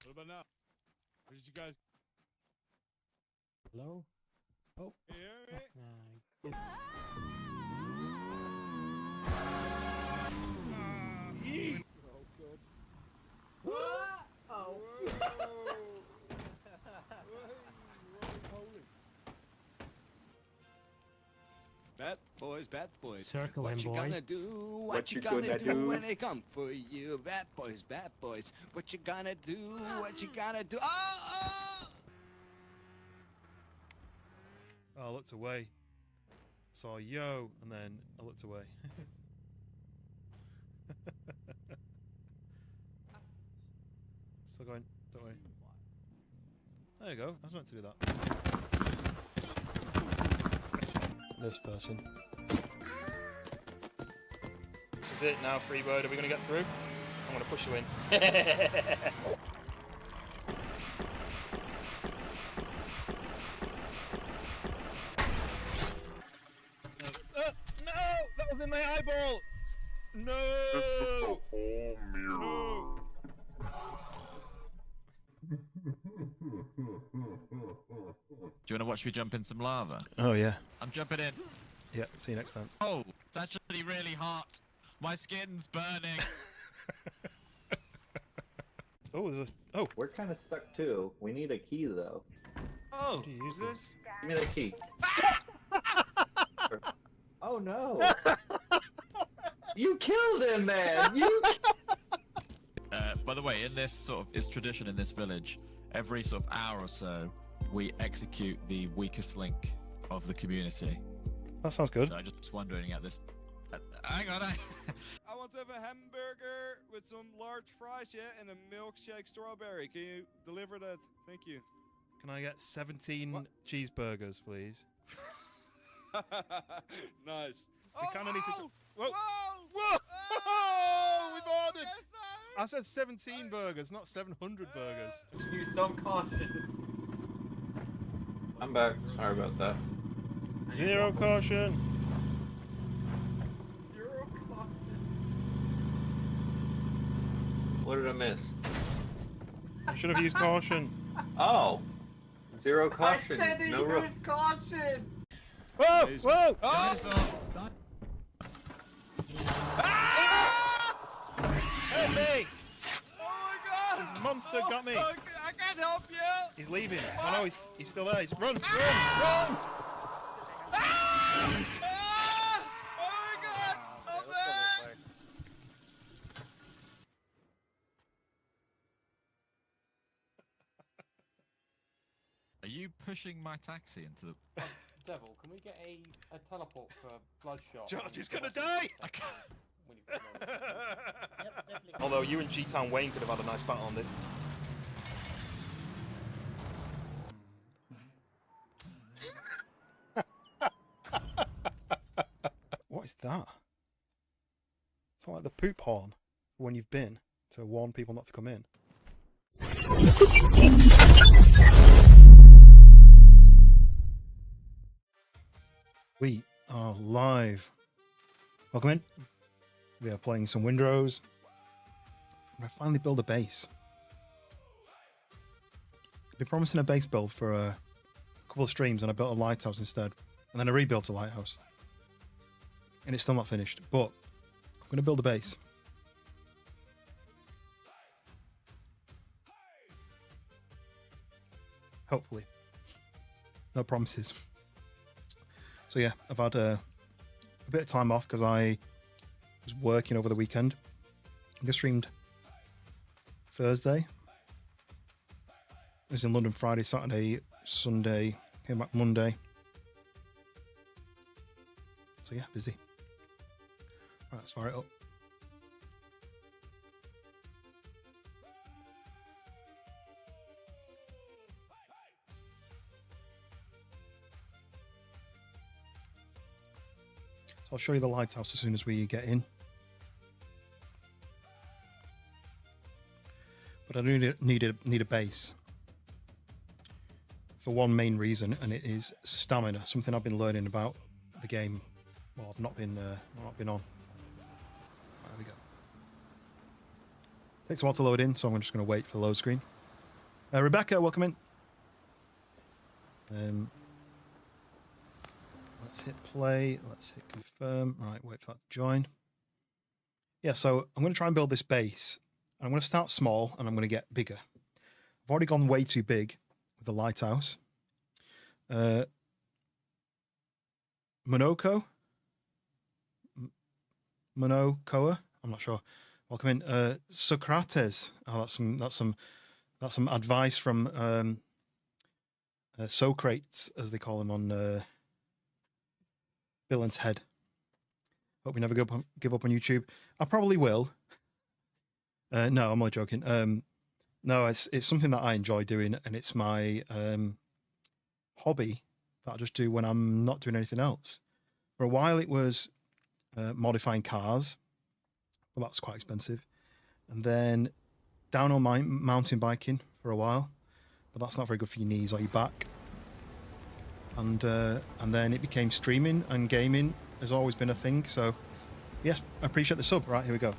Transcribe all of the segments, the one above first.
What about now? Where did you guys? Hello? Oh. Can you hear me? Oh, God. Oh. Bad boys. Circle What him, you boys. gonna do? What you gonna do when they come for you? Bad boys, bad boys. What you gonna do? What you gonna do? Oh! Oh, I looked away. Saw yo, and then I looked away. Still going. Don't worry. There you go. I was meant to do that. This person. This is it now, Freebird. Are we going to get through? I'm going to push you in. No! That was in my eyeball! No! No! Do you want to watch me jump in some lava? Oh, yeah. I'm jumping in. Yeah, see you next time. Oh, it's actually really hot. My skin's burning. Oh, there's a... Oh! We're kind of stuck too. We need a key though. Oh! Do you use this? Give me the key. Oh no! You killed him, man! You. By the way, in this sort of it's tradition in this village, every sort of hour or so, we execute the weakest link of the community. That sounds good. So I'm just wondering at this. Hang on. I want to have a hamburger with some large fries, yeah, and a milkshake strawberry. Can you deliver that? Thank you. Can I get 17 What? cheeseburgers, please? Nice. We kind of need to... Whoa! Whoa! Oh! We've ordered! Yes, I said 17 burgers, not 700 burgers. Use some caution. I'm back. Sorry about that. Zero caution. Zero caution. What did I miss? I should have used caution. Oh! Zero I caution. said to No room. use caution. Whoa! Whoa! Oh! Help me! Oh my God! This monster got me. I can't help you. He's leaving. Oh no, he's still there. He's run! Run! Ah! Oh my God! I'm back! Are you pushing my taxi into the? Devil, can we get a teleport for Bloodshot? George is gonna die! I can't. Although you and G-Town Wayne could have had a nice battle on it. What is that? It's not like the poop horn for when you've been to warn people not to come in. We are live. Welcome in. We are playing some Windrose. I'm going to finally build a base. I've been promising a base build for a couple of streams, and I built a lighthouse instead. And then I rebuilt a lighthouse. And it's still not finished, but I'm going to build a base. Hopefully. No promises. So yeah, I've had a bit of time off because I was working over the weekend. I streamed Thursday. I was in London Friday, Saturday, Sunday. Came back Monday. So yeah, busy. Right, let's fire it up. I'll show you the lighthouse as soon as we get in. But I do need a base for one main reason, and it is stamina. Something I've been learning about the game. Well, I've not been on. There we go. Takes a while to load in, so I'm just going to wait for the load screen. Rebecca, welcome in. Let's hit play. Let's hit confirm. Right, wait for that to join. Yeah, so I'm going to try and build this base. I'm going to start small and I'm going to get bigger. I've already gone way too big with the lighthouse. Monokoa? I'm not sure. Welcome in. Socrates. Oh, that's some advice from Socrates, as they call him on Villain's Head. Hope we never give up on YouTube. I probably will. No, I'm only joking. No, it's something that I enjoy doing, and it's my hobby that I just do when I'm not doing anything else. For a while, it was modifying cars, but that's quite expensive. And then down on my mountain biking for a while, but that's not very good for your knees or your back. And then it became streaming, and gaming has always been a thing. So yes, I appreciate the sub. Right, here we go.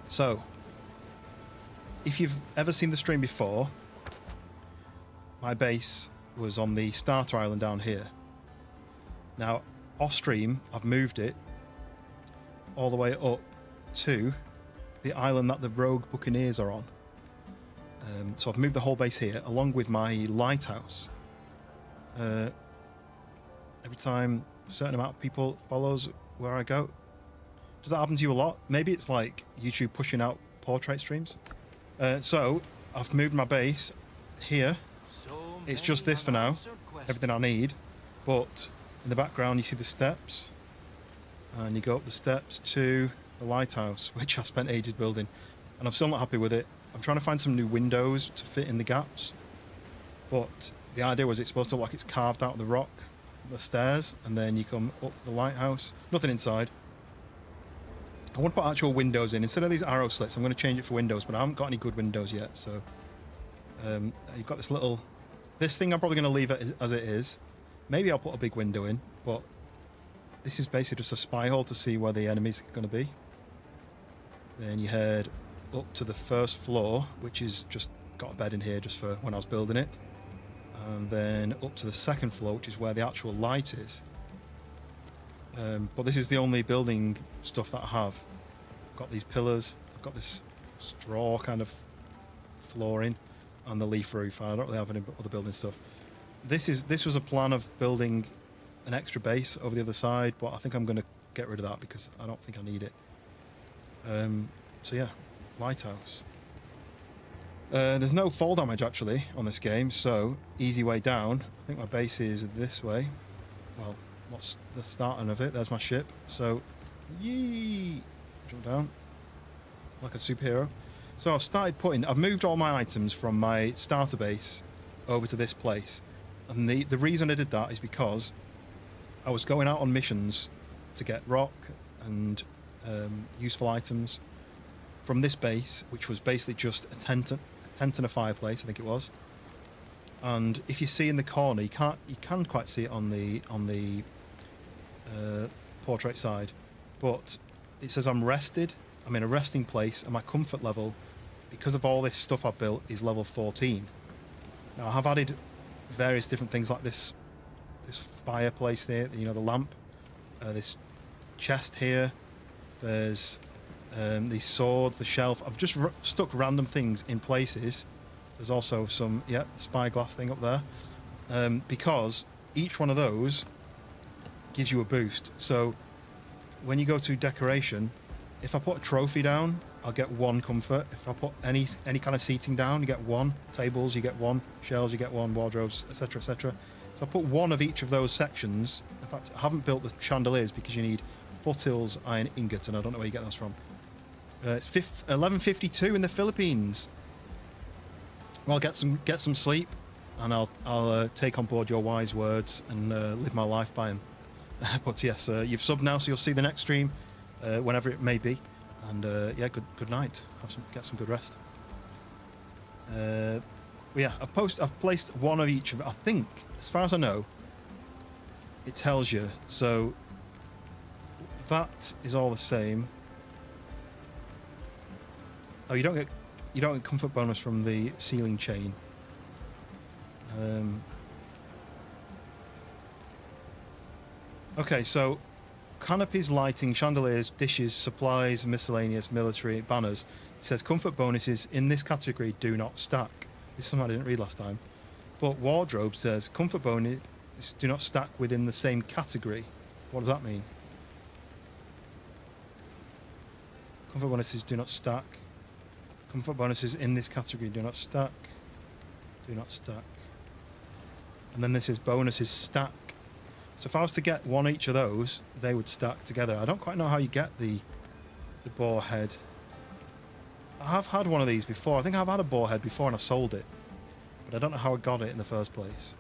So if you've ever seen the stream before, my base was on the starter island down here. Now off stream, I've moved it all the way up to the island that the rogue buccaneers are on. So I've moved the whole base here along with my lighthouse. Every time a certain amount of people follows where I go. Does that happen to you a lot? Maybe it's like YouTube pushing out portrait streams. So I've moved my base here. It's just this for now, everything I need. But in the background you see the steps, and you go up the steps to the lighthouse, which I spent ages building, and I'm still not happy with it. I'm trying to find some new windows to fit in the gaps, but the idea was it's supposed to look like it's carved out of the rock, the stairs, and then you come up the lighthouse. Nothing inside. I want to put actual windows in instead of these arrow slits. I'm going to change it for windows, but I haven't got any good windows yet. So you've got this thing I'm probably going to leave it as it is. Maybe I'll put a big window in, but this is basically just a spy hole to see where the enemies are going to be. Then you head up to the first floor, which is just got a bed in here just for when I was building it. And then up to the second floor, which is where the actual light is. But this is the only building stuff that I have. I've got these pillars, I've got this straw kind of flooring, and the leaf roof. I don't really have any other building stuff. This was a plan of building an extra base over the other side, but I think I'm going to get rid of that because I don't think I need it. So yeah, lighthouse. There's no fall damage actually on this game, so easy way down. I think my base is this way. Well, what's the starting of it? There's my ship. So, yee! Jump down like a superhero. So I've moved all my items from my starter base over to this place. And the reason I did that is because I was going out on missions to get rock and useful items from this base, which was basically just a tent and a fireplace, I think it was. And if you see in the corner, you can quite see it on the portrait side, but it says I'm rested. I'm in a resting place, and my comfort level, because of all this stuff I've built, is level 14. Now I have added various different things like this fireplace there, the lamp, this chest here. There's the sword, the shelf. I've just stuck random things in places. There's also some spyglass thing up there, because each one of those gives you a boost. So when you go to decoration, if I put a trophy down, I'll get 1 comfort. If I put any kind of seating down, you get 1. Tables, you get 1. Shelves, you get 1. Wardrobes, etc., etc. So I put 1 of each of those sections. In fact, I haven't built the chandeliers because you need foothills iron ingot, and I don't know where you get those from. It's 11:52 in the Philippines. Well, get some sleep, and I'll take on board your wise words and live my life by them. But yes, you've subbed now, so you'll see the next stream whenever it may be. And yeah, good night. Get some good rest. Yeah, I've placed 1 of each of it. I think, as far as I know, it tells you. So that is all the same. Oh, you don't get comfort bonus from the ceiling chain. Okay, so canopies, lighting, chandeliers, dishes, supplies, miscellaneous, military, banners. It says comfort bonuses in this category do not stack. This is something I didn't read last time. But wardrobe says comfort bonuses do not stack within the same category. What does that mean? Comfort bonuses do not stack. Comfort bonuses in this category do not stack. Do not stack. And then this is bonuses stack. So if I was to get one each of those, they would stack together. I don't quite know how you get the boar head. I have had one of these before. I think I've had a boar head before and I sold it. But I don't know how I got it in the first place.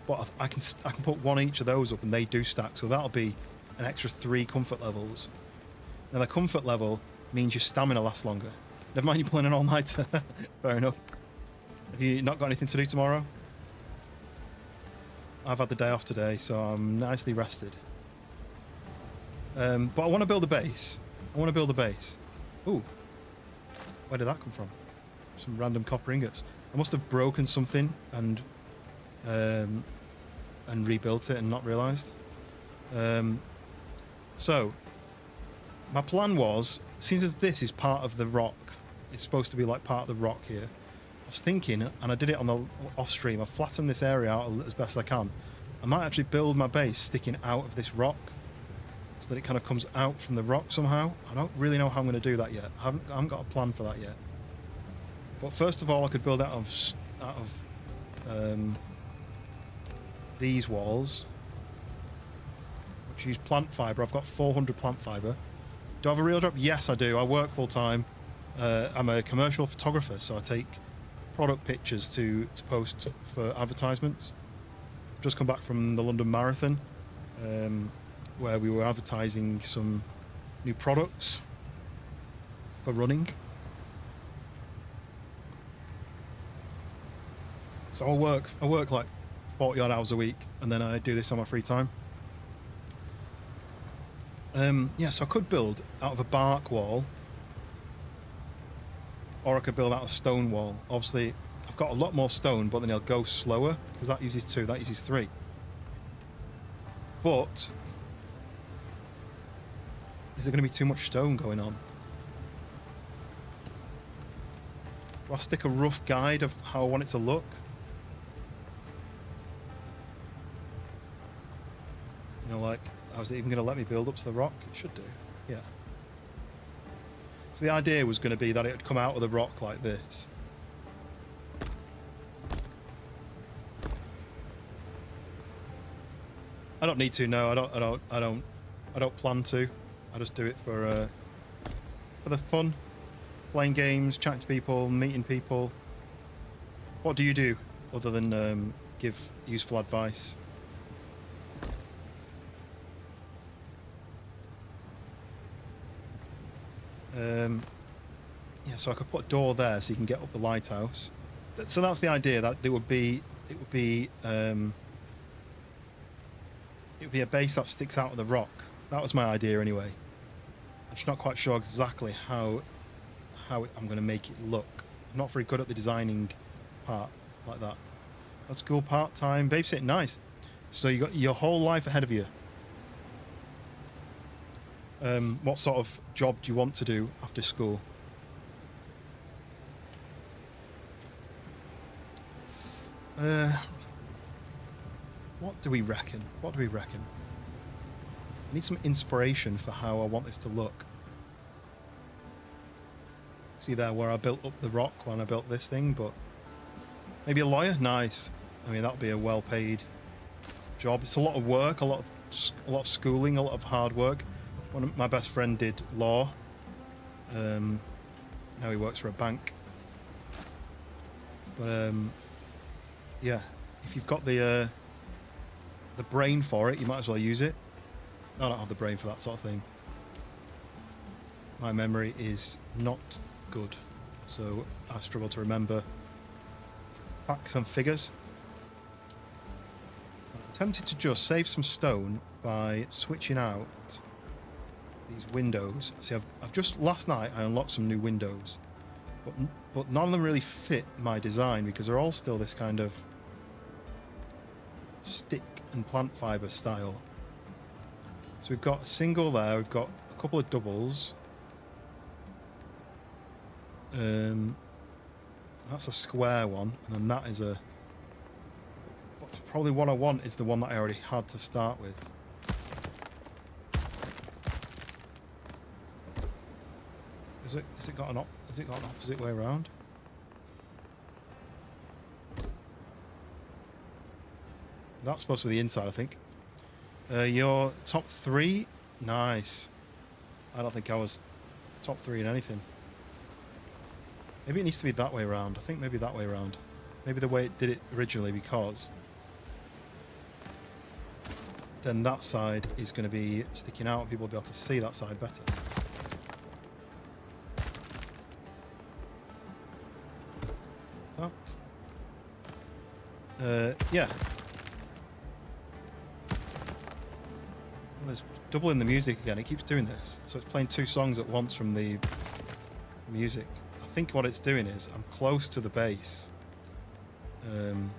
But I can put one each of those up and they do stack. So that'll be an extra 3 comfort levels. Now the comfort level means your stamina lasts longer. Never mind you pulling an all-nighter. Fair enough. Have you not got anything to do tomorrow? I've had the day off today, so I'm nicely rested. But I want to build a base. Ooh. Where did that come from? Some random copper ingots. I must have broken something and rebuilt it and not realised. So, my plan was, since this is part of the rock, it's supposed to be like part of the rock here. I was thinking, and I did it on the off stream, I've flattened this area out as best I can. I might actually build my base sticking out of this rock so that it kind of comes out from the rock somehow. I don't really know how I'm going to do that yet. I haven't got a plan for that yet. But first of all, I could build out of these walls, which use plant fibre. I've got 400 plant fibre. Do I have a real job? Yes, I do. I work full time. I'm a commercial photographer, so I take product pictures to post for advertisements. Just come back from the London Marathon, where we were advertising some new products for running. So I work like 40 odd hours a week, and then I do this on my free time. Yeah, so I could build out of a bark wall, or I could build out a stone wall. Obviously, I've got a lot more stone, but then it'll go slower, because that uses 2, that uses 3. But is there going to be too much stone going on? Do I stick a rough guide of how I want it to look? You know, like, is it even going to let me build up to the rock? It should do, yeah. So the idea was going to be that it would come out of the rock like this. I don't need to. No, I don't plan to. I just do it for the fun, playing games, chatting to people, meeting people. What do you do other than give useful advice? Yeah, so I could put a door there so you can get up the lighthouse. So that's the idea, that it would be a base that sticks out of the rock. That was my idea anyway. I'm just not quite sure exactly how I'm going to make it look. I'm not very good at the designing part like that. That's cool. Part-time babysitting, nice. So you got your whole life ahead of you. What sort of job do you want to do after school? What do we reckon? I need some inspiration for how I want this to look. See there where I built up the rock when I built this thing, but maybe a lawyer? Nice. I mean, that'll be a well-paid job. It's a lot of work, a lot of schooling, a lot of hard work. My best friend did law. Now he works for a bank. But yeah, if you've got the brain for it, you might as well use it. I don't have the brain for that sort of thing. My memory is not good, so I struggle to remember facts and figures. I'm tempted to just save some stone by switching out these windows. See, I've just last night I unlocked some new windows, but none of them really fit my design because they're all still this kind of stick and plant fiber style. So we've got a single there. We've got a couple of doubles. That's a square one, and then that is a. Probably what I want is the one that I already had to start with. Is it got an opposite way around? That's supposed to be the inside, I think. Your top 3, nice. I don't think I was top 3 in anything. Maybe it needs to be that way around. I think maybe that way around. Maybe the way it did it originally, because then that side is going to be sticking out and people will be able to see that side better. That. Yeah. Well, there's doubling the music again. It keeps doing this. So it's playing 2 songs at once from the music. I think what it's doing is I'm close to the bass. And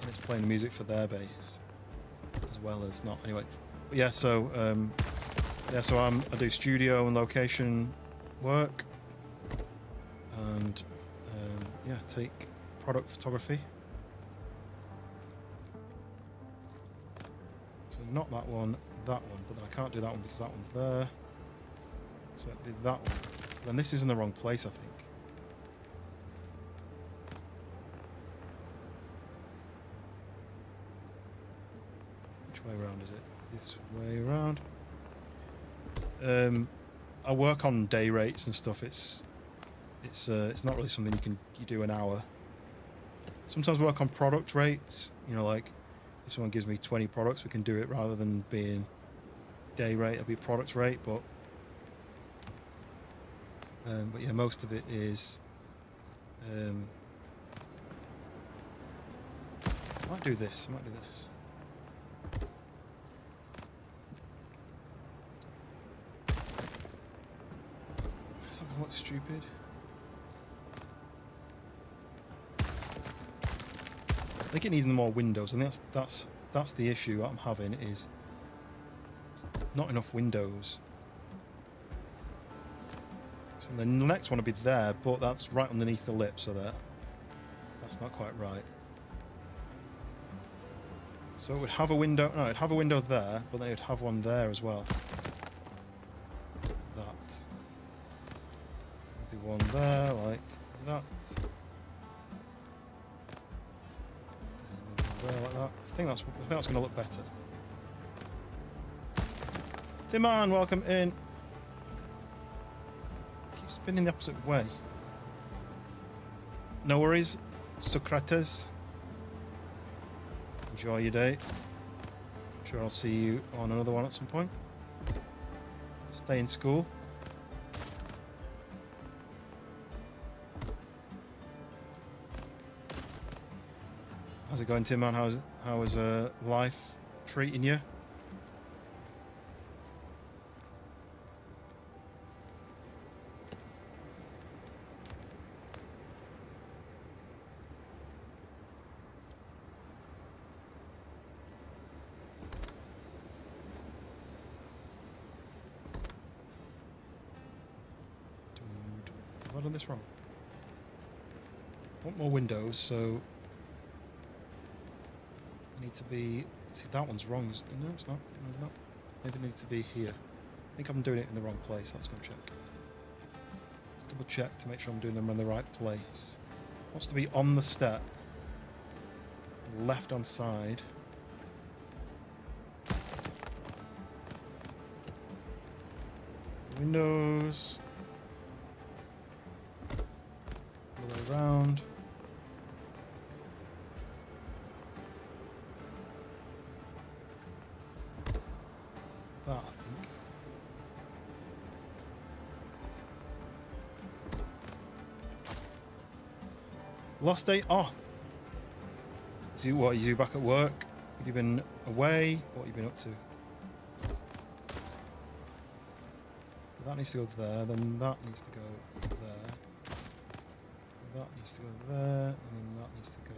it's playing the music for their bass as well as not. Anyway, but yeah. So I do studio and location work, and yeah, take product photography. So not that one, but then I can't do that one because that one's there. So I did that one. But then this is in the wrong place, I think. Which way around is it? This way around. I work on day rates and stuff. It's not really something you do an hour. Sometimes I work on product rates. You know, like if someone gives me 20 products, we can do it rather than being day rate. It'll be product rate, but yeah, most of it is. I might do this. Is that gonna look stupid? I think it needs more windows, and that's the issue that I'm having, is not enough windows. So the next one will be there, but that's right underneath the lip, so that's not quite right. So it would have a window. No, it'd have a window there, but then it'd have one there as well. That. There'd be one there, like that. There, like that. I think that's going to look better. Timon, welcome in. Keep spinning the opposite way. No worries, Socrates. Enjoy your day. I'm sure I'll see you on another one at some point. Stay in school. How's it going, Tim, man? How is life treating you? Have I done this wrong? I want more windows, so need to be. See, that one's wrong. No, it's not. No, it's not. Maybe it needs to be here. I think I'm doing it in the wrong place. Let's go check. Double check to make sure I'm doing them in the right place. Wants to be on the step, left hand side. Windows. All the way around. That, I think. Last day off. So what, you back at work? Have you been away? What have you been up to? That needs to go there, then that needs to go there. That needs to go there, and then that needs to go...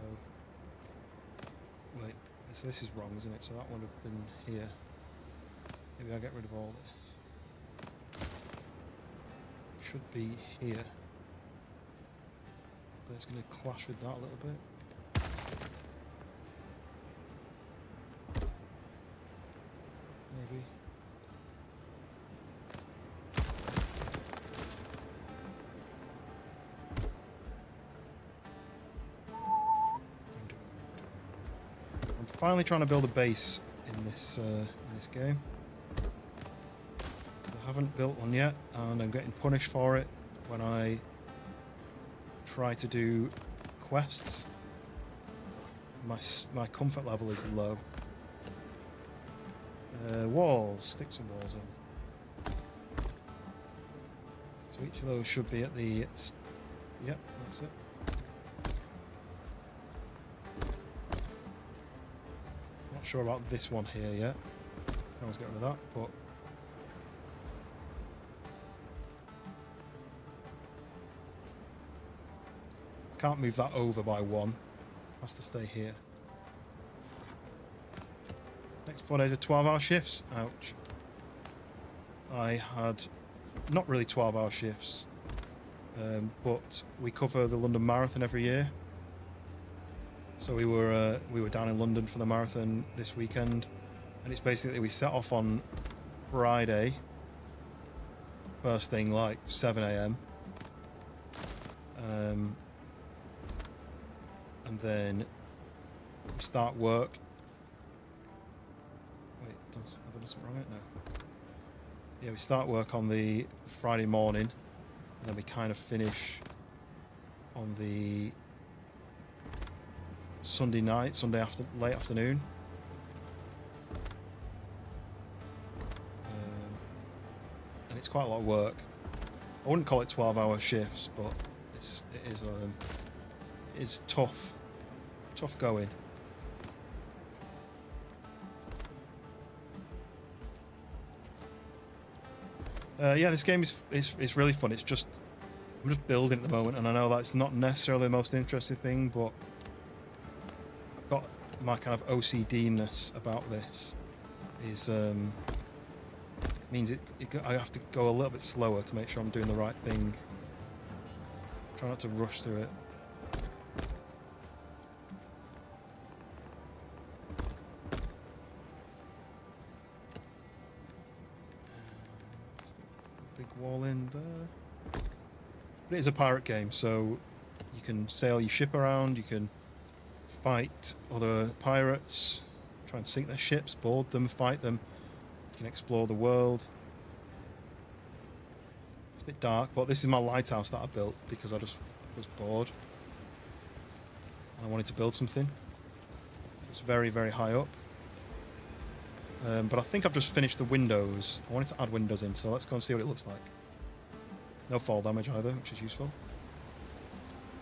Wait, so this is wrong, isn't it? So that would have been here. Maybe I'll get rid of all this. It should be here. But it's going to clash with that a little bit. Maybe. I'm finally trying to build a base in this game. I haven't built one yet, and I'm getting punished for it when I try to do quests. My comfort level is low. Walls, stick some walls in. So each of those should be at the... Yep, that's it. Not sure about this one here yet. I was getting rid of that, but... Can't move that over by one. Has to stay here. Next 4 days of 12-hour shifts. Ouch. I had not really 12-hour shifts, but we cover the London Marathon every year. So we were down in London for the marathon this weekend, and it's basically we set off on Friday, first thing like 7 a.m. And then we start work. Wait, have I done something wrong yet? No. Yeah, we start work on the Friday morning, and then we kind of finish on the Sunday night, late afternoon. And it's quite a lot of work. I wouldn't call it 12-hour shifts, but it is tough going. Yeah, this game is really fun. I'm just building at the moment, and I know that's not necessarily the most interesting thing, but I've got my kind of OCD-ness about this. Means I have to go a little bit slower to make sure I'm doing the right thing. Try not to rush through it. Big wall in there. But it is a pirate game, so you can sail your ship around, you can fight other pirates, try and sink their ships, board them, fight them. You can explore the world. It's a bit dark, but this is my lighthouse that I built because I just was bored. And I wanted to build something. It's very, very high up. But I think I've just finished the windows. I wanted to add windows in, so let's go and see what it looks like. No fall damage either, which is useful.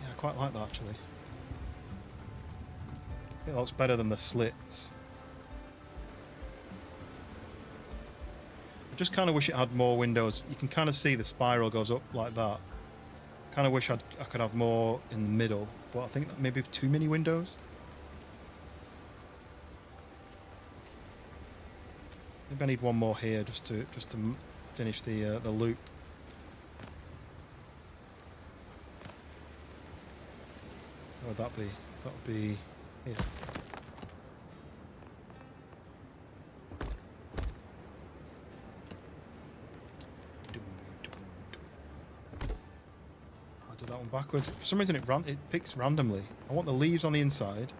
Yeah, I quite like that actually. It looks better than the slits. I just kind of wish it had more windows. You can kind of see the spiral goes up like that. Kind of wish I could have more in the middle, but I think that maybe too many windows. Maybe I need one more here just to finish the loop. What would that be? That would be here. I'll do that one backwards. For some reason it picks randomly. I want the leaves on the inside.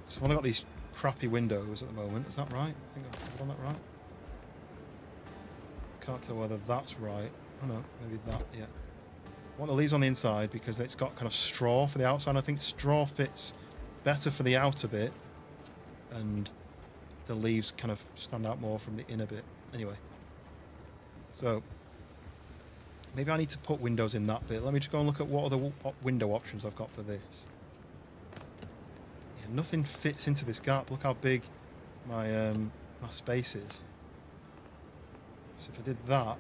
So I've only got these crappy windows at the moment. Is that right? I think I've done that right. Can't tell whether that's right. Oh no, maybe that, yeah. I want the leaves on the inside because it's got kind of straw for the outside. I think straw fits better for the outer bit, and the leaves kind of stand out more from the inner bit. Anyway, so maybe I need to put windows in that bit. Let me just go and look at what other window options I've got for this. Yeah, nothing fits into this gap. Look how big my my space is. So if I did that,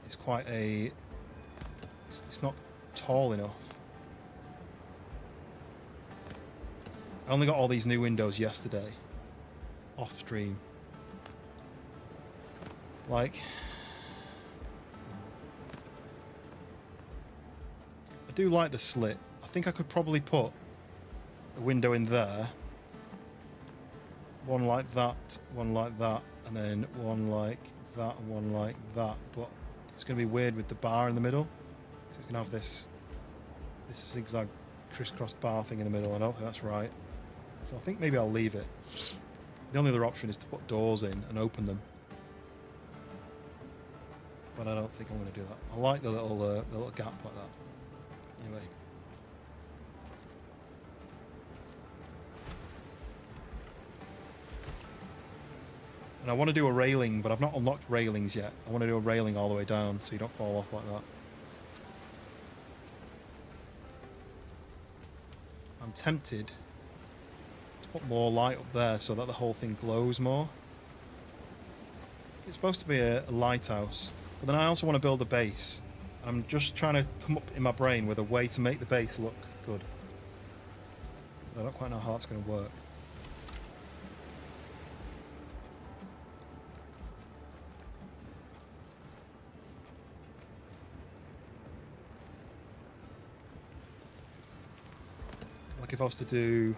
It's quite a... It's not tall enough. I only got all these new windows yesterday. Off stream. Like... I do like the slit. I think I could probably put a window in there. One like that, and then one like that, and one like that. But it's going to be weird with the bar in the middle. Because it's going to have this zigzag crisscross bar thing in the middle. I don't think that's right. So I think maybe I'll leave it. The only other option is to put doors in and open them. But I don't think I'm going to do that. I like the little gap like that. Anyway. And I want to do a railing, but I've not unlocked railings yet. I want to do a railing all the way down so you don't fall off like that. I'm tempted to put more light up there so that the whole thing glows more. It's supposed to be a lighthouse, but then I also want to build a base. I'm just trying to come up in my brain with a way to make the base look good. I don't quite know how that's going to work. Like if I was to do...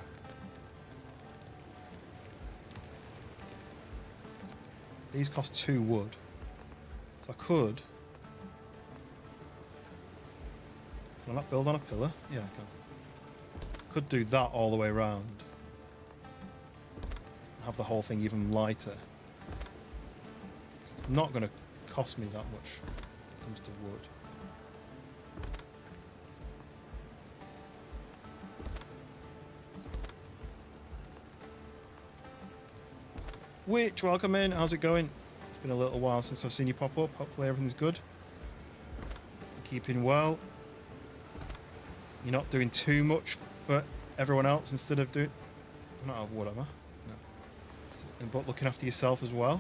These cost 2 wood. So I could... Can I not build on a pillar? Yeah, I can. Could do that all the way around. Have the whole thing even lighter. It's not going to cost me that much when it comes to wood. Witch, welcome in. How's it going? It's been a little while since I've seen you pop up. Hopefully everything's good. Keeping well. You're not doing too much for everyone else instead of doing... I'm not out of wood, am I? No. But looking after yourself as well.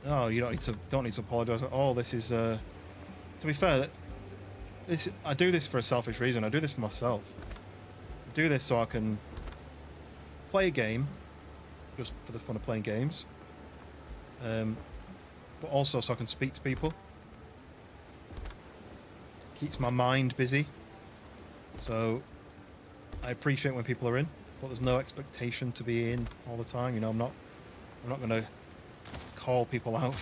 Oh, you don't need to apologise. Oh, this is... to be fair, I do this for a selfish reason. I do this for myself. I do this so I can play a game, just for the fun of playing games. But also so I can speak to people. Keeps my mind busy. So I appreciate when people are in, but there's no expectation to be in all the time. You know, I'm not going to call people out.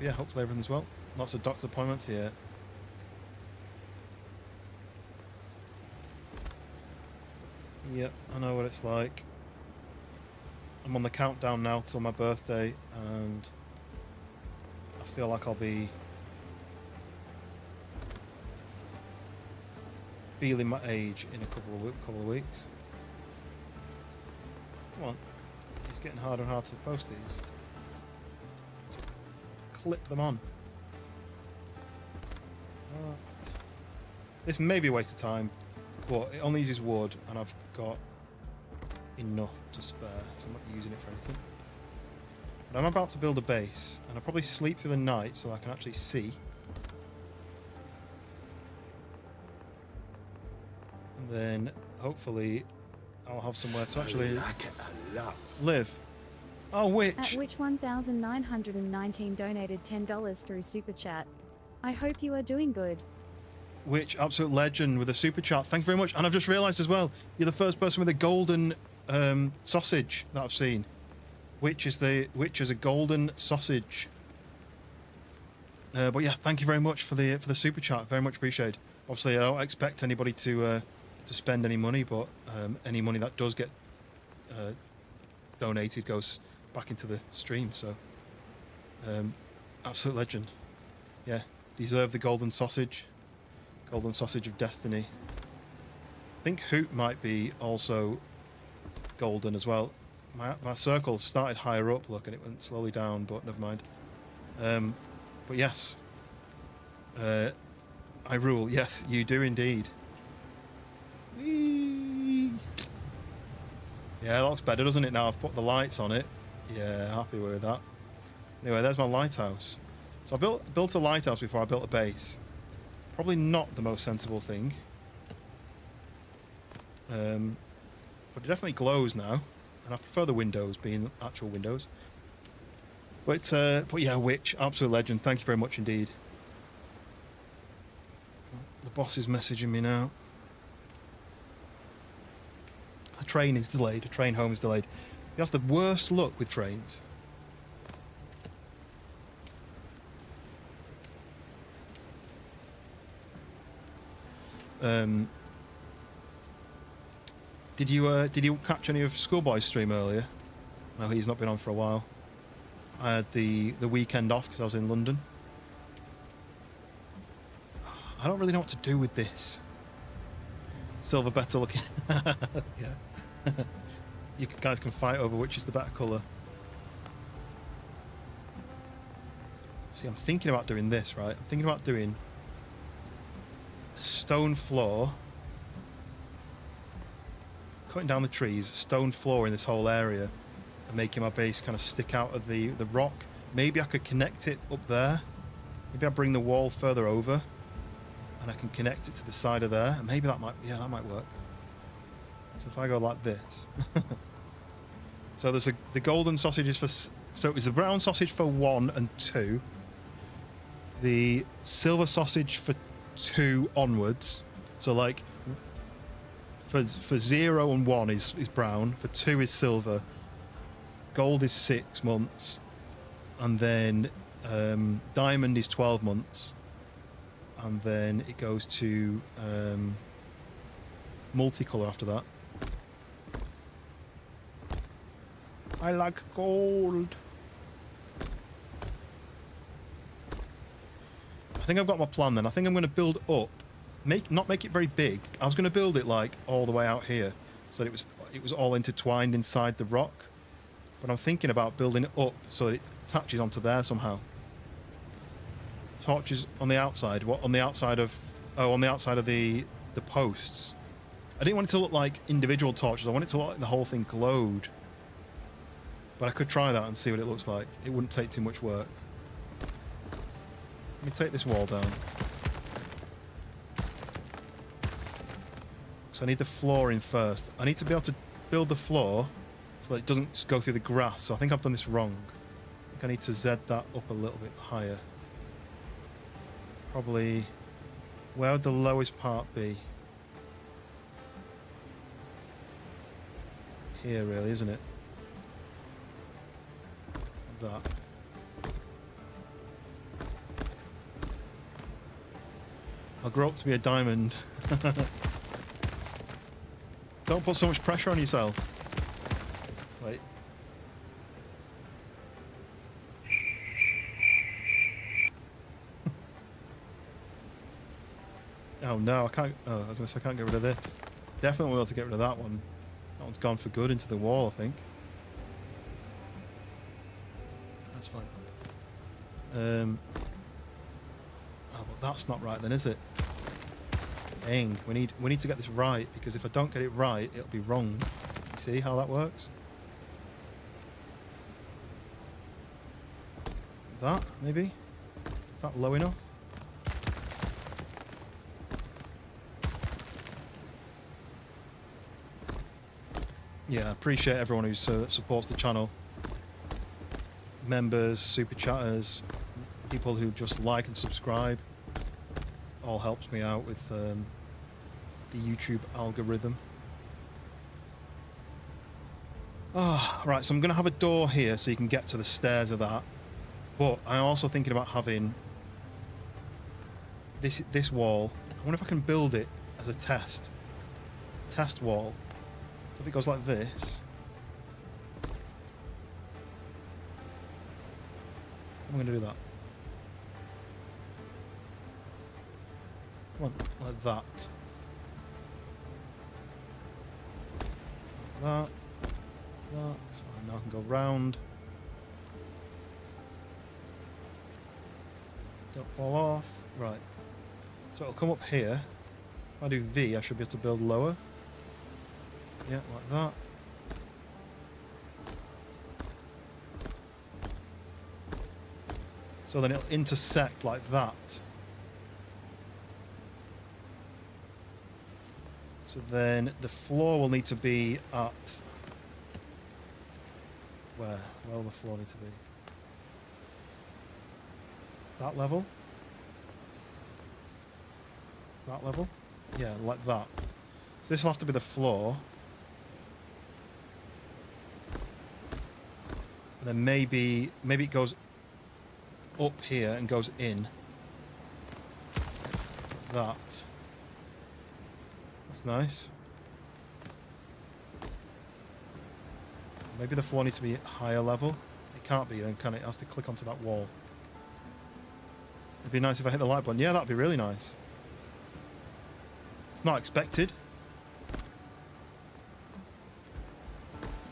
Yeah, hopefully everything's well. Lots of doctor appointments here. Yep, I know what it's like. I'm on the countdown now till my birthday, and I feel like I'll be feeling my age in a couple of weeks. Come on, it's getting harder and harder to post these. To clip them on. Right. This may be a waste of time, but it only uses wood, and I've got enough to spare, so I'm not using it for anything. But I'm about to build a base, and I'll probably sleep through the night so that I can actually see. And then, hopefully, I'll have somewhere to actually live. Oh, Witch! At which 1,919 donated $10 through Super Chat. I hope you are doing good. Which absolute legend with a super chat. Thank you very much. And I've just realised as well, you're the first person with a golden sausage that I've seen. Which is a golden sausage. But yeah, thank you very much for the super chat. Very much appreciated. Obviously, I don't expect anybody to spend any money, but any money that does get donated goes back into the stream. So, absolute legend. Yeah, deserve the golden sausage. Golden sausage of destiny. I think Hoot might be also golden as well. My circle started higher up, look, and it went slowly down, but never mind. But yes, I rule. Yes, you do indeed. Whee! Yeah, it looks better, doesn't it? Now I've put the lights on it. Yeah, happy with that. Anyway, there's my lighthouse. So I built a lighthouse before I built a base. Probably not the most sensible thing. But it definitely glows now, and I prefer the windows being actual windows. But yeah, Witch, absolute legend. Thank you very much indeed. The boss is messaging me now. A train is delayed. A train home is delayed. He has the worst luck with trains. Did you catch any of Schoolboy's stream earlier? No, he's not been on for a while. I had the weekend off because I was in London. I don't really know what to do with this. Silver better looking. Yeah. You guys can fight over which is the better colour. See, I'm thinking about doing this, right? I'm thinking about doing a stone floor. Cutting down the trees, stone floor in this whole area, and making my base kind of stick out of the rock. Maybe I could connect it up there. Maybe I'll bring the wall further over, and I can connect it to the side of there. And maybe that might work. So if I go like this, so there's the golden sausages for. So it was the brown sausage for 1 and 2. The silver sausage for 2 onwards. So like. For 0 and 1 is brown. For 2 is silver. Gold is 6 months. And then diamond is 12 months. And then it goes to multicolour after that. I like gold. I think I've got my plan then. I think I'm going to build up. Not make it very big. I was going to build it like all the way out here, so that it was all intertwined inside the rock. But I'm thinking about building it up so that it attaches onto there somehow. Torches on the outside. What on the outside of? Oh, on the outside of the posts. I didn't want it to look like individual torches. I want it to look like the whole thing glowed. But I could try that and see what it looks like. It wouldn't take too much work. Let me take this wall down. So I need the floor in first. I need to be able to build the floor so that it doesn't go through the grass. So I think I've done this wrong. I think I need to Z that up a little bit higher. Probably... Where would the lowest part be? Here, really, isn't it? That. I'll grow up to be a diamond. Don't put so much pressure on yourself. Wait. Oh no, I can't. Oh, I was gonna say I can't get rid of this. Definitely won't be able to get rid of that one. That one's gone for good into the wall, I think. That's fine. Oh, but that's not right then, is it? Dang, we need to get this right, because if I don't get it right, it'll be wrong. You see how that works? That, maybe? Is that low enough? Yeah, I appreciate everyone who supports the channel. Members, super chatters, people who just like and subscribe. All helps me out with the YouTube algorithm. Right, so I'm going to have a door here so you can get to the stairs of that. But I'm also thinking about having this wall. I wonder if I can build it as a test wall. So if it goes like this. I'm going to do that. Come on, like that. That. So now I can go round. Don't fall off. Right. So it'll come up here. If I do V, I should be able to build lower. Yeah, like that. So then it'll intersect like that. So then the floor will need to be at... Where will the floor need to be? That level? That level? Yeah, like that. So this will have to be the floor. And then maybe it goes up here and goes in. That. That's nice. Maybe the floor needs to be higher level. It can't be then, can it? It has to click onto that wall. It'd be nice if I hit the light button. Yeah, that'd be really nice. It's not expected.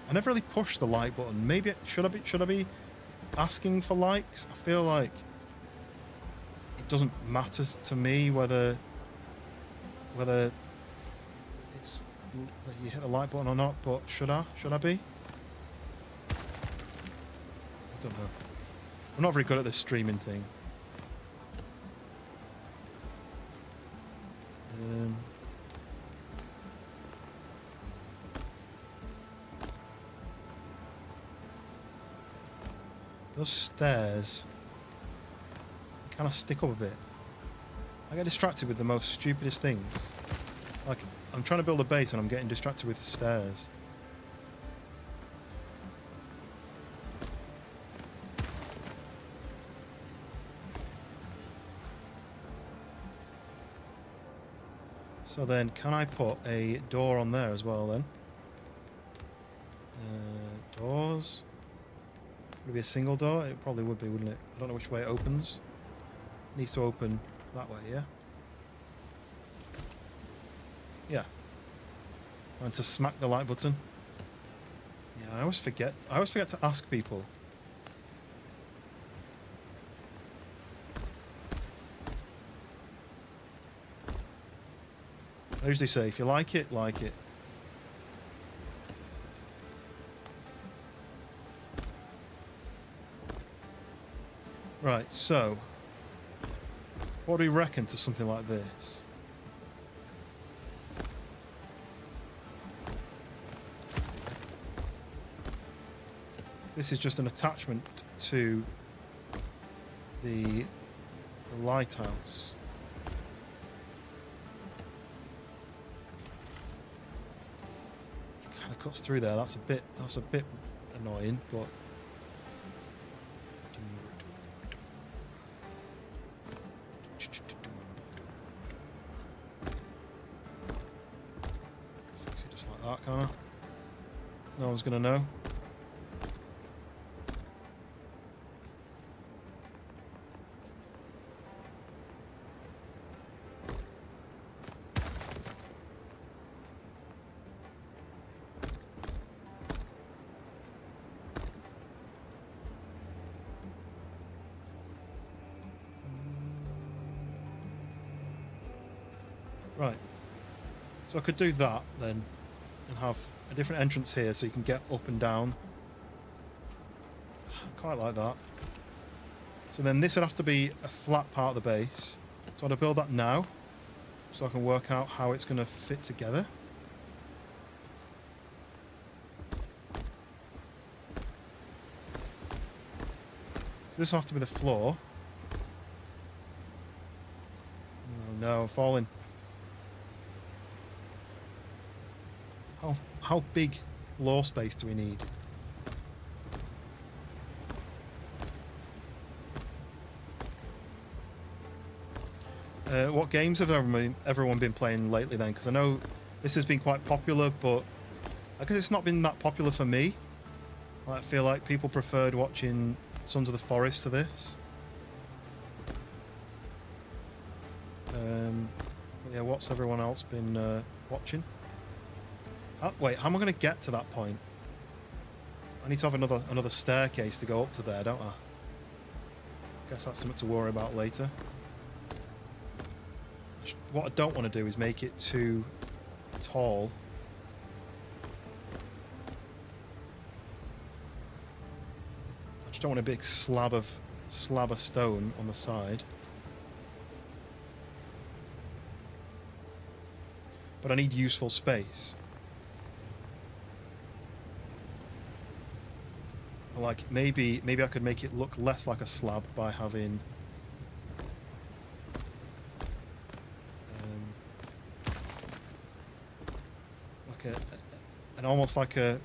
I never really pushed the like button. Maybe should I be asking for likes? I feel like it doesn't matter to me whether it's that you hit the like button or not. But should I be? I don't know. I'm not very good at this streaming thing. Those stairs kind of stick up a bit. I get distracted with the most stupidest things. Like, I'm trying to build a base and I'm getting distracted with the stairs. So then, can I put a door on there as well then? Doors. Would it be a single door? It probably would be, wouldn't it? I don't know which way it opens. It needs to open that way, yeah? Yeah. And to smack the like button. Yeah, I always forget to ask people. I usually say, if you like it, like it. Right, so what do we reckon to something like this? This is just an attachment to the lighthouse. Kind of cuts through there. That's a bit annoying, but fix it just like that, kind of. No one's gonna know. Right, so I could do that then and have a different entrance here so you can get up and down. Quite like that. So then this would have to be a flat part of the base. So I'd build that now so I can work out how it's going to fit together. So this will have to be the floor. Oh no, I'm falling. How big floor space do we need? What games have everyone been playing lately then? Because I know this has been quite popular, but I guess it's not been that popular for me. I feel like people preferred watching Sons of the Forest to this. Yeah, what's everyone else been watching? Wait, how am I going to get to that point? I need to have another staircase to go up to there, don't I? Guess that's something to worry about later. What I don't want to do is make it too tall. I just don't want a big slab of stone on the side. But I need useful space. Like maybe I could make it look less like a slab by having like an almost like a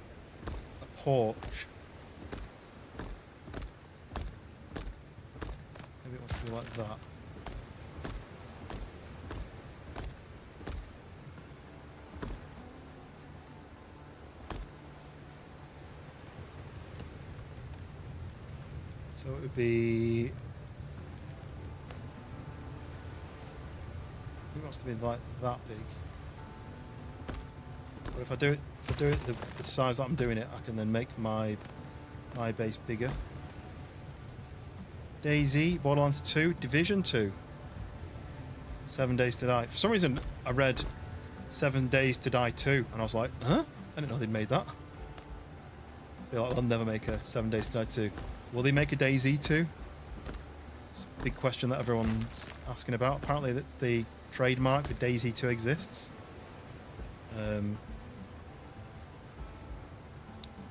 porch. Maybe it wants to be like that. So it would be. It wants to be like that big. But if I do it the size that I'm doing it, I can then make my base bigger. DayZ, Borderlands 2, Division 2. 7 Days to Die. For some reason, I read 7 Days to Die 2, and I was like, huh? I didn't know they'd made that. I feel like they'll never make a 7 Days to Die 2. Will they make a DayZ 2? It's a big question that everyone's asking about. Apparently that the trademark for DayZ 2 exists.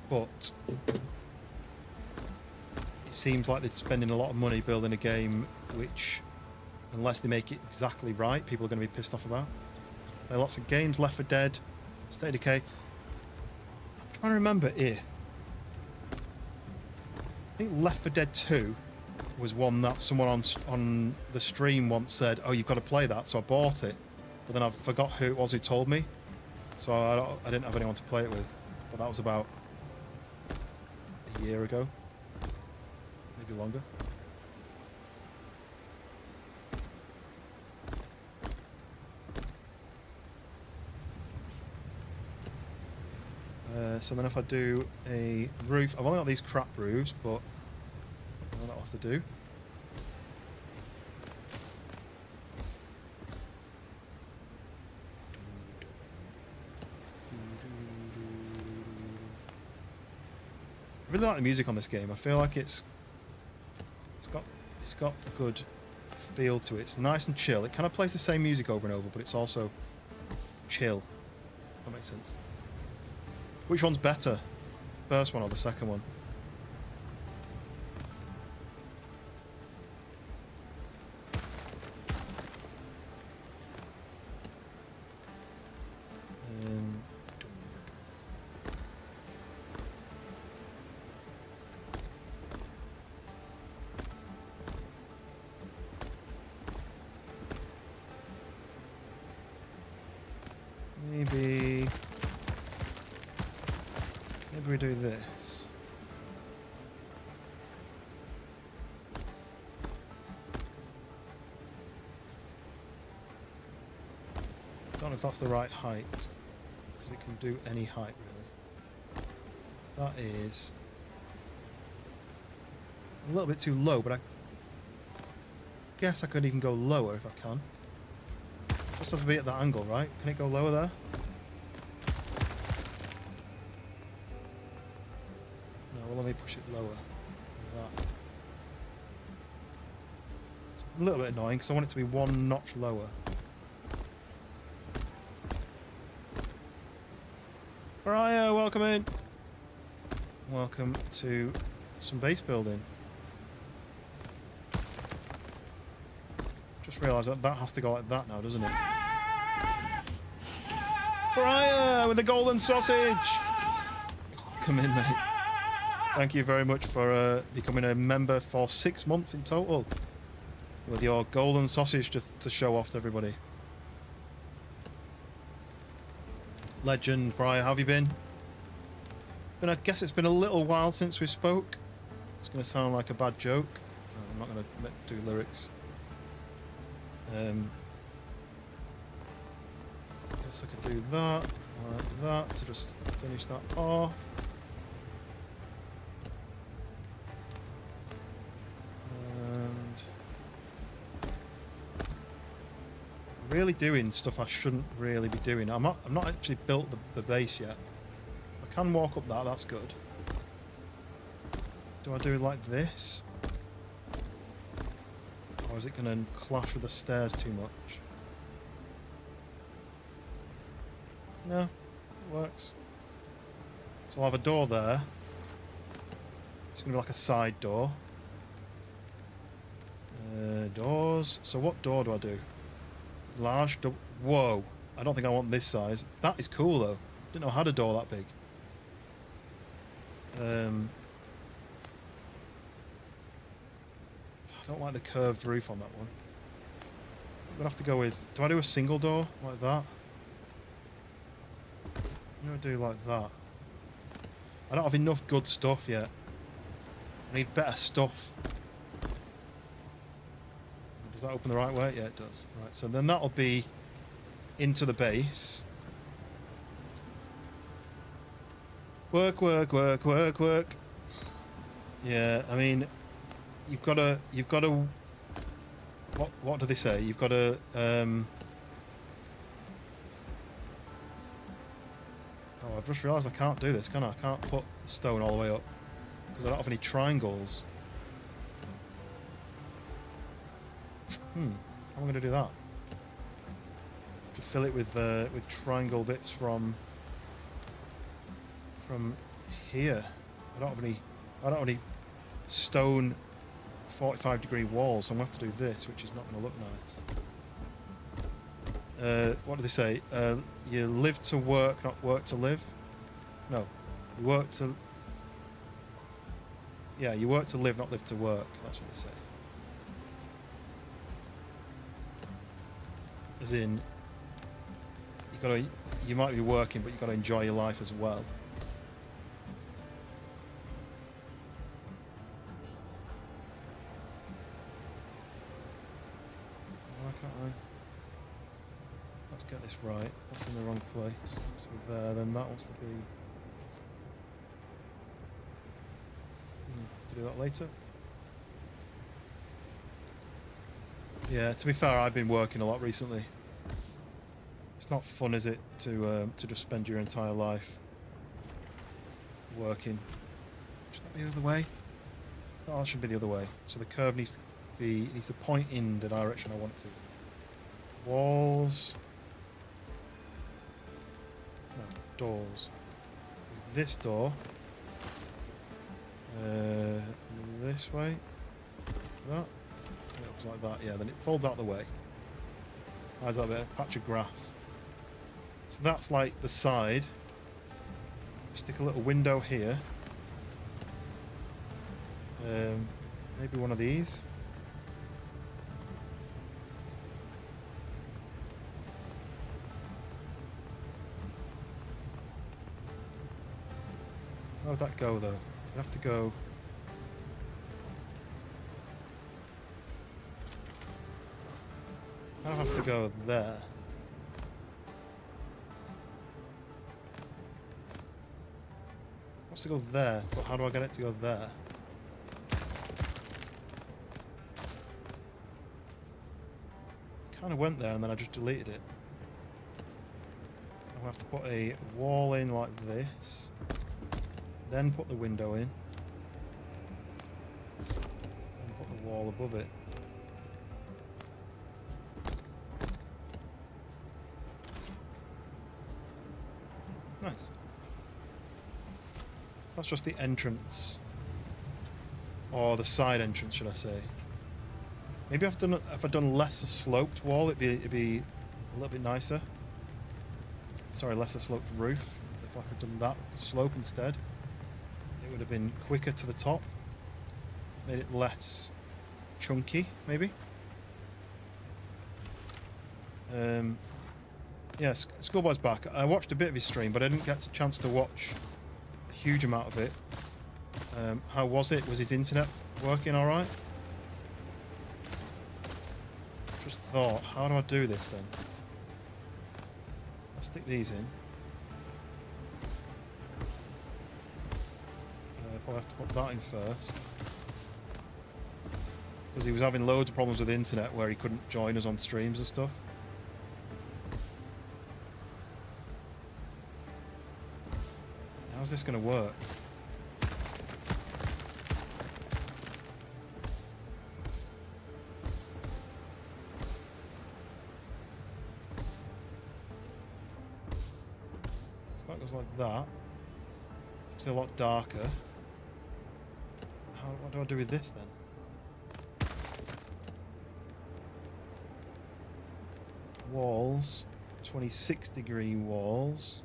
But it seems like they're spending a lot of money building a game which, unless they make it exactly right, people are going to be pissed off about. There are lots of games, Left 4 Dead, State of Decay. I'm trying to remember if I think Left 4 Dead 2 was one that someone on the stream once said, oh, you've got to play that, so I bought it. But then I forgot who it was who told me, so I didn't have anyone to play it with. But that was about a year ago, maybe longer. So then if I do a roof, I've only got these crap roofs, but that'll have to do. I really like the music on this game. I feel like it's got a good feel to it. It's nice and chill. It kind of plays the same music over and over, but it's also chill. If that makes sense. Which one's better? First one or the second one? Maybe we do this. Don't know if that's the right height, because it can do any height really. That is a little bit too low, but I guess I could even go lower if I can. Just have to be at that angle, right? Can it go lower there? No, well, let me push it lower. Like that. It's a little bit annoying because I want it to be one notch lower. Mariah, welcome in. Welcome to some base building. Just realised that that has to go like that now, doesn't it? Briar with the golden sausage! Come in, mate. Thank you very much for becoming a member for 6 months in total. With your golden sausage to show off to everybody. Legend, Briar, how have you been? I guess it's been a little while since we spoke. It's going to sound like a bad joke. I'm not going to do lyrics. Guess I could do that, like that, to just finish that off. really doing stuff I shouldn't really be doing. I'm not actually built the base yet. I can walk up that, that's good. Do I do it like this? Or is it going to clash with the stairs too much? No, it works. So I'll have a door there. It's going to be like a side door. Doors. So what door do I do? Large door. Whoa. I don't think I want this size. That is cool though. Didn't know I had a door that big. I don't like the curved roof on that one. I'm going to have to go with... Do I do a single door like that? I'm going to do like that. I don't have enough good stuff yet. I need better stuff. Does that open the right way? Yeah, it does. Right, so then that'll be into the base. Work, work, work, work, work. Yeah, I mean, you've got to. What do they say? You've got to. Oh, I've just realised I can't do this, can I? I can't put the stone all the way up because I don't have any triangles. How am I going to do that? To fill it with triangle bits from here. I don't have any stone 45-degree walls, so I'm going to have to do this, which is not going to look nice. What do they say? You live to work, not work to live? No. You work to... Yeah, you work to live, not live to work. That's what they say. As in, you might be working, but you've got to enjoy your life as well. Why can't I? Let's get this right. That's in the wrong place. So there, then that wants to be... to do that later. Yeah, to be fair, I've been working a lot recently. It's not fun, is it, to just spend your entire life working? Should that be the other way? Oh, that should be the other way. So the curve needs to point in the direction I want it to. Walls. No, doors. This door. This way. That. It looks like that, yeah, then it folds out the way. How's that bit? A patch of grass. So that's like the side. Stick a little window here. Maybe one of these. How would that go though? You'd have to go... I have to go there. I have to go there, but how do I get it to go there? Kind of went there and then I just deleted it. I'll have to put a wall in like this, then put the window in, and put the wall above it. Nice. So that's just the entrance, or the side entrance, should I say? Maybe if I'd done less sloped wall, it'd be a little bit nicer. Sorry, lesser sloped roof. If I could have done that slope instead, it would have been quicker to the top. Made it less chunky, maybe. Yeah, Schoolboy's back. I watched a bit of his stream, but I didn't get a chance to watch a huge amount of it. How was it? Was his internet working all right? Just thought, how do I do this then? I'll stick these in. Probably have to put that in first. Because he was having loads of problems with the internet where he couldn't join us on streams and stuff. How's this going to work? So that goes like that. It's a lot darker. What do I do with this then? Walls. 26-degree walls.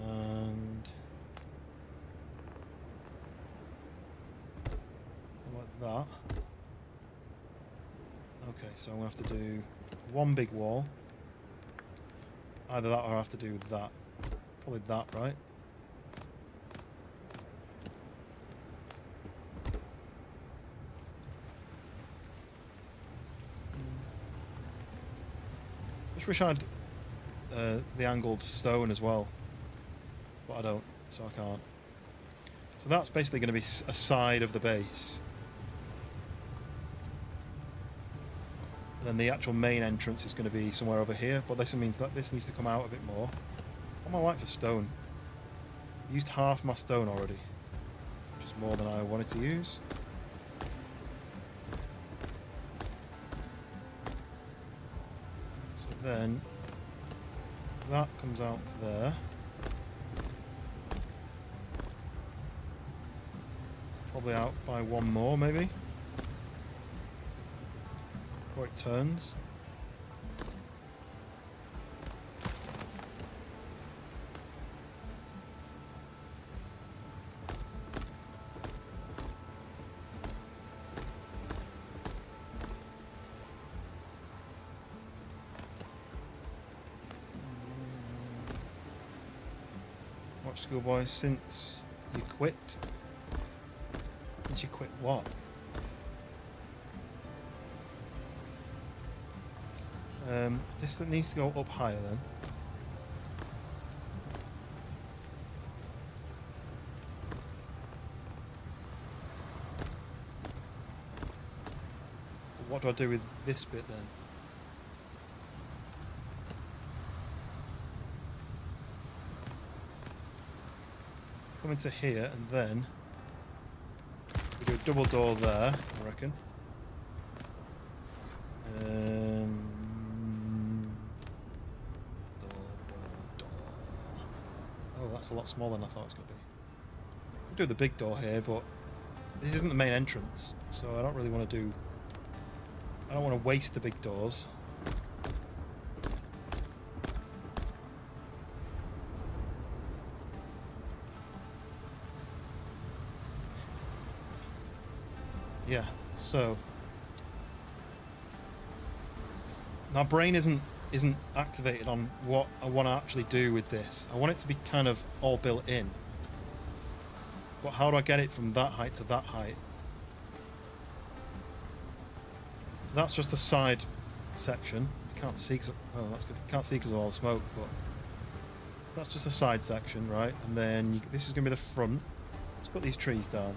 And like that. Okay, so I'm going to have to do one big wall. Either that or I have to do that. Probably that, right? Just wish I had the angled stone as well. But I don't, so I can't. So that's basically going to be a side of the base. And then the actual main entrance is going to be somewhere over here, but this means that this needs to come out a bit more. What am I like for stone? I used half my stone already, which is more than I wanted to use. So then that comes out there. Probably out by one more, maybe. Before it turns. Watch Schoolboy, since you quit. Since you quit what? This needs to go up higher then. What do I do with this bit then? Come into here and then we do a double door there, I reckon. Door. Oh, that's a lot smaller than I thought it was going to be. We'll do the big door here, but this isn't the main entrance, so I don't really want to do... I don't want to waste the big doors. Yeah, so my brain isn't activated on what I want to actually do with this. I want it to be kind of all built in. But how do I get it from that height to that height? So that's just a side section. You can't see, oh, that's good. You can't see because of all the smoke, but that's just a side section, right? And then this is going to be the front. Let's put these trees down.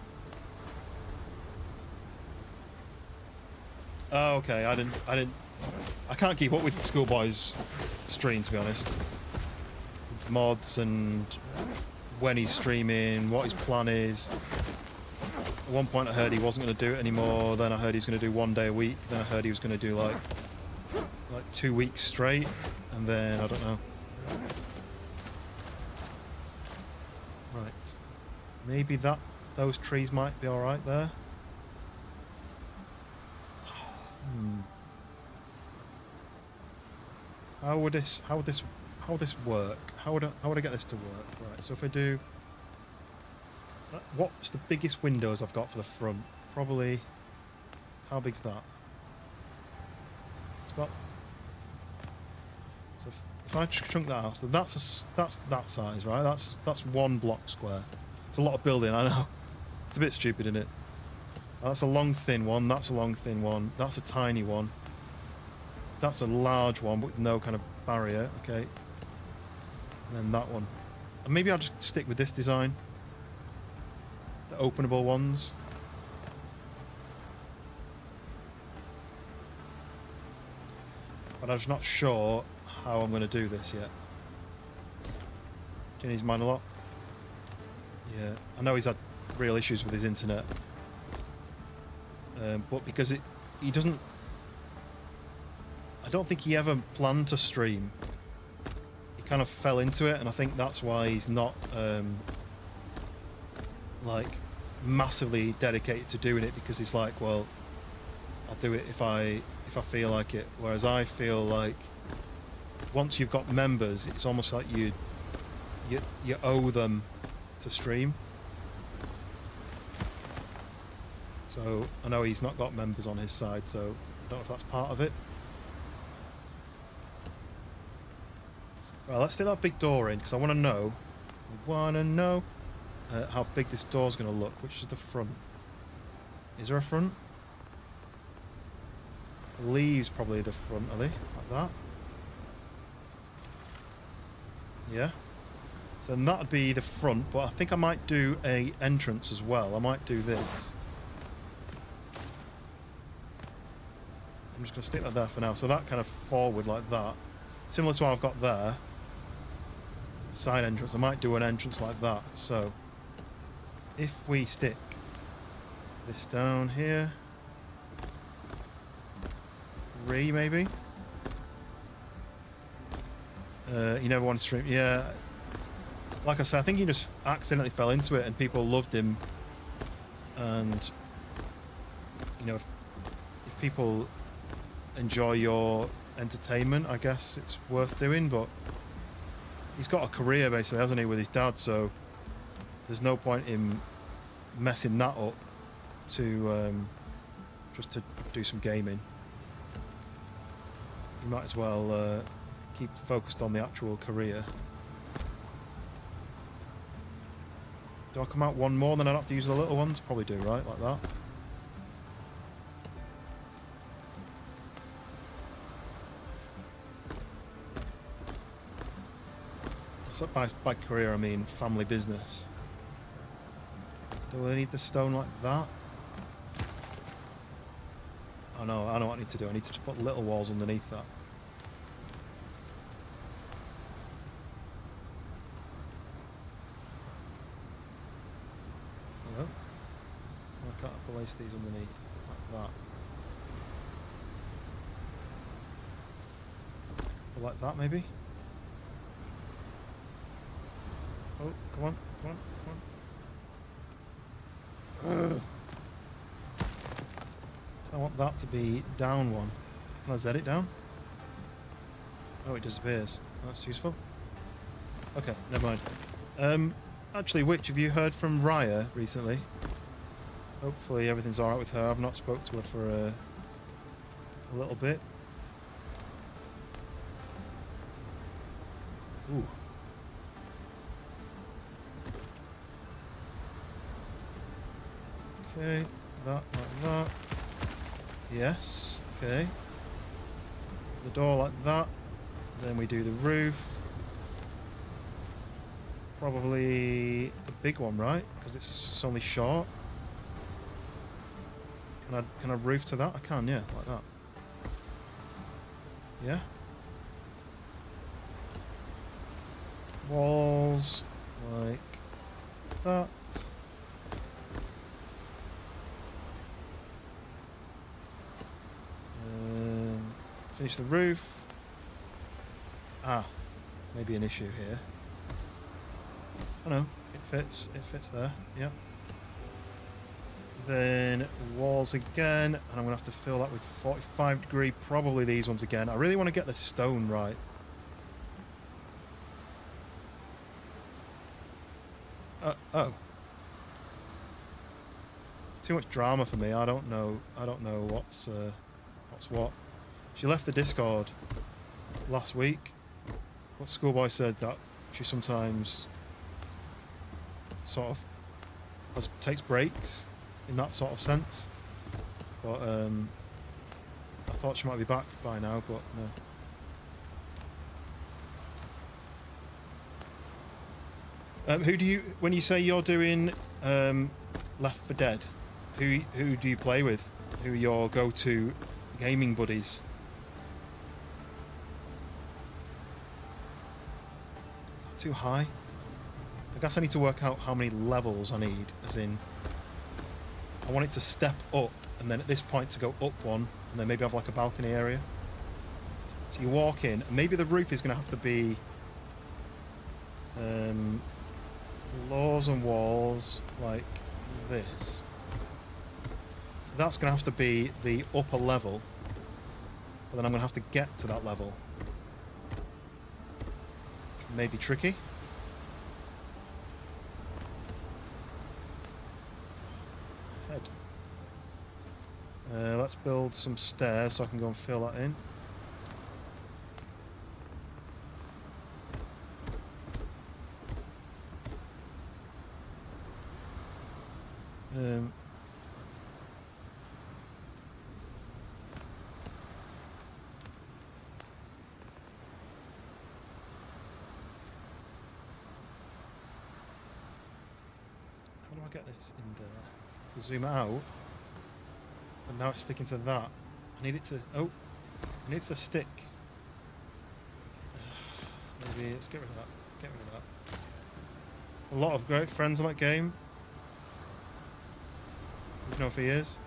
Oh, okay. I can't keep up with Schoolboy's stream, to be honest. With mods and when he's streaming, what his plan is. At one point I heard he wasn't going to do it anymore, then I heard he was going to do 1 day a week, then I heard he was going to do like 2 weeks straight, and then I don't know. Right. Maybe those trees might be alright there. How would this work? How would I get this to work? Right, so if I do, what's the biggest windows I've got for the front? Probably, how big's that? It's about. So if I chunk that out, so that's that size, right? That's 1 block square. It's a lot of building, I know. It's a bit stupid, isn't it? That's a long thin one. That's a long thin one. That's a tiny one. That's a large one, but with no kind of barrier. Okay. And then that one. And maybe I'll just stick with this design. The openable ones. But I'm just not sure how I'm going to do this yet. Jenny's mine a lot. Yeah, I know he's had real issues with his internet, but because he doesn't. I don't think he ever planned to stream. He kind of fell into it, and I think that's why he's not like massively dedicated to doing it, because he's like, well, I'll do it if I feel like it. Whereas I feel like once you've got members, it's almost like you owe them to stream. So I know he's not got members on his side, so I don't know if that's part of it. Well, let's stick that big door in, because I want to know. How big this door's going to look. Which is the front? Is there a front? Leaves probably the front, are they? Like that? Yeah. So then that'd be the front, but I think I might do a entrance as well. I might do this. I'm just going to stick that there for now. So that kind of forward like that. Similar to what I've got there. Side entrance. I might do an entrance like that. So if we stick this down here, 3 maybe. You never want to stream. Yeah, like I said, I think he just accidentally fell into it, and people loved him. And you know, if people enjoy your entertainment, I guess it's worth doing. But he's got a career basically, hasn't he, with his dad? So there's no point in messing that up to just to do some gaming. You might as well keep focused on the actual career. Do I come out one more, then I don't have to use the little ones? Probably do, right? Like that. So by career I mean family business. Do I need the stone like that? Oh no, I know what I need to do. I need to just put little walls underneath that. Hello? Why can't I place these underneath like that? Or like that maybe? Oh, come on, come on, come on. I want that to be down one. Can I Z it down? Oh, it disappears. That's useful. Okay, never mind. Actually, Witch, have you heard from Raya recently? Hopefully everything's alright with her. I've not spoke to her for a little bit. Ooh. Okay, that, like that. Yes, okay. The door like that. Then we do the roof. Probably the big one, right? Because it's only short. Can I roof to that? I can, yeah, like that. Yeah. Walls like that. Finish the roof. Ah, maybe an issue here. Oh no, it fits. It fits there. Yeah. Then walls again, and I'm gonna have to fill that with 45 degree. Probably these ones again. I really want to get the stone right. Oh. It's too much drama for me. I don't know what's what. She left the Discord last week. What Schoolboy said that she sometimes sort of takes breaks in that sort of sense. But I thought she might be back by now, but no. Who do you, when you say you're doing Left 4 Dead, who do you play with? Who are your go-to gaming buddies? Is that too high? I guess I need to work out how many levels I need, as in, I want it to step up, and then at this point to go up one, and then maybe have like a balcony area. So you walk in, and maybe the roof is going to have to be floors and walls like this. So that's going to have to be the upper level, but then I'm going to have to get to that level. Which may be tricky. Head. Let's build some stairs so I can go and fill that in. How do I get this in there? Zoom out. And now it's sticking to that. I need it to... Oh! I need it to stick. Maybe let's get rid of that. Get rid of that. A lot of great friends in that game. We've known for years.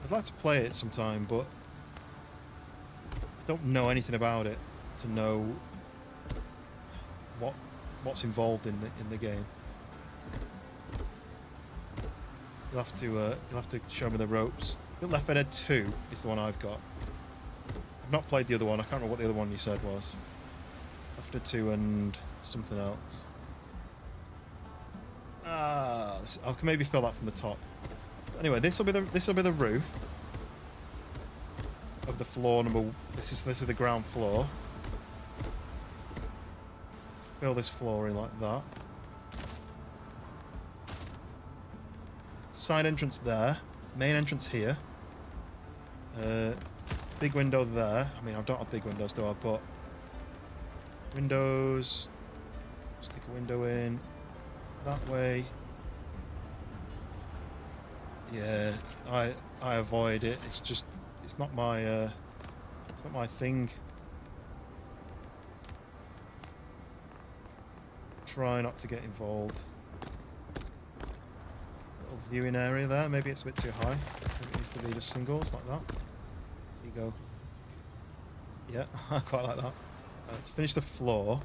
I'd like to play it sometime, but I don't know anything about it to know what's involved in the game. You'll have to show me the ropes. Left 4 Dead 2 is the one I've got. I've not played the other one. I can't remember what the other one you said was. Left 4 Dead 2 and something else. I can maybe fill that from the top. Anyway, this will be the roof of the floor number. This is the ground floor. Fill this floor in like that. Side entrance there. Main entrance here. Big window there. I mean, I don't have big windows, do I? But windows. Stick a window in that way. Yeah, I avoid it. It's not my thing. Try not to get involved. Little viewing area there. Maybe it's a bit too high. Maybe it needs to be just singles like that. So you go. Yeah, I quite like that. Let's finish the floor.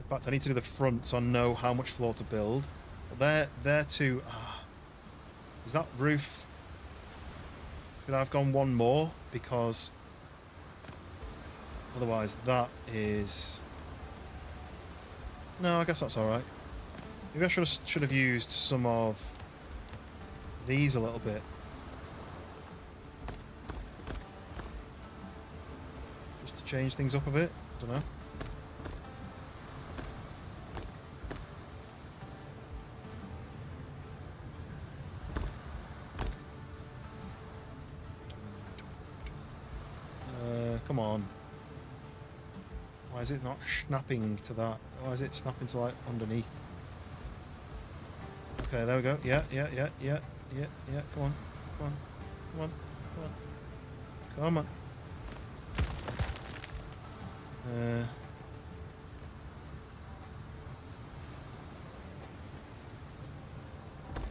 In fact, I need to do the front so I know how much floor to build. But there too. Is that roof? Could I have gone one more? Because otherwise that is... No, I guess that's alright. Maybe I should have used some of these a little bit. Just to change things up a bit. I don't know. Come on. Why is it not snapping to that? Why is it snapping to like underneath? Okay, there we go. Yeah. Come on.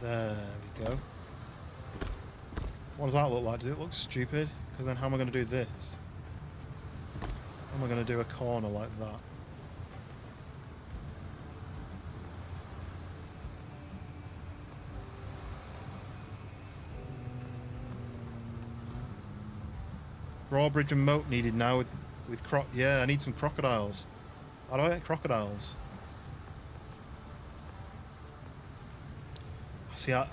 There we go. What does that look like? Does it look stupid? Because then how am I going to do this? How am I going to do a corner like that? Drawbridge and moat needed now with yeah, I need some crocodiles. How do I get crocodiles? See, I'd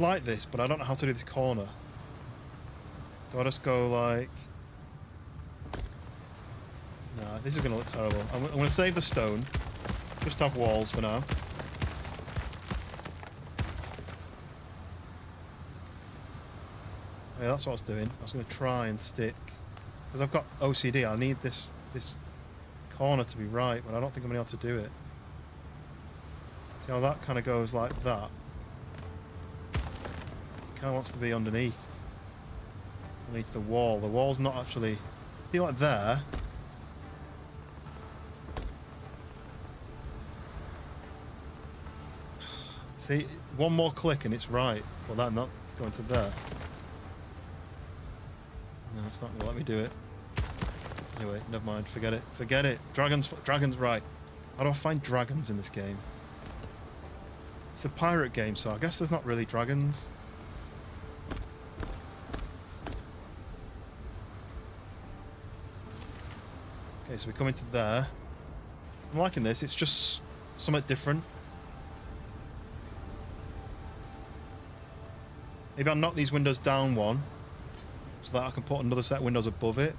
like this, but I don't know how to do this corner. Do I just go like... Nah, this is going to look terrible. I'm going to save the stone. Just have walls for now. Yeah, that's what I was doing. I was going to try and stick... Because I've got OCD, I need this corner to be right, but I don't think I'm going to be able to do it. See how that kind of goes like that? It kind of wants to be underneath the wall. The wall's not actually... See, like there... See, one more click and it's right. Well, that not going to there. No, it's not going to let me do it. Anyway, never mind. Forget it. Forget it. Dragons, right. How do I find dragons in this game? It's a pirate game, so I guess there's not really dragons. Okay, so we come into there. I'm liking this. It's just something different. Maybe I'll knock these windows down one so that I can put another set of windows above it.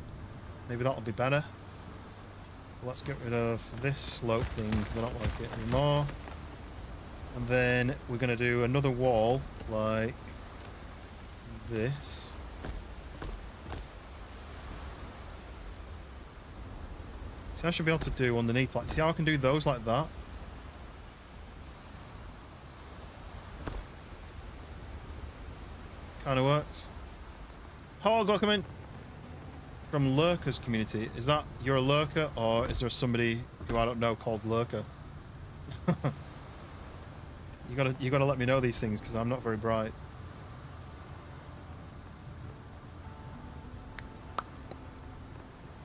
Maybe that'll be better. Let's get rid of this slope thing. I don't like it anymore. And then we're going to do another wall like this. See, I should be able to do underneath. Like, see how I can do those like that? Kind of works. Oh, God, come in. From Lurker's community. Is that you're a lurker, or is there somebody who I don't know called Lurker? You gotta let me know these things because I'm not very bright.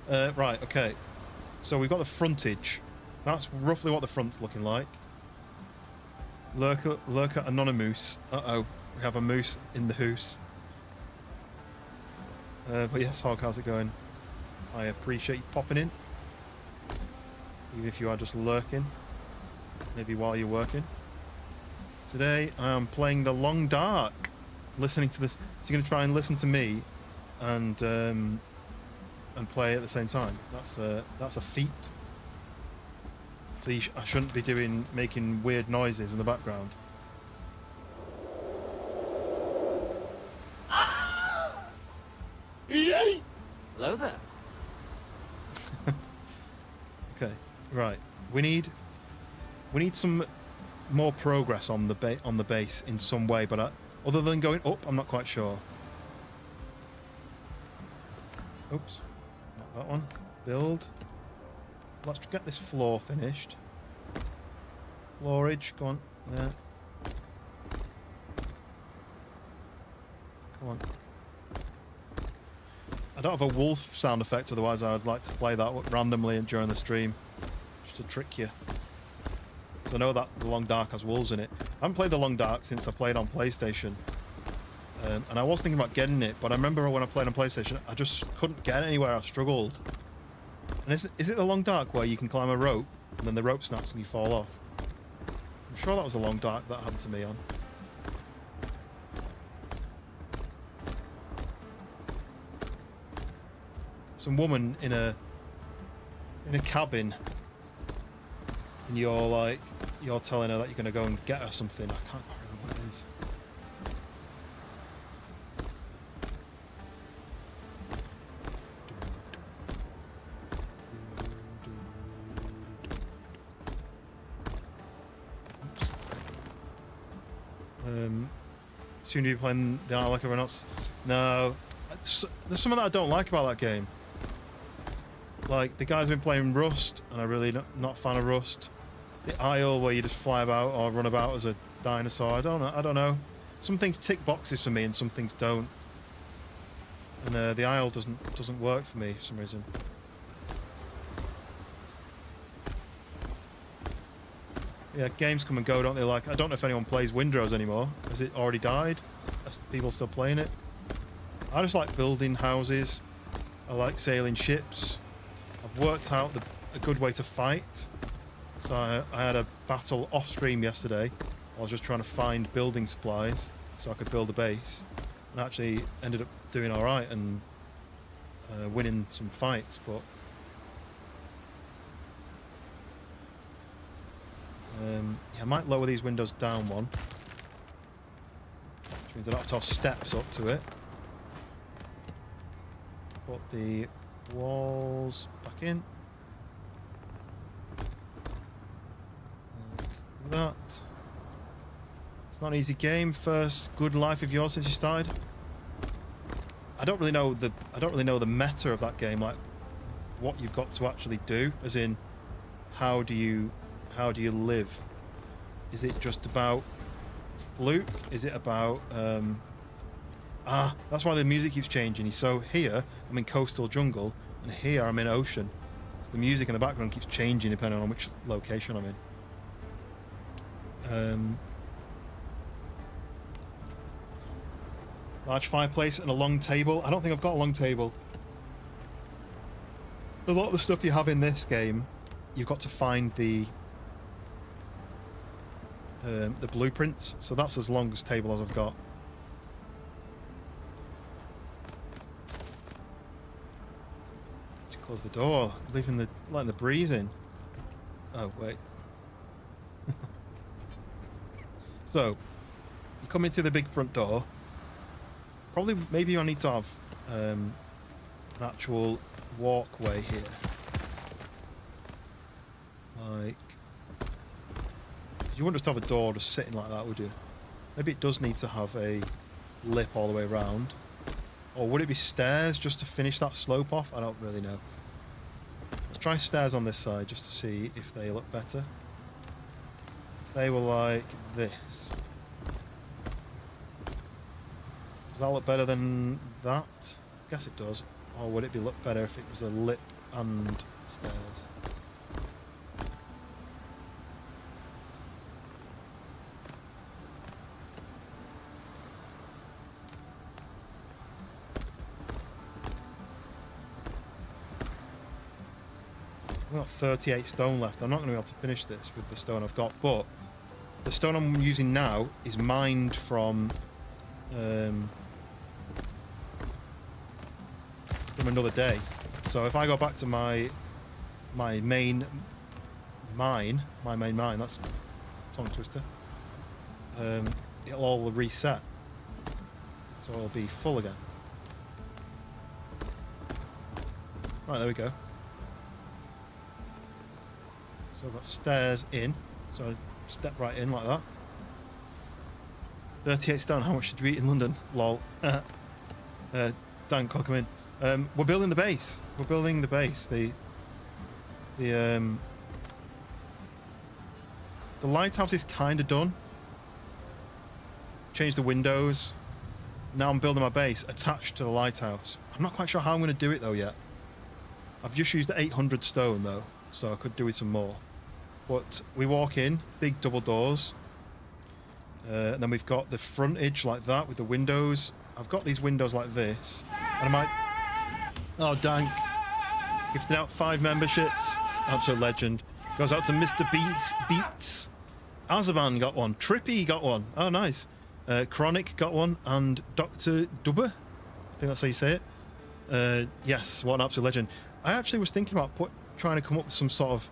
Right, okay. So we've got the frontage. That's roughly what the front's looking like. Lurker Anonymous. Uh-oh. We have a moose in the hoose. But yes, Hog, how's it going? I appreciate you popping in. Even if you are just lurking. Maybe while you're working. Today I am playing the Long Dark. Listening to this. So you're going to try and listen to me and play at the same time. That's a feat. So I shouldn't be making weird noises in the background. Hello there. Okay, right. We need some more progress on the base in some way, but other than going up, I'm not quite sure. Oops, not that one. Build. Let's get this floor finished. Floorage, go on there. Come on. I don't have a wolf sound effect, otherwise I would like to play that randomly during the stream. Just to trick you. Because I know that the Long Dark has wolves in it. I haven't played the Long Dark since I played on PlayStation. And I was thinking about getting it, but I remember when I played on PlayStation, I just couldn't get anywhere, I struggled. And is it the Long Dark where you can climb a rope, and then the rope snaps and you fall off? I'm sure that was the Long Dark that happened to me on. Some woman in a cabin, and you're telling her that you're going to go and get her something. I can't remember what it is. Soon to be playing the Isle like everyone else. No, there's something that I don't like about that game. Like, the guy's been playing Rust, and I'm really not a fan of Rust. The Isle, where you just fly about or run about as a dinosaur. I don't know. Some things tick boxes for me, and some things don't. And the Isle doesn't work for me for some reason. Yeah, games come and go, don't they? Like, I don't know if anyone plays Windrose anymore. Has it already died? Are people still playing it? I just like building houses. I like sailing ships. I've worked out a good way to fight. So I had a battle off stream yesterday. I was just trying to find building supplies so I could build a base, and actually ended up doing all right and winning some fights. But yeah, I might lower these windows down one, which means I don't have to have steps up to it. Put the walls back in. Like that. It's not an easy game. First good life of yours since you started. I don't really know the meta of that game, like what you've got to actually do, as in how do you live? Is it just about fluke? Is it about that's why the music keeps changing. So here I'm in coastal jungle, and here I'm in ocean. So the music in the background keeps changing depending on which location I'm in. Large fireplace and a long table. I don't think I've got a long table. A lot of the stuff you have in this game, you've got to find the blueprints. So that's as long as table as I've got. To close the door, letting the breeze in. Oh wait. So you come in through the big front door. Probably, maybe I need to have an actual walkway here. Like, you wouldn't just have a door just sitting like that, would you? Maybe it does need to have a lip all the way around. Or would it be stairs just to finish that slope off? I don't really know. Let's try stairs on this side just to see if they look better. If they were like this. Does that look better than that? I guess it does. Or would it look better if it was a lip and stairs? I've got 38 stone left. I'm not going to be able to finish this with the stone I've got, but the stone I'm using now is mined from another day. So if I go back to my main mine, that's tongue twister, it'll all reset. So it'll be full again. Right, there we go. So I've got stairs in. So I step right in like that. 38 stone, how much did we eat in London? Lol. Dan, welcome in. We're building the base. We're building the base. The lighthouse is kind of done. Changed the windows. Now I'm building my base attached to the lighthouse. I'm not quite sure how I'm going to do it though yet. I've just used 800 stone though, so I could do with some more. But we walk in, big double doors. And then we've got the frontage like that with the windows. I've got these windows like this. And I might... Oh, Dank. Gifting out 5 memberships. Absolute legend. Goes out to Mr. Beats. Azaban got one. Trippy got one. Oh, nice. Chronic got one. And Dr. Dubber. I think that's how you say it. Yes, what an absolute legend. I actually was thinking about trying to come up with some sort of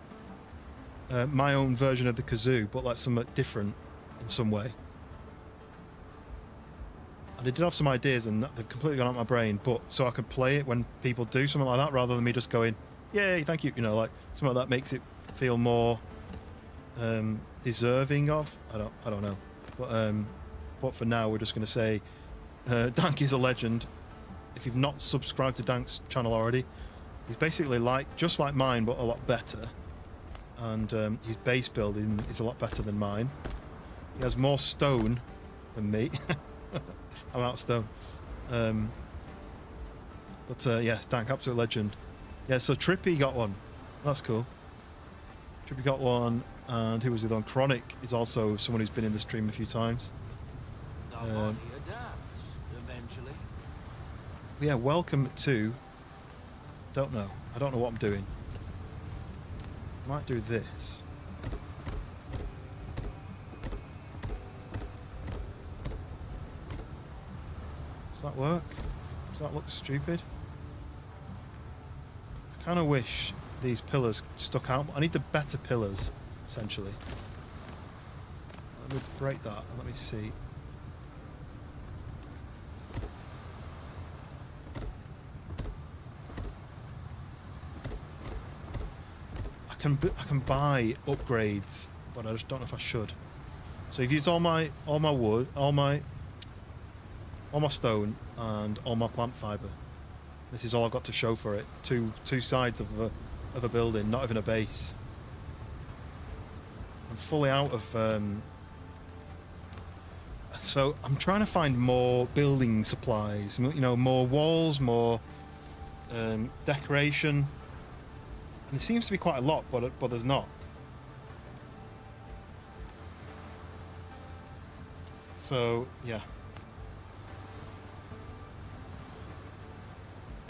my own version of the kazoo, but like somewhat different in some way. And I did have some ideas, and they've completely gone out of my brain. But so I could play it when people do something like that, rather than me just going, "Yay, thank you." You know, like something like that makes it feel more deserving of. I don't know. But for now, we're just going to say, Dank is a legend. If you've not subscribed to Dank's channel already, he's basically just like mine, but a lot better. And his base building is a lot better than mine. He has more stone than me. I'm out of stone. But yes, Dank, absolute legend. Yeah, so Trippy got one. That's cool. Trippy got one, and who was the other one? Chronic is also someone who's been in the stream a few times. Yeah, welcome to... Don't know. I don't know what I'm doing. Might do this. Does that work? Does that look stupid? I kind of wish these pillars stuck out. I need the better pillars, essentially. Let me break that and let me see. I can buy upgrades, but I just don't know if I should. So you've used all my wood, all my stone, and all my plant fiber. This is all I've got to show for it. Two sides of a building, not even a base. I'm fully out of So I'm trying to find more building supplies. You know, more walls, more decoration. And there seems to be quite a lot, but there's not. So yeah.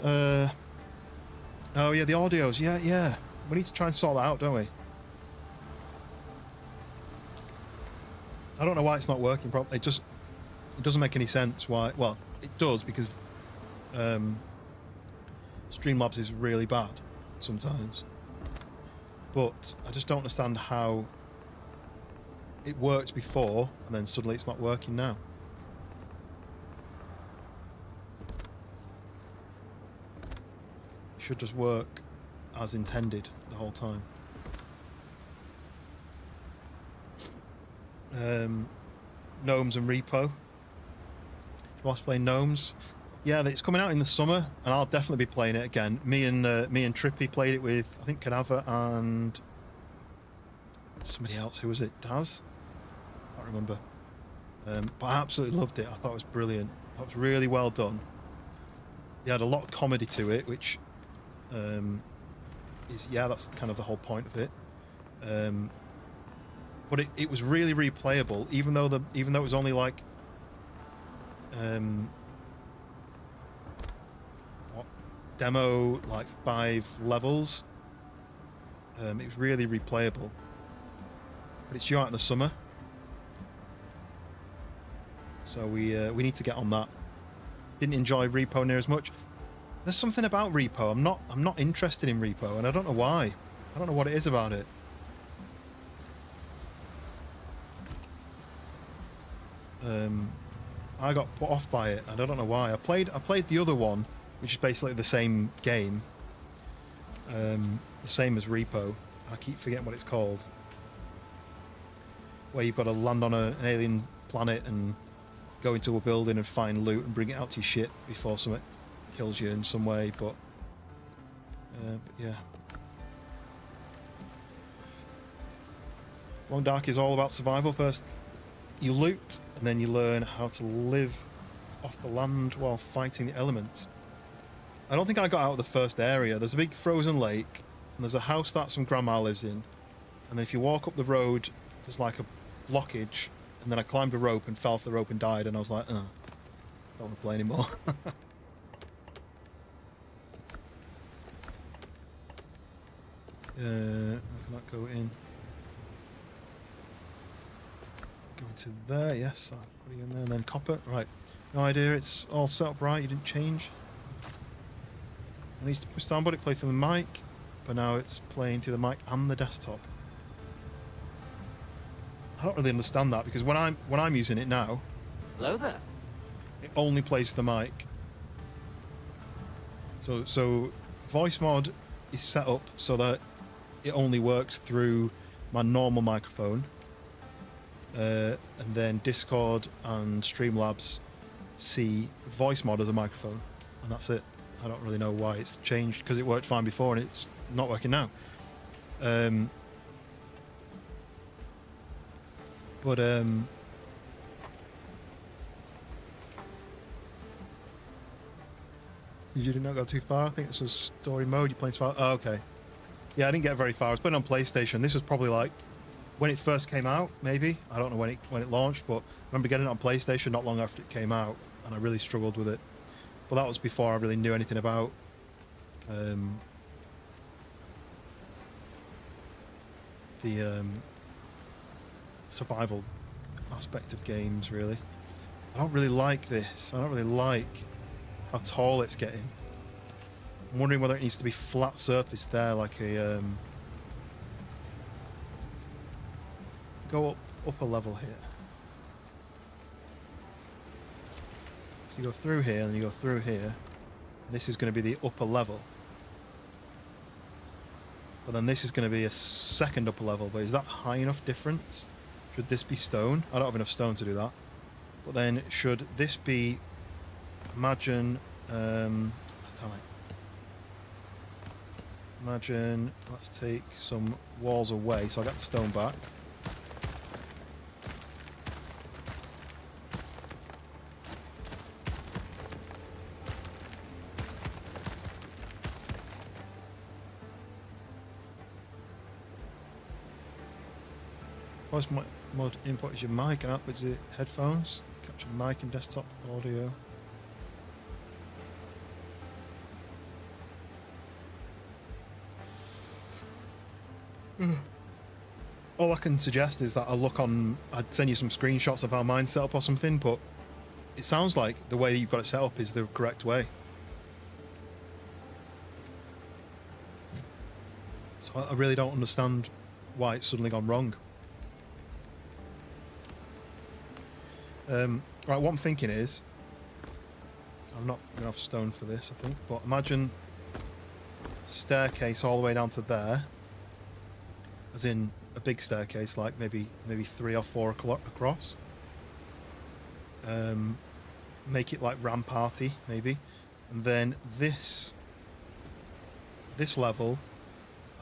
Oh yeah, the audios. Yeah. We need to try and sort that out, don't we? I don't know why it's not working properly. It doesn't make any sense why. Well, it does because Streamlabs is really bad sometimes. But I just don't understand how it worked before and then suddenly it's not working now. It should just work as intended the whole time. Gnomes and Repo. Whilst playing Gnomes, yeah, it's coming out in the summer, and I'll definitely be playing it again. Me and Trippy played it with, I think, Canava and somebody else. Who was it? Daz? I can't remember. But I absolutely loved it. I thought it was brilliant. I thought it was really well done. They had a lot of comedy to it, which that's kind of the whole point of it. But it was really replayable, even though it was only like demo like 5 levels. It was really replayable. But it's due out in the summer, so we need to get on that. Didn't enjoy Repo near as much. There's something about Repo. I'm not interested in Repo, and I don't know why. I don't know what it is about it. I got put off by it, and I don't know why. I played the other one, which is basically the same game, the same as Repo. I keep forgetting what it's called, where you've got to land on an alien planet and go into a building and find loot and bring it out to your ship before something kills you in some way. But yeah, Long Dark is all about survival. First you loot, and then you learn how to live off the land while fighting the elements. I don't think I got out of the first area. There's a big frozen lake, and there's a house that some grandma lives in. And then if you walk up the road, there's like a blockage, and then I climbed a rope and fell off the rope and died, and I was like, don't want to play anymore. I cannot go in. Go into there, yes. I'll put it in there, and then copper. Right. No idea. It's all set up right. You didn't change. I need to push down, but it played through the mic, but now it's playing through the mic and the desktop. I don't really understand that, because when I'm using it now, Hello there. it only plays the mic. So voice mod is set up so that it only works through my normal microphone. And then Discord and Streamlabs see voice mod as a microphone, and that's it. I don't really know why it's changed, because it worked fine before and it's not working now. You did not go too far. I think it's a story mode. You're playing so far. Oh, okay. Yeah, I didn't get very far. I was playing on PlayStation. This was probably like when it first came out, maybe. I don't know when it launched, but I remember getting it on PlayStation not long after it came out, and I really struggled with it. But that was before I really knew anything about the survival aspect of games, really. I don't really like this. I don't really like how tall it's getting. I'm wondering whether it needs to be flat surface there, like a go up a level here. So you go through here and you go through here. This is going to be the upper level. But then this is going to be a second upper level. But is that high enough difference? Should this be stone? I don't have enough stone to do that. But then should this be, imagine, imagine, let's take some walls away so I got the stone back. Voice mod input is your mic and output is your headphones. Capture mic and desktop audio. All I can suggest is that I'd send you some screenshots of how mine's set up or something, but it sounds like the way you've got it set up is the correct way. So I really don't understand why it's suddenly gone wrong. Right, what I'm thinking is, I'm not going to have stone for this, I think, but imagine staircase all the way down to there, as in a big staircase, like maybe 3 or 4 across. Make it like ramparty, maybe, and then this level.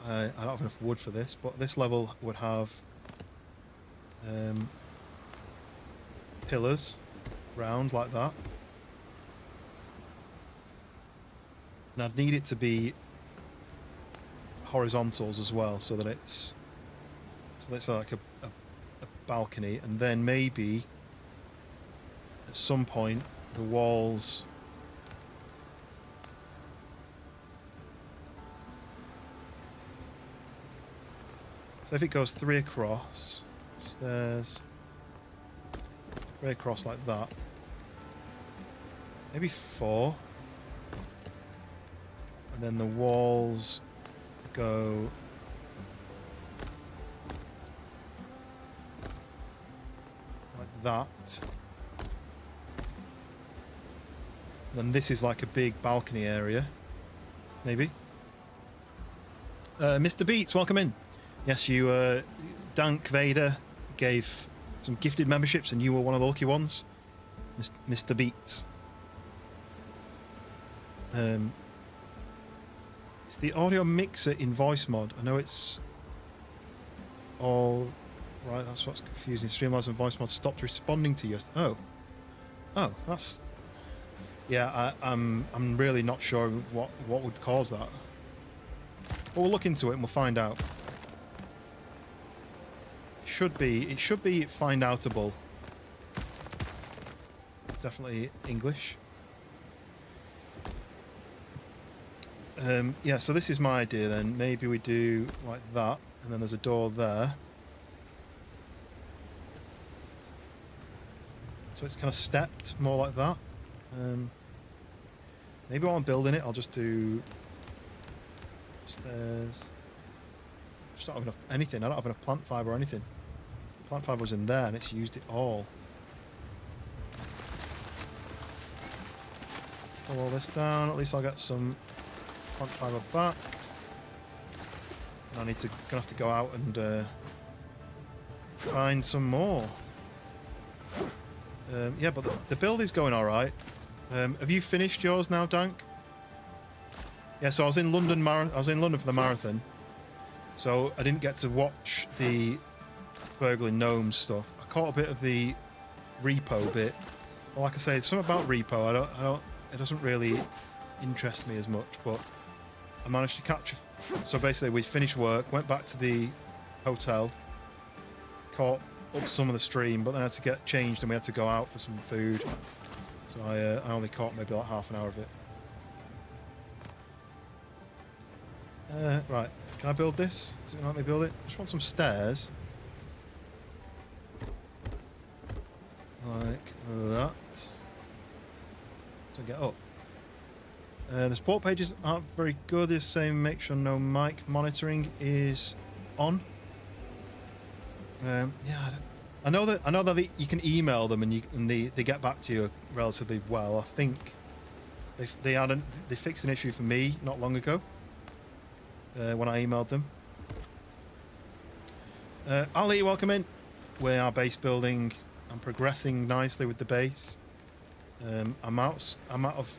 I don't have enough wood for this, but this level would have pillars round like that, and I'd need it to be horizontals as well, so that it's like a balcony, and then maybe at some point the walls so if it goes 3 across stairs, 3 across like that, maybe 4, and then the walls go like that. Then this is like a big balcony area, maybe. Mr. Beats, welcome in. Yes, you, Dank Vader gave some gifted memberships, and you were one of the lucky ones, Mr. Beats. It's the audio mixer in voice mod. I know it's all right. That's what's confusing. Streamlabs and voice mod stopped responding to you. Oh, that's. Yeah, I'm really not sure what would cause that. But we'll look into it and we'll find out. It should be find outable. Definitely English. Yeah, so this is my idea then. Maybe we do like that, and then there's a door there. So it's kind of stepped, more like that. Maybe while I'm building it, I'll just do stairs. Just don't have enough anything. I don't have enough plant fiber or anything. Plant fiber was in there, and it's used it all. Pull all this down. At least I'll get some plant fiber back. And I need to gonna have to go out and find some more. Yeah, but the build is going all right. Have you finished yours now, Dank? Yeah, so I was in London. I was in London for the marathon, so I didn't get to watch the burgling gnomes stuff. I caught a bit of the repo bit. But like I say, it's something about repo. I don't. It doesn't really interest me as much. But I managed to catch. So basically, we finished work, went back to the hotel, caught up some of the stream, but then I had to get changed and we had to go out for some food. So I only caught maybe like half an hour of it. Right, can I build this? Is it gonna let me build it? I just want some stairs. Like that. So get up. The support pages aren't very good. They're saying make sure no mic monitoring is on. Yeah, I know that you can email them and they get back to you relatively well. I think they fixed an issue for me not long ago when I emailed them. Ali, welcome in. We are base building. I'm progressing nicely with the base. I'm out of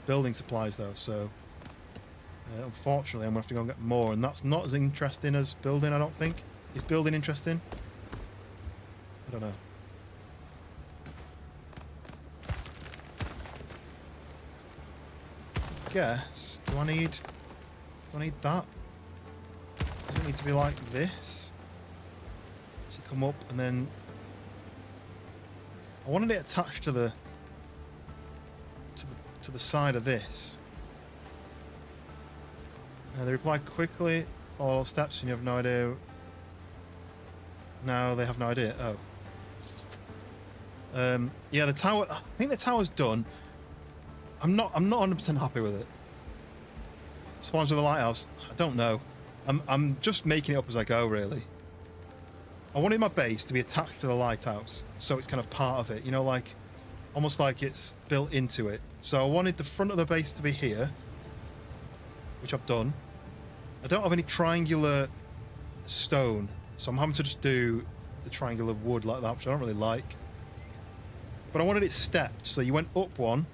building supplies though, so unfortunately I'm gonna have to go and get more, and that's not as interesting as building. I don't think. Is building interesting? I don't know. Guess. Do I need that? Does it need to be like this? So you come up and then I wanted it attached to the side of this. They reply quickly. All steps and you have no idea. Now they have no idea. Oh. Yeah, the tower. I think the tower's done. I'm not 100% happy with it. Spawns with the lighthouse. I don't know. I'm just making it up as I go, really. I wanted my base to be attached to the lighthouse, so it's kind of part of it. You know, like almost like it's built into it. So I wanted the front of the base to be here, which I've done. I don't have any triangular stone, so I'm having to just do the triangular wood like that, which I don't really like. But I wanted it stepped, so you went up one,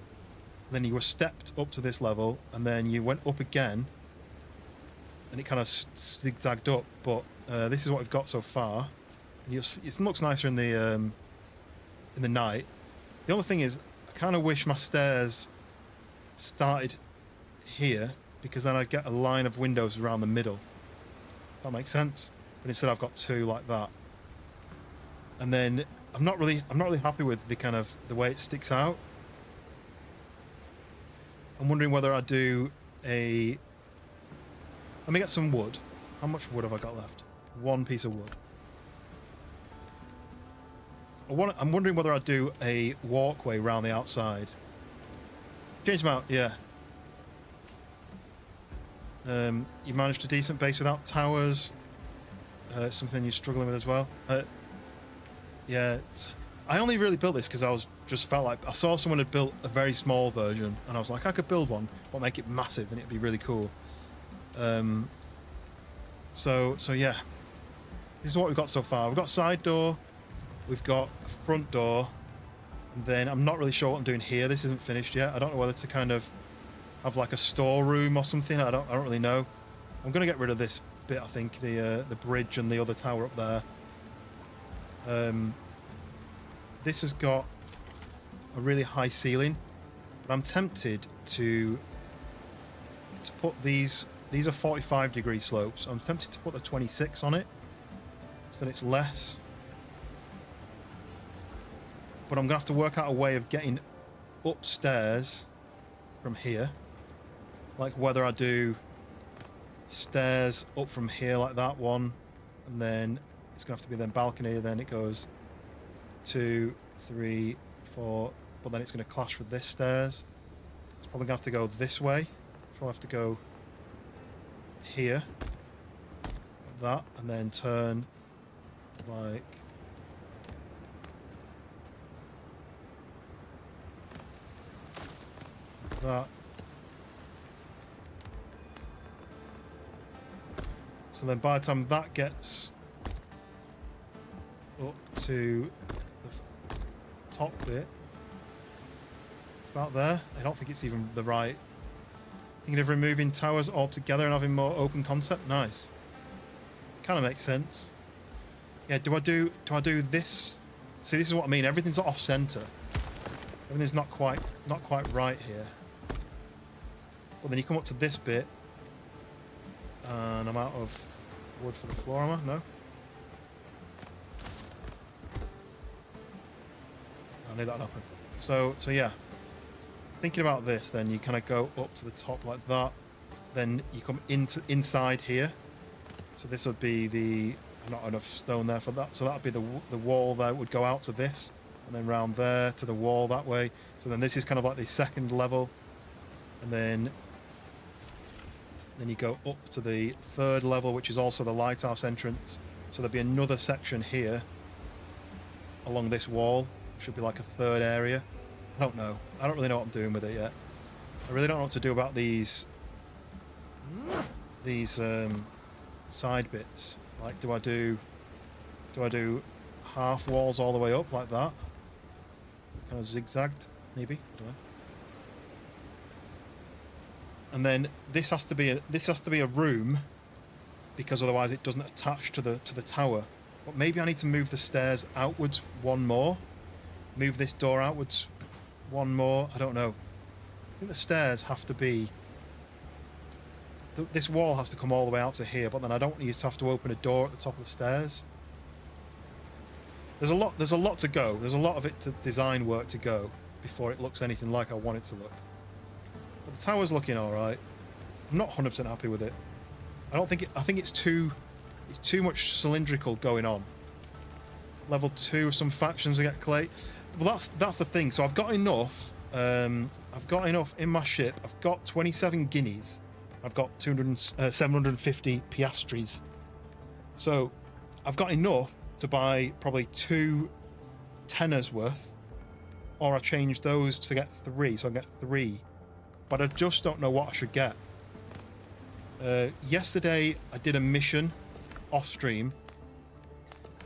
then you were stepped up to this level, and then you went up again, and it kind of zigzagged up. But this is what we've got so far. And it looks nicer in the night. The only thing is, I kind of wish my stairs started here, because then I'd get a line of windows around the middle. That makes sense. But instead, I've got two like that. And then I'm not really happy with the way it sticks out. I'm wondering whether I do a. Let me get some wood. How much wood have I got left? One piece of wood. I'm wondering whether I do a walkway around the outside. Change them out, yeah. You managed a decent base without towers. Something you're struggling with as well. Yeah, I only really built this because I felt like I saw someone had built a very small version, and I was like, I could build one, but make it massive, and it'd be really cool. So yeah, this is what we've got so far. We've got side door, we've got a front door, and then I'm not really sure what I'm doing here. This isn't finished yet. I don't know whether to kind of have like a storeroom or something. I don't really know. I'm gonna get rid of this bit. I think the bridge and the other tower up there. This has got a really high ceiling, but I'm tempted to put these are 45-degree slopes. I'm tempted to put the 26 on it, so that it's less. But I'm gonna have to work out a way of getting upstairs from here, like whether I do stairs up from here like that one, and then it's gonna have to be then balcony, then it goes 2, 3, 4, but then it's going to clash with this stairs. It's probably going to have to go this way. Probably have to go here, like that, and then turn like that. So then by the time that gets up to the top bit, it's about there. I don't think it's even the right. Thinking of removing towers altogether and having more open concept. Nice. Kind of makes sense. Yeah. Do I do this? See, this is what I mean. Everything's off center. Everything's not quite right here. But then you come up to this bit, and I'm out of wood for the floor. Am I? No. I knew that would happen. So yeah. Thinking about this, then you kind of go up to the top like that. Then you come inside here. So this would be the not enough stone there for that. So that would be the wall that would go out to this, and then round there to the wall that way. So then this is kind of like the second level, and then you go up to the third level, which is also the lighthouse entrance. So there'll be another section here along this wall. Should be like a third area. I don't know. I don't really know what I'm doing with it yet. I really don't know what to do about these side bits. Like, do I do half walls all the way up like that? Kind of zigzagged, maybe. I don't know. And then this has to be a room, because otherwise it doesn't attach to the tower. But maybe I need to move the stairs outwards one more. Move this door outwards one more. I don't know. I think the stairs have to be. This wall has to come all the way out to here, but then I don't want you to have to open a door at the top of the stairs. There's a lot to go. There's a lot of it to design work to go before it looks anything like I want it to look. But the tower's looking all right. I'm not 100% happy with it. I think it's too much cylindrical going on. Level 2 of some factions to get clay. Well, that's the thing. So I've got enough. I've got enough in my ship. I've got 27 guineas. I've got 750 piastres. So I've got enough to buy probably 2 tenors worth, or I change those to get 3, so I get 3. But I just don't know what I should get. Yesterday I did a mission off stream,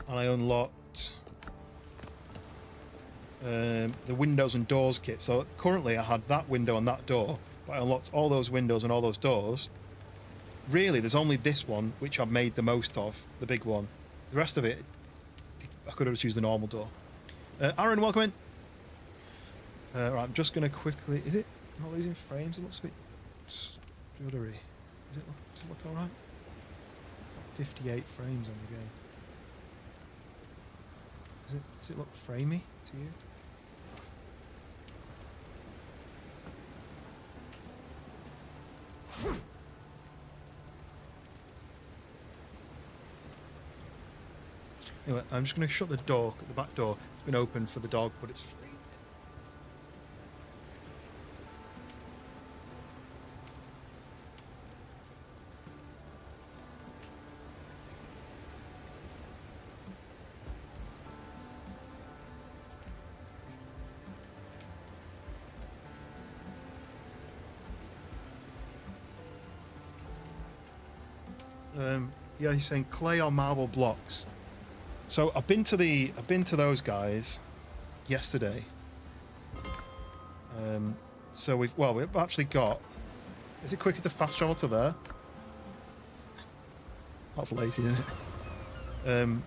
and I unlocked the windows and doors kit. So currently I had that window and that door, but I unlocked all those windows and all those doors. Really, there's only this one which I've made the most of, the big one. The rest of it, I could have just used the normal door. Aaron, welcome in. Right, I'm just going to quickly... Is it not losing frames? It looks a bit stuttery. Does it look alright? 58 frames on the game. Does it look framey to you? Anyway, I'm just going to shut the door, the back door. It's been open for the dog, but it's free. Yeah, he's saying clay or marble blocks. So I've been to those guys yesterday. So we've actually got. Is it quicker to fast travel to there? That's lazy, isn't it?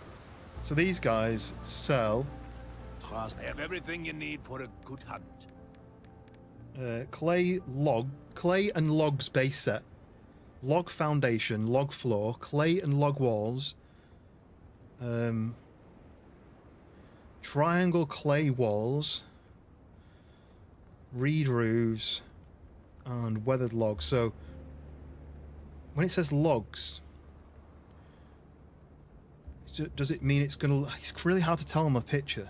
So these guys sell. I have everything you need for a good hunt. Clay and logs base set. Log foundation, log floor, clay and log walls, triangle clay walls, reed roofs, and weathered logs. So when it says logs, does it mean it's gonna? It's really hard to tell on the picture.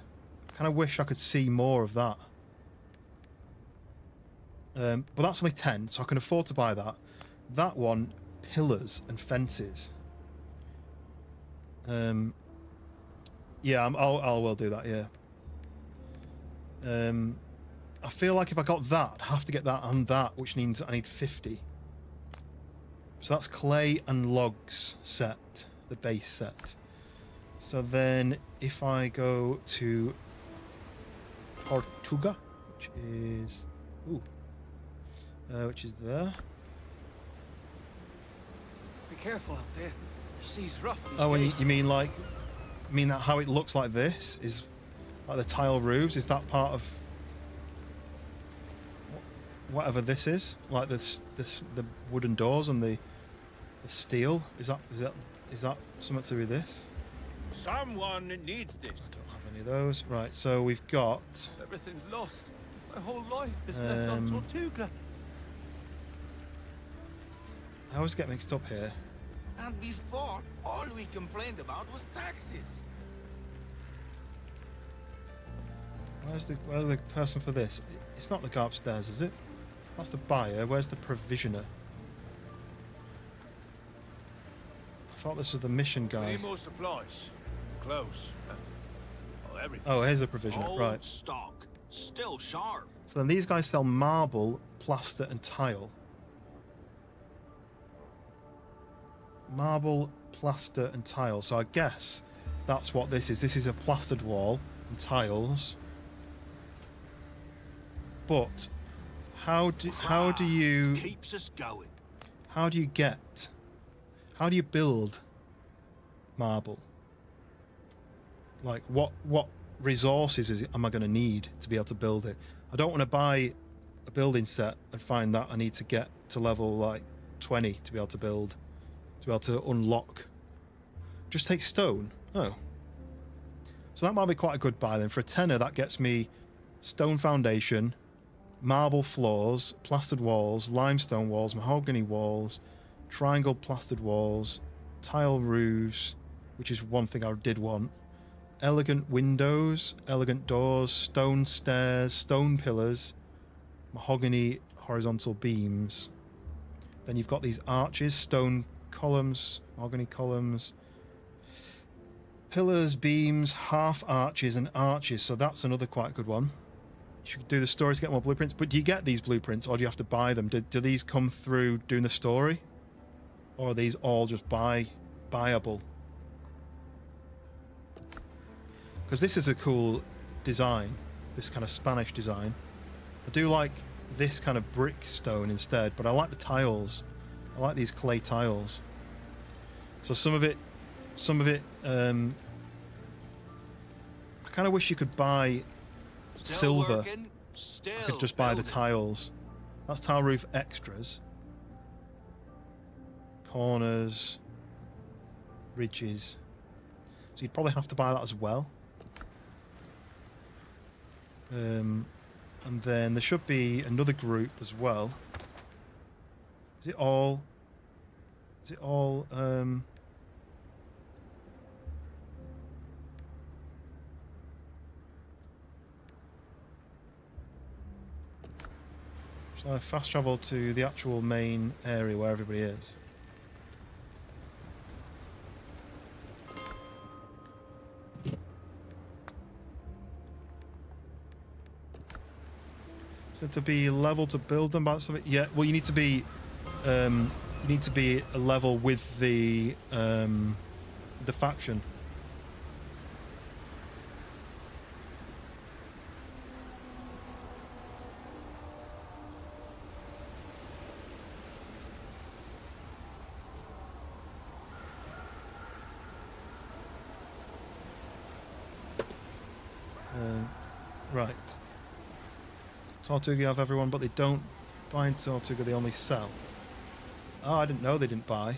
I kind of wish I could see more of that. But that's only 10, so I can afford to buy that. That one, pillars and fences. Yeah, I will do that. Yeah. I feel like if I got that, I'd have to get that and that, which means I need 50. So that's clay and logs set, the base set. So then, if I go to Tortuga, which is there. Be careful out there. The sea's rough these Oh, and days. you mean that how it looks like this is like the tile roofs? Is that part of whatever this is? Like the wooden doors and the steel? Is that something to do with this? Someone needs this. I don't have any of those. Right, so we've got. Everything's lost. My whole life is left on Tortuga. I always get mixed up here. And before, all we complained about was taxes. Where's the person for this? It's not the guy upstairs, is it? That's the buyer. Where's the provisioner? I thought this was the mission We guy. need more supplies. Clothes. Everything. Oh, here's the provisioner. Old Right. stock, still sharp. So then these guys sell marble, plaster, and tile. Marble, plaster, and tile. So I guess that's what this is. This is a plastered wall and tiles. But how do you Keeps us going. how do you build marble? Like what resources am I going to need to be able to build it? I don't want to buy a building set and find that I need to get to level like 20 to be able to build, to be able to unlock. Just take stone. Oh. So that might be quite a good buy then. For a tenner, that gets me stone foundation, marble floors, plastered walls, limestone walls, mahogany walls, triangle plastered walls, tile roofs, which is one thing I did want, elegant windows, elegant doors, stone stairs, stone pillars, mahogany horizontal beams. Then you've got these arches, stone columns, mahogany columns, pillars, beams, half arches, and arches. So that's another quite good one. You should do the story to get more blueprints. But do you get these blueprints, or do you have to buy them? Do these come through doing the story, or are these all just buyable? Because this is a cool design, this kind of Spanish design. I do like this kind of brick stone instead, but I like the tiles. I like these clay tiles. So some of it, I kind of wish you could buy silver. I could just buy the tiles. That's tile roof extras. Corners, ridges. So you'd probably have to buy that as well. And then there should be another group as well. Is it all shall I fast travel to the actual main area where everybody is? So to be level to build them, about something. Yeah, well, you need to be a level with the faction. Right. Tortuga have everyone, but they don't buy in Tortuga, they only sell. Oh, I didn't know they didn't buy.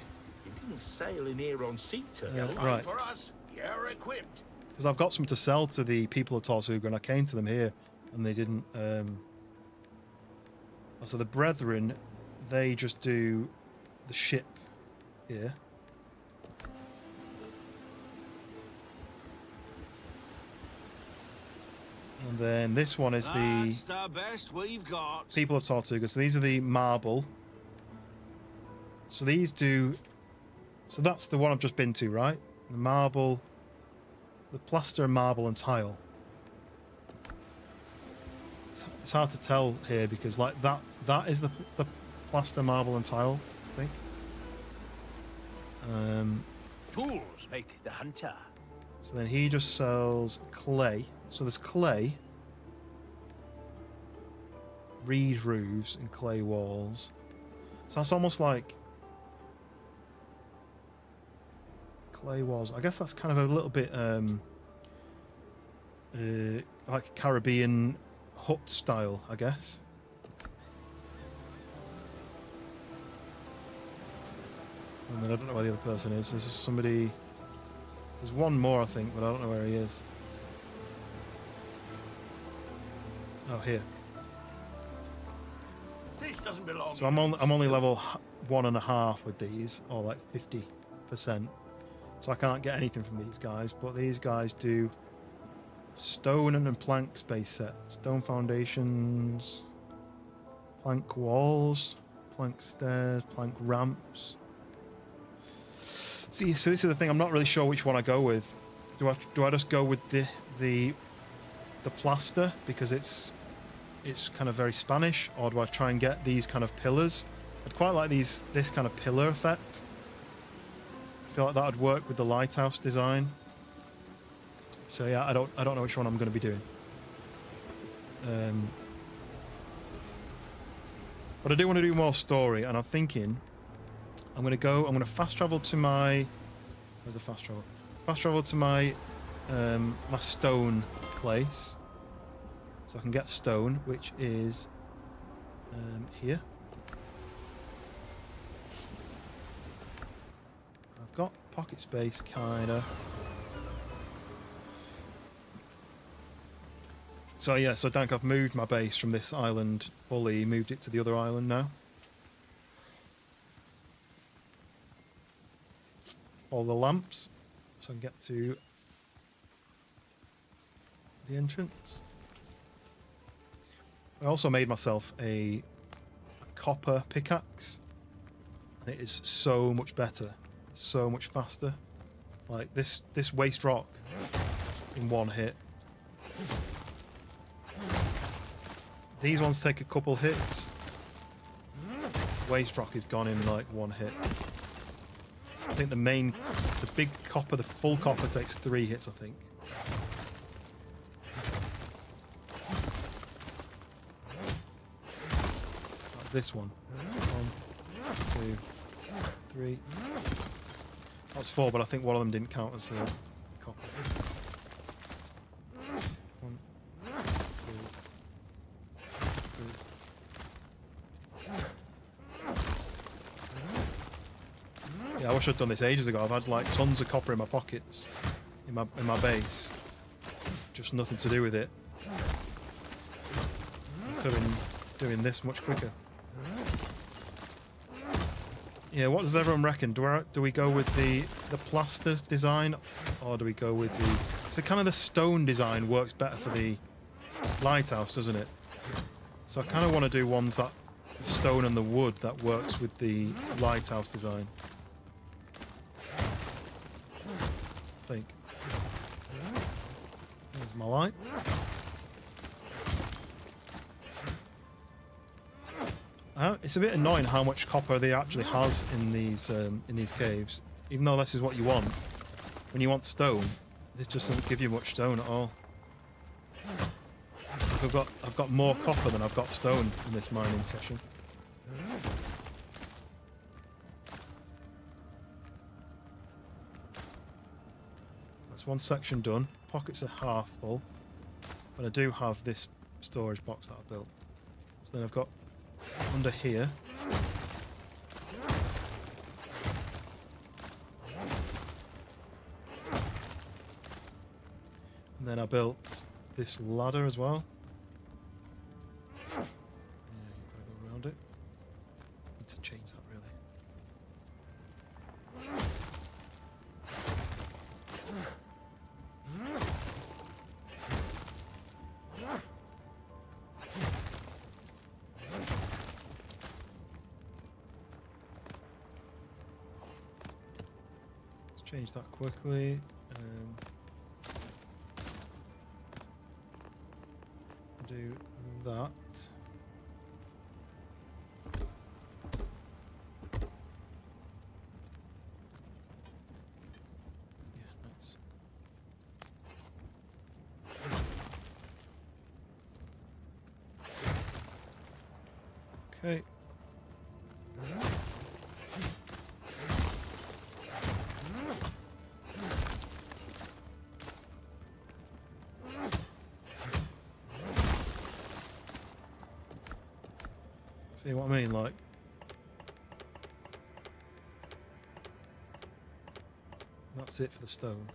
You didn't sail in here on sea turtle. Right. For us, you're equipped. Because I've got some to sell to the people of Tortuga, and I came to them here, and they didn't. So the Brethren, they just do the ship here. And then this one is That's the best we've got. people of Tortuga. So these are the marble. So these do... So that's the one I've just been to, right? The marble... The plaster, marble, and tile. It's hard to tell here because, like, that is the plaster, marble, and tile, I think. Tools make the hunter. So then he just sells clay. So there's clay, reed roofs, and clay walls. So that's almost like clay walls. I guess that's kind of a little bit like Caribbean hut style, I guess. And then I don't know where the other person is. There's just somebody... There's one more, I think, but I don't know where he is. Oh, here. This doesn't belong. So I'm only level 1.5 with these, or like 50%. So I can't get anything from these guys, but these guys do stone and plank space set, stone foundations, plank walls, plank stairs, plank ramps. See, so this is the thing. I'm not really sure which one I go with. Do I just go with the plaster because it's kind of very Spanish, or do I try and get these kind of pillars? I'd quite like this kind of pillar effect. I feel like that would work with the lighthouse design. So yeah, I don't know which one I'm going to be doing. But I do want to do more story, and I'm thinking I'm going to fast travel to my... Where's the fast travel? Fast travel to my my stone place. So I can get stone, which is here. I've got pocket space, kinda. So yeah, so Dank, I've moved my base from this island fully, moved it to the other island now. All the lamps, so I can get to the entrance. I also made myself a copper pickaxe, and it is so much better, so much faster. Like this waste rock in one hit. These ones take a couple hits. Waste rock is gone in like one hit. I think the big copper, the full copper takes 3 hits, I think. Like this one. 1, 2, 3. That's 4, but I think one of them didn't count as copper. 1, 2, 3. Yeah, I wish I'd done this ages ago. I've had like tons of copper in my pockets, in my base, just nothing to do with it. I could have been doing this much quicker. Yeah, what does everyone reckon? Do we go with the plaster design, or do we go with the? So kind of the stone design works better for the lighthouse, doesn't it? So I kind of want to do ones that the stone and the wood that works with the lighthouse design. I think. There's my light. It's a bit annoying how much copper they actually has in these caves. Even though this is what you want, when you want stone, this just doesn't give you much stone at all. I've got more copper than I've got stone in this mining session. That's one section done. Pockets are half full, but I do have this storage box that I built. So then I've got under here. And then I built this ladder as well. Yeah, you've got to go around it. Need to change that really. Change that quickly. Do that. Yeah, nice. Okay. See what I mean? Like, that's it for the stone.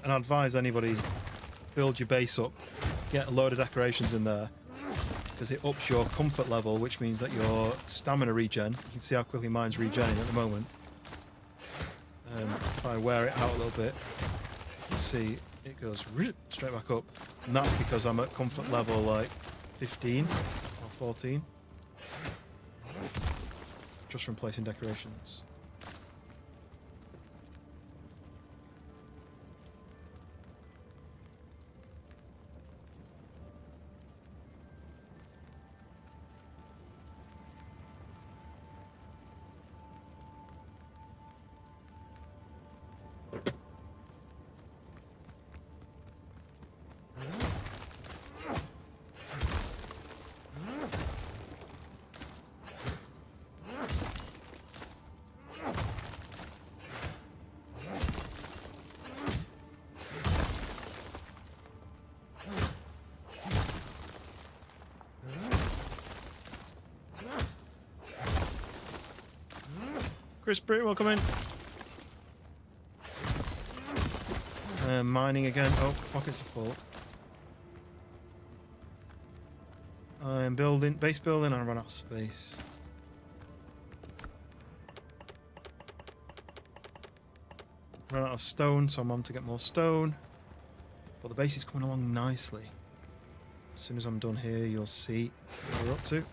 And I advise anybody, build your base up, get a load of decorations in there, because it ups your comfort level, which means that your stamina regen, you can see how quickly mine's regenning at the moment. If I wear it out a little bit, you see it goes straight back up, and that's because I'm at comfort level like 15 or 14, just from placing decorations. Chris Britt, welcome in. Mining again. Oh, pockets are full. I'm building, base building, and I run out of space. Run out of stone, so I'm on to get more stone. But the base is coming along nicely. As soon as I'm done here, you'll see what we're up to.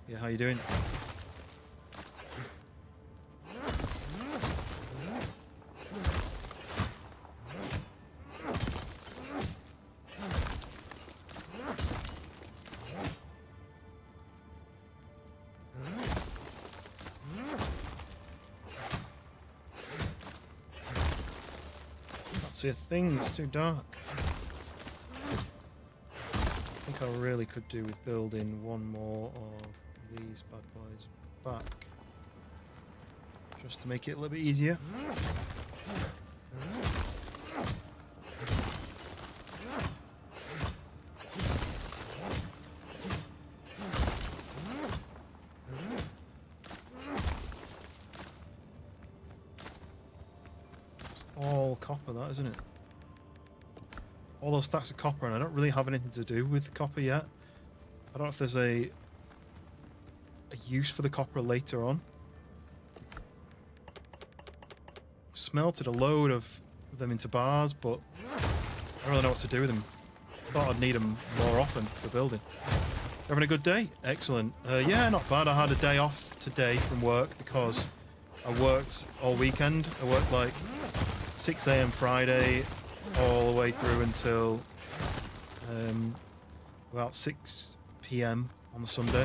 Yeah, how you doing? See a thing, it's too dark. I think I really could do with building one more of these bad boys back. Just to make it a little bit easier. All copper, that, isn't it? All those stacks of copper, and I don't really have anything to do with copper yet. I don't know if there's a use for the copper later on. Smelted a load of them into bars, but I don't really know what to do with them. I thought I'd need them more often for building. Having a good day? Excellent. Yeah, not bad. I had a day off today from work because I worked all weekend. I worked like 6 a.m. Friday all the way through until about 6 p.m. on the Sunday,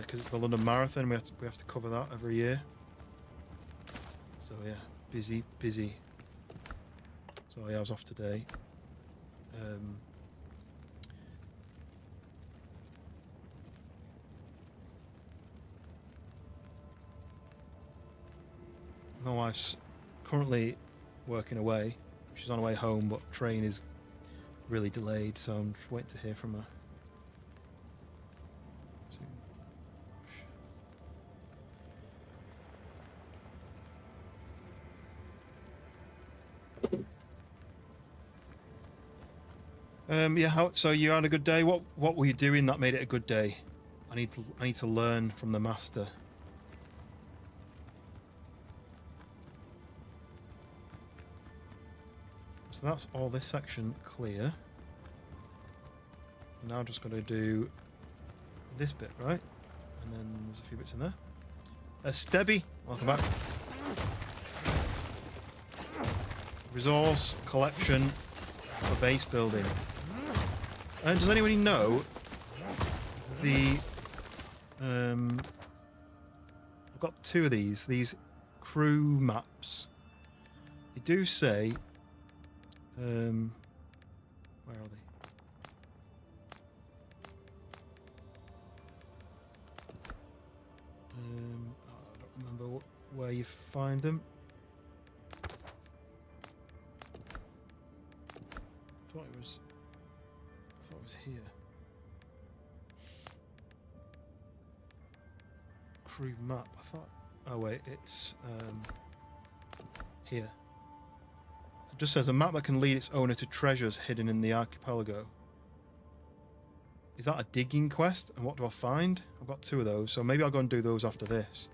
because it's the London Marathon. We have to cover that every year. So yeah, busy. So yeah, I was off today. My wife's currently working away. She's on her way home, but train is really delayed, so I'm just waiting to hear from her. Yeah. So you had a good day. What were you doing that made it a good day? I need to learn from the master. So that's all this section clear. Now I'm just going to do this bit, right? And then there's a few bits in there. Stebby, welcome back. Resource collection for base building. And does anybody know the... I've got two of these crew maps. They do say... where are they? I don't remember where you find them. I thought it was here. Crew map. I thought. Oh wait, it's here. It just says a map that can lead its owner to treasures hidden in the archipelago. Is that a digging quest? And what do I find? I've got two of those, so maybe I'll go and do those after this,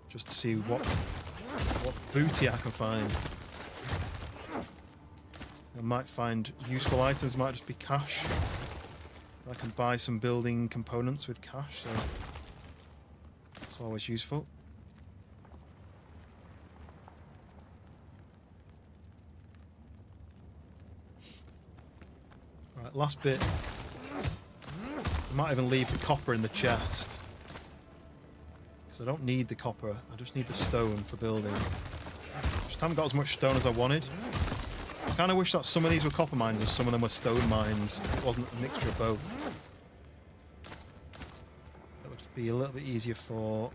just to see what booty I can find. I might find useful items. Might just be cash. I can buy some building components with cash, so it's always useful. Right, last bit. I might even leave the copper in the chest, because I don't need the copper. I just need the stone for building. Just haven't got as much stone as I wanted. I kind of wish that some of these were copper mines and some of them were stone mines. It wasn't a mixture of both. That would be a little bit easier for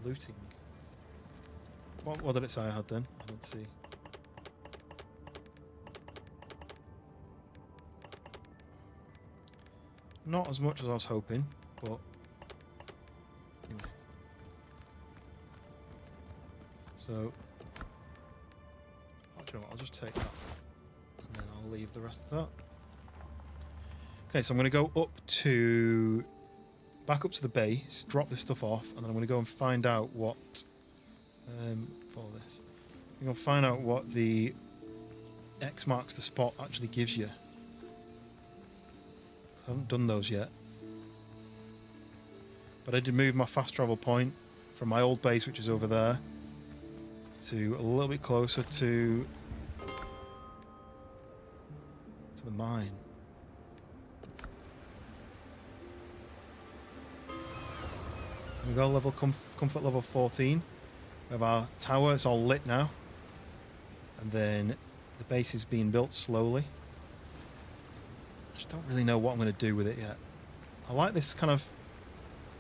looting. What did it say I had then? I didn't see. Not as much as I was hoping, but anyway. So, actually, I'll just take that, and then I'll leave the rest of that. Okay, so I'm going to go back up to the base, drop this stuff off, and then I'm going to go and find out what. Follow this. I'm going to find out what the X marks the spot actually gives you. I haven't done those yet. But I did move my fast travel point from my old base, which is over there, to a little bit closer to the mine. We got level comfort level 14. We have our tower, it's all lit now. And then the base is being built slowly. I just don't really know what I'm going to do with it yet. I like this kind of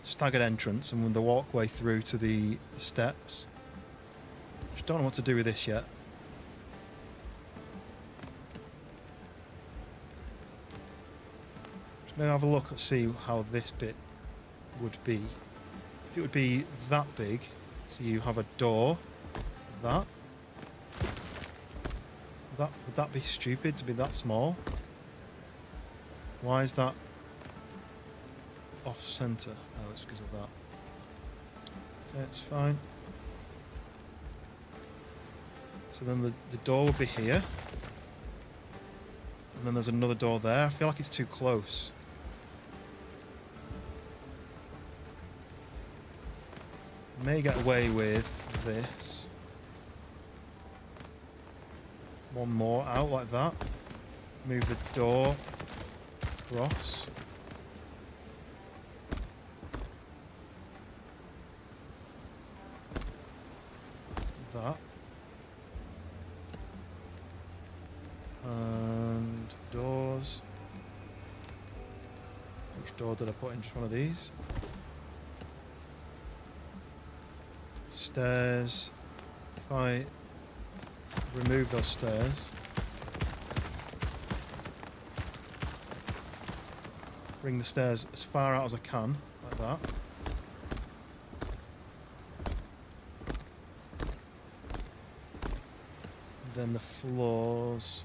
staggered entrance and the walkway through to the steps. Just don't know what to do with this yet. Just going to have a look and see how this bit would be. If it would be that big, so you have a door, that. Would that be stupid to be that small? Why is that off center? Oh, it's because of that. Okay, it's fine. So then the door would be here. And then there's another door there. I feel like it's too close. May get away with this. One more out like that. Move the door across. That. And doors. Which door did I put in? Just one of these. Stairs. If I remove those stairs, bring the stairs as far out as I can, like that. And then the floors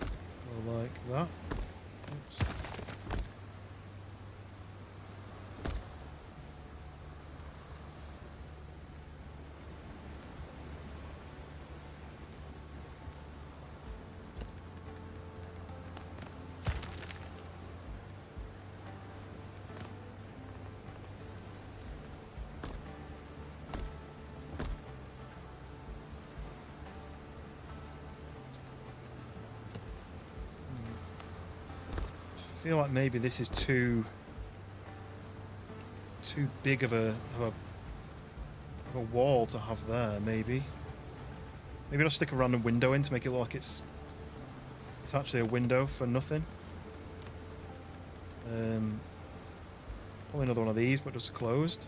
go like that. Oops. I feel like maybe this is too big of a wall to have there. Maybe I'll stick a random window in to make it look like it's actually a window for nothing. Probably another one of these, but just closed.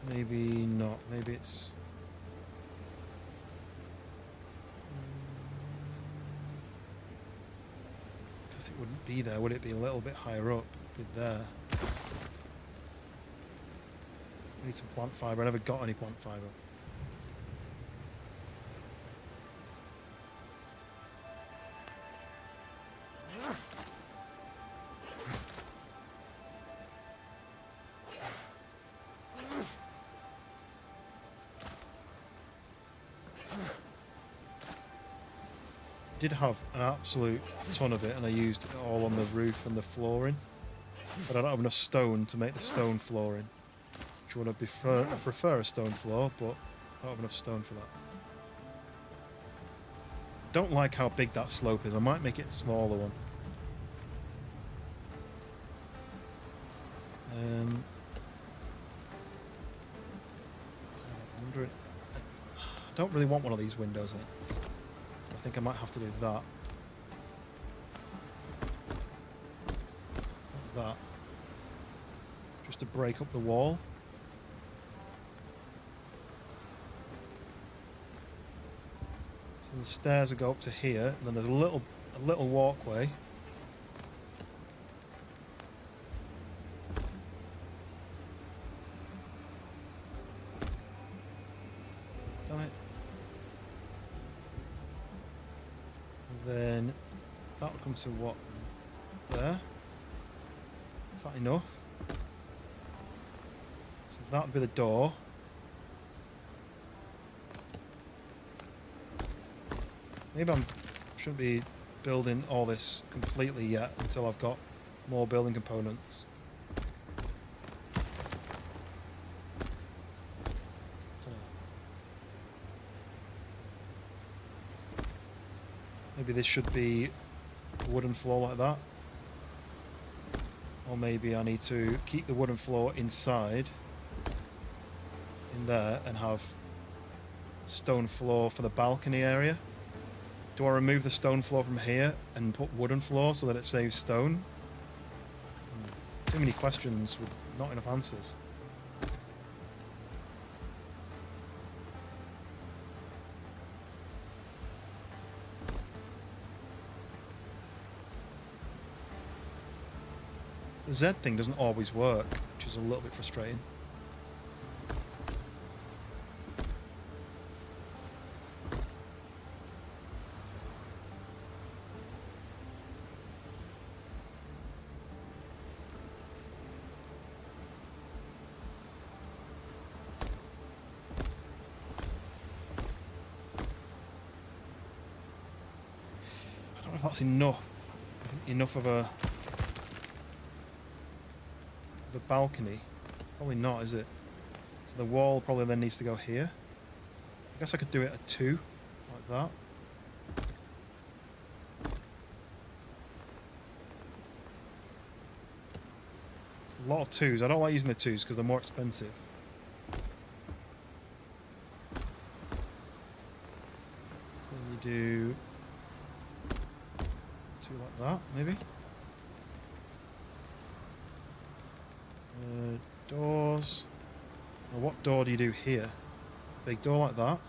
Maybe not. Maybe it's. Because it wouldn't be there, would it? Be a little bit higher up, be there. I need some plant fiber. I never got any plant fiber. Did have an absolute ton of it, and I used it all on the roof and the flooring, but I don't have enough stone to make the stone flooring, which would I prefer a stone floor, but I don't have enough stone for that. Don't like how big that slope is. I might make it a smaller one. I don't really want one of these windows in. I think I might have to do that. Like that. Just to break up the wall. So the stairs will go up to here, and then there's a little walkway Then that will come to what? There. Is that enough? So that would be the door. Maybe I shouldn't be building all this completely yet until I've got more building components. Maybe this should be a wooden floor like that. Or maybe I need to keep the wooden floor inside in there and have a stone floor for the balcony area. Do I remove the stone floor from here and put wooden floor so that it saves stone? Too many questions with not enough answers. The Z thing doesn't always work, which is a little bit frustrating. I don't know if that's enough of a balcony. Probably not, is it? So the wall probably then needs to go here. I guess I could do it at 2, like that. It's a lot of 2s. I don't like using the 2s because they're more expensive. So then you do 2 like that, maybe. Doors. Now what door do you do here? Big door like that.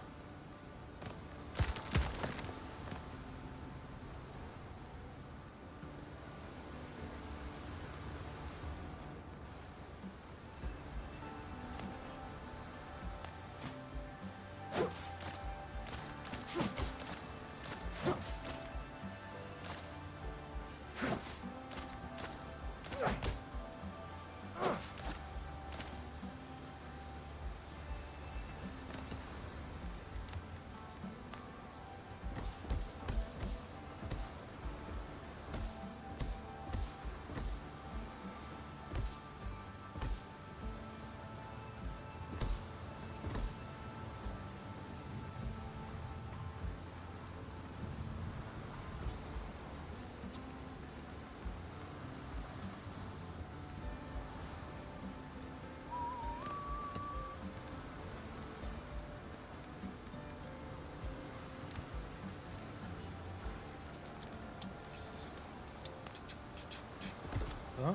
That.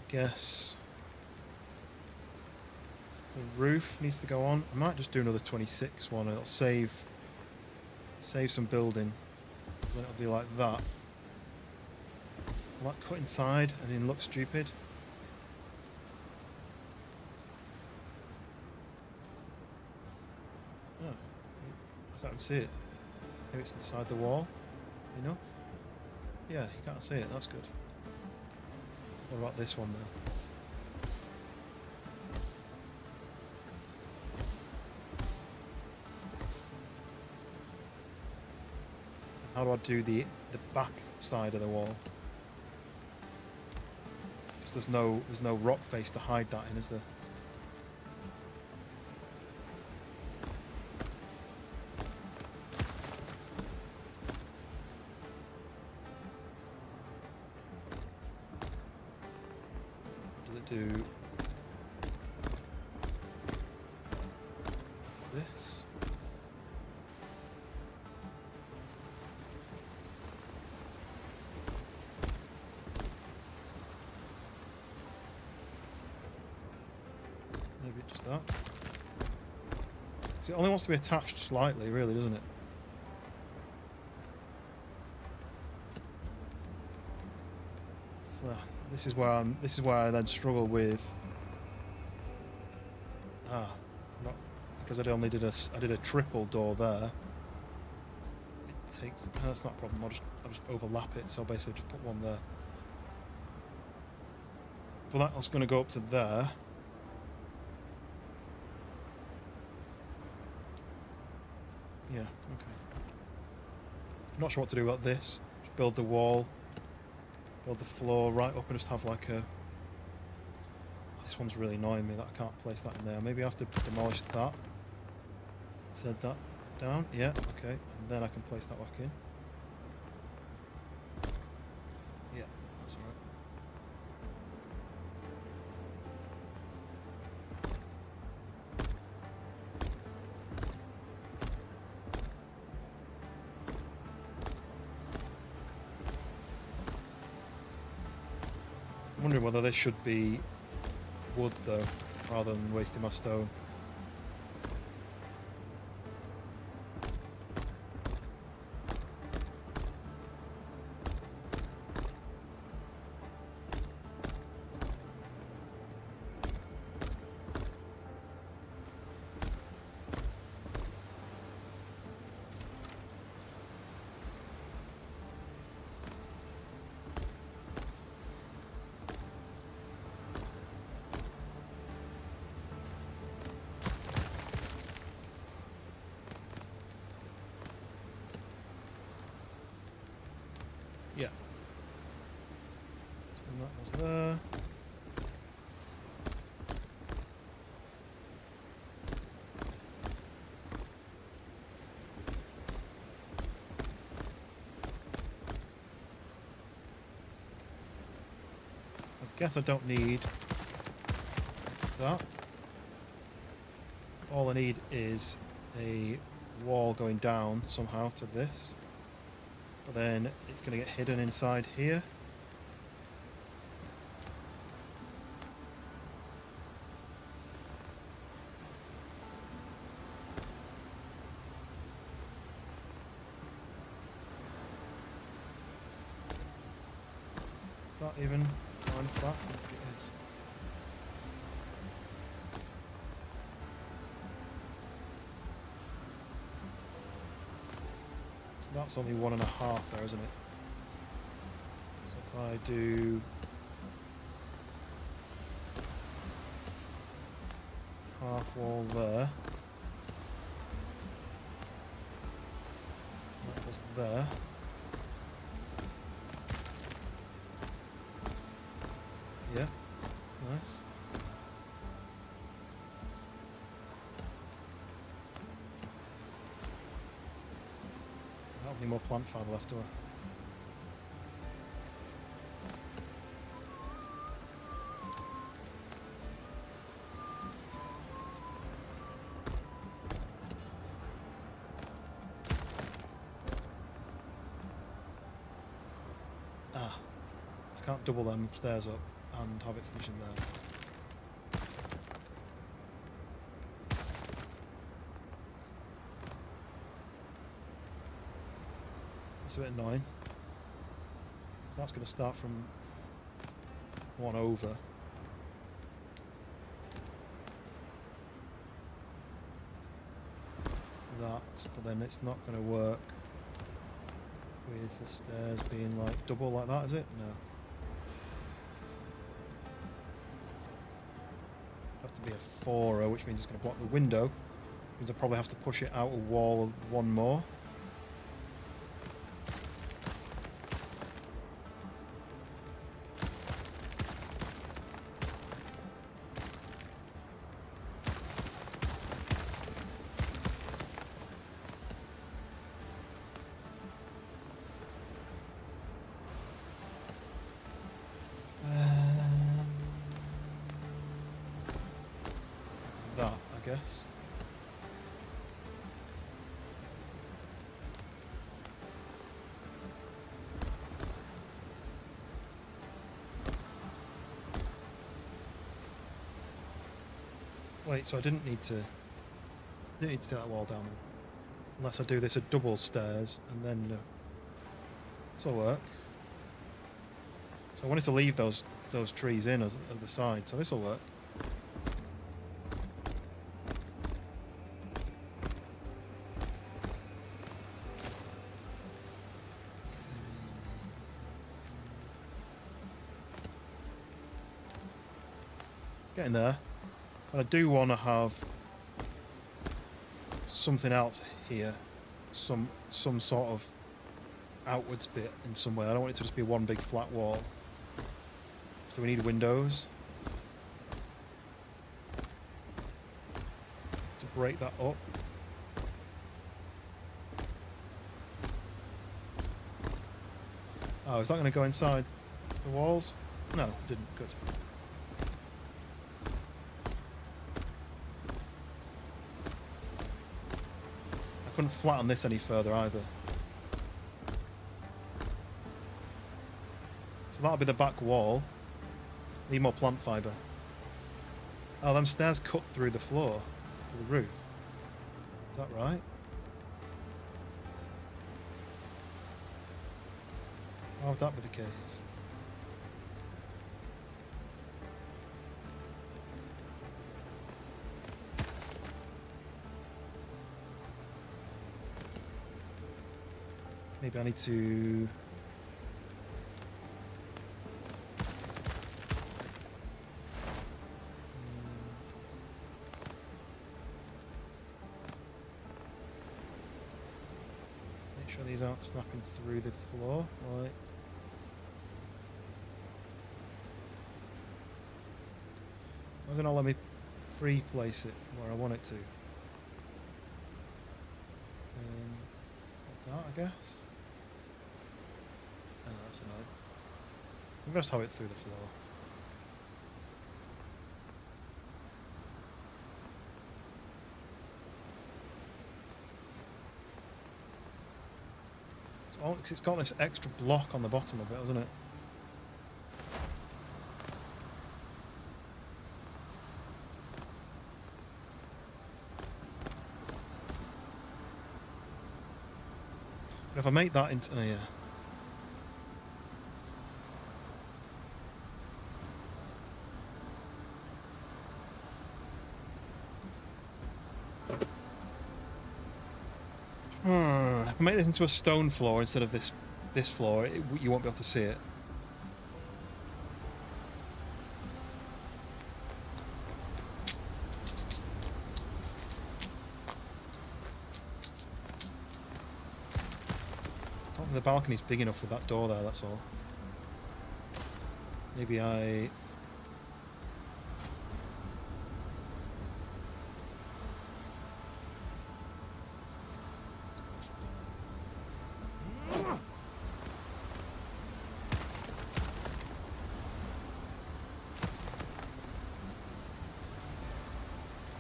Guess the roof needs to go on. I might just do another 26 one. It'll save some building. Then it'll be like that. Will that cut inside and then look stupid? Oh, I can't see it. Maybe it's inside the wall. Enough? Yeah, you can't see it. That's good. What about this one though? How do I do the back side of the wall? Because there's no rock face to hide that in, is there? Do this. Maybe just that. It only wants to be attached slightly, really, doesn't it? It's This is where I then struggle with. Not because I only did a triple door there. It takes. No, that's not a problem. I'll just overlap it. So I'll basically just put one there. Well, that's going to go up to there. Yeah. Okay. I'm not sure what to do about this. Just build the wall. Build the floor right up and just have like a... This one's really annoying me that I can't place that in there. Maybe I have to demolish that. Set that down. Yeah, okay. And then I can place that back in. Yeah, that's alright. I'm wondering whether this should be wood though, rather than wasting my stone. Yeah. So that was there. I guess I don't need that. All I need is a wall going down somehow to this. But then it's going to get hidden inside here. Is that even fine flat? I think it is. So that's only 1.5 there, isn't it? So if I do half wall there, that goes there. Yeah, nice. I don't have any more plant fibre left, do I? I can't double them stairs up and have it finishing there. That's a bit annoying. That's going to start from one over. That, but then it's not going to work with the stairs being like double like that, is it? No. Have to be a 4-er, which means it's going to block the window. Means I probably have to push it out a wall of one more. That, I guess. Wait, so I didn't need to take that wall down, unless I do this at double stairs, and then this'll work. So I wanted to leave those trees in as at the side, so this will work. Getting there. But I do want to have something else here, some sort of outwards bit in some way. I don't want it to just be one big flat wall. So we need windows to break that up. Oh, is that going to go inside the walls? No, it didn't. Good. I couldn't flatten this any further either. So that'll be the back wall. Need more plant fibre. Oh, them stairs cut through the floor, the roof. Is that right? Why would that be the case? Maybe I need to... make sure these aren't snapping through the floor. Right. Why doesn't it let me free place it where I want it to? Like that, I guess. Oh, that's annoying. I'm going to have it through the floor. It's got this extra block on the bottom of it, hasn't it? But if I make that into... oh, yeah. If I make this into a stone floor instead of this floor, you won't be able to see it. I don't think the balcony's big enough with that door there, that's all. Maybe I...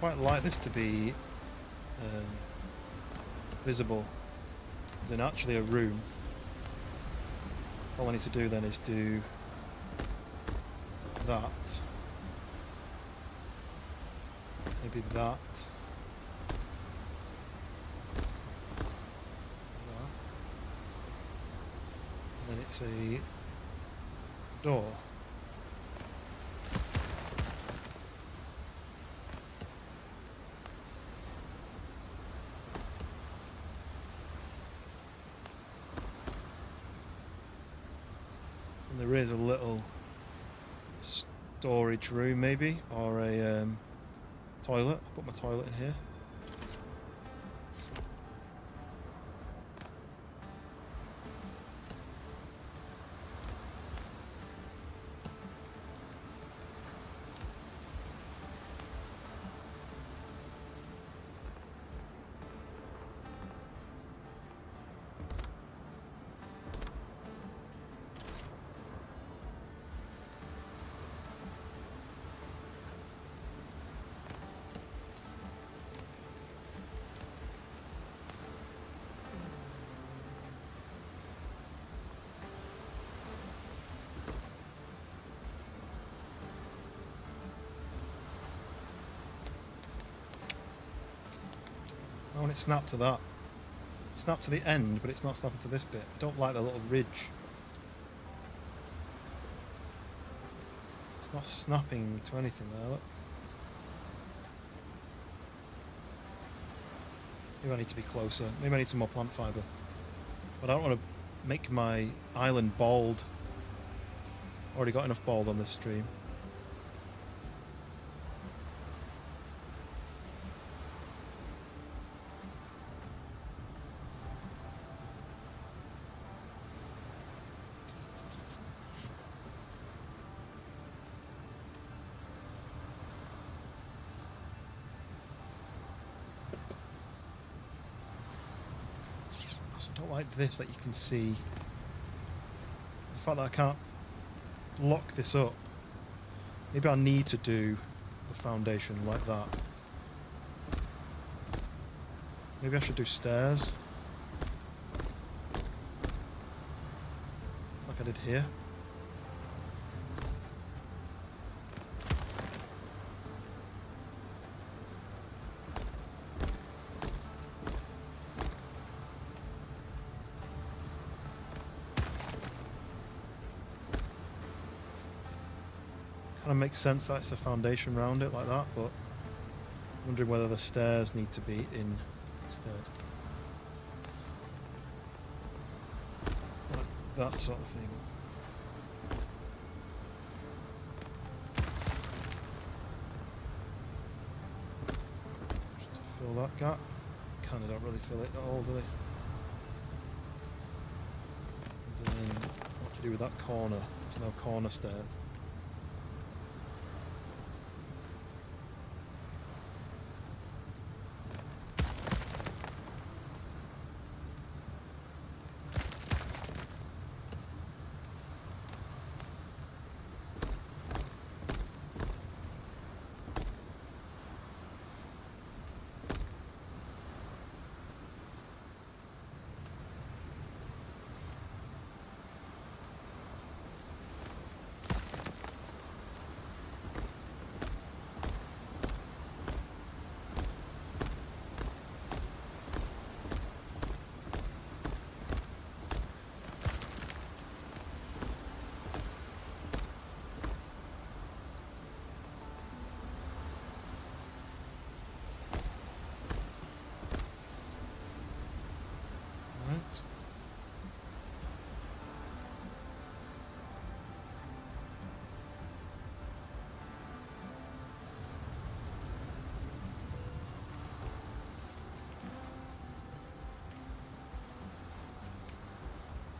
quite like this to be visible as in actually a room. All I need to do then is do that, maybe that, and then it's a door. There is a little storage room maybe, or a toilet. I'll put my toilet in here. I want it snapped to that. Snap to the end, but it's not snapping to this bit. I don't like the little ridge. It's not snapping to anything there, look. Maybe I need to be closer. Maybe I need some more plant fibre. But I don't want to make my island bald. Already got enough bald on this stream. I don't like this, that you can see the fact that I can't lock this up. Maybe I need to do the foundation like that. Maybe I should do stairs like I did here. Kind of makes sense that it's a foundation around it like that, but I'm wondering whether the stairs need to be in instead. Like that sort of thing. Just to fill that gap. Kind of don't really fill it at all, do they? And then what to do with that corner? There's no corner stairs.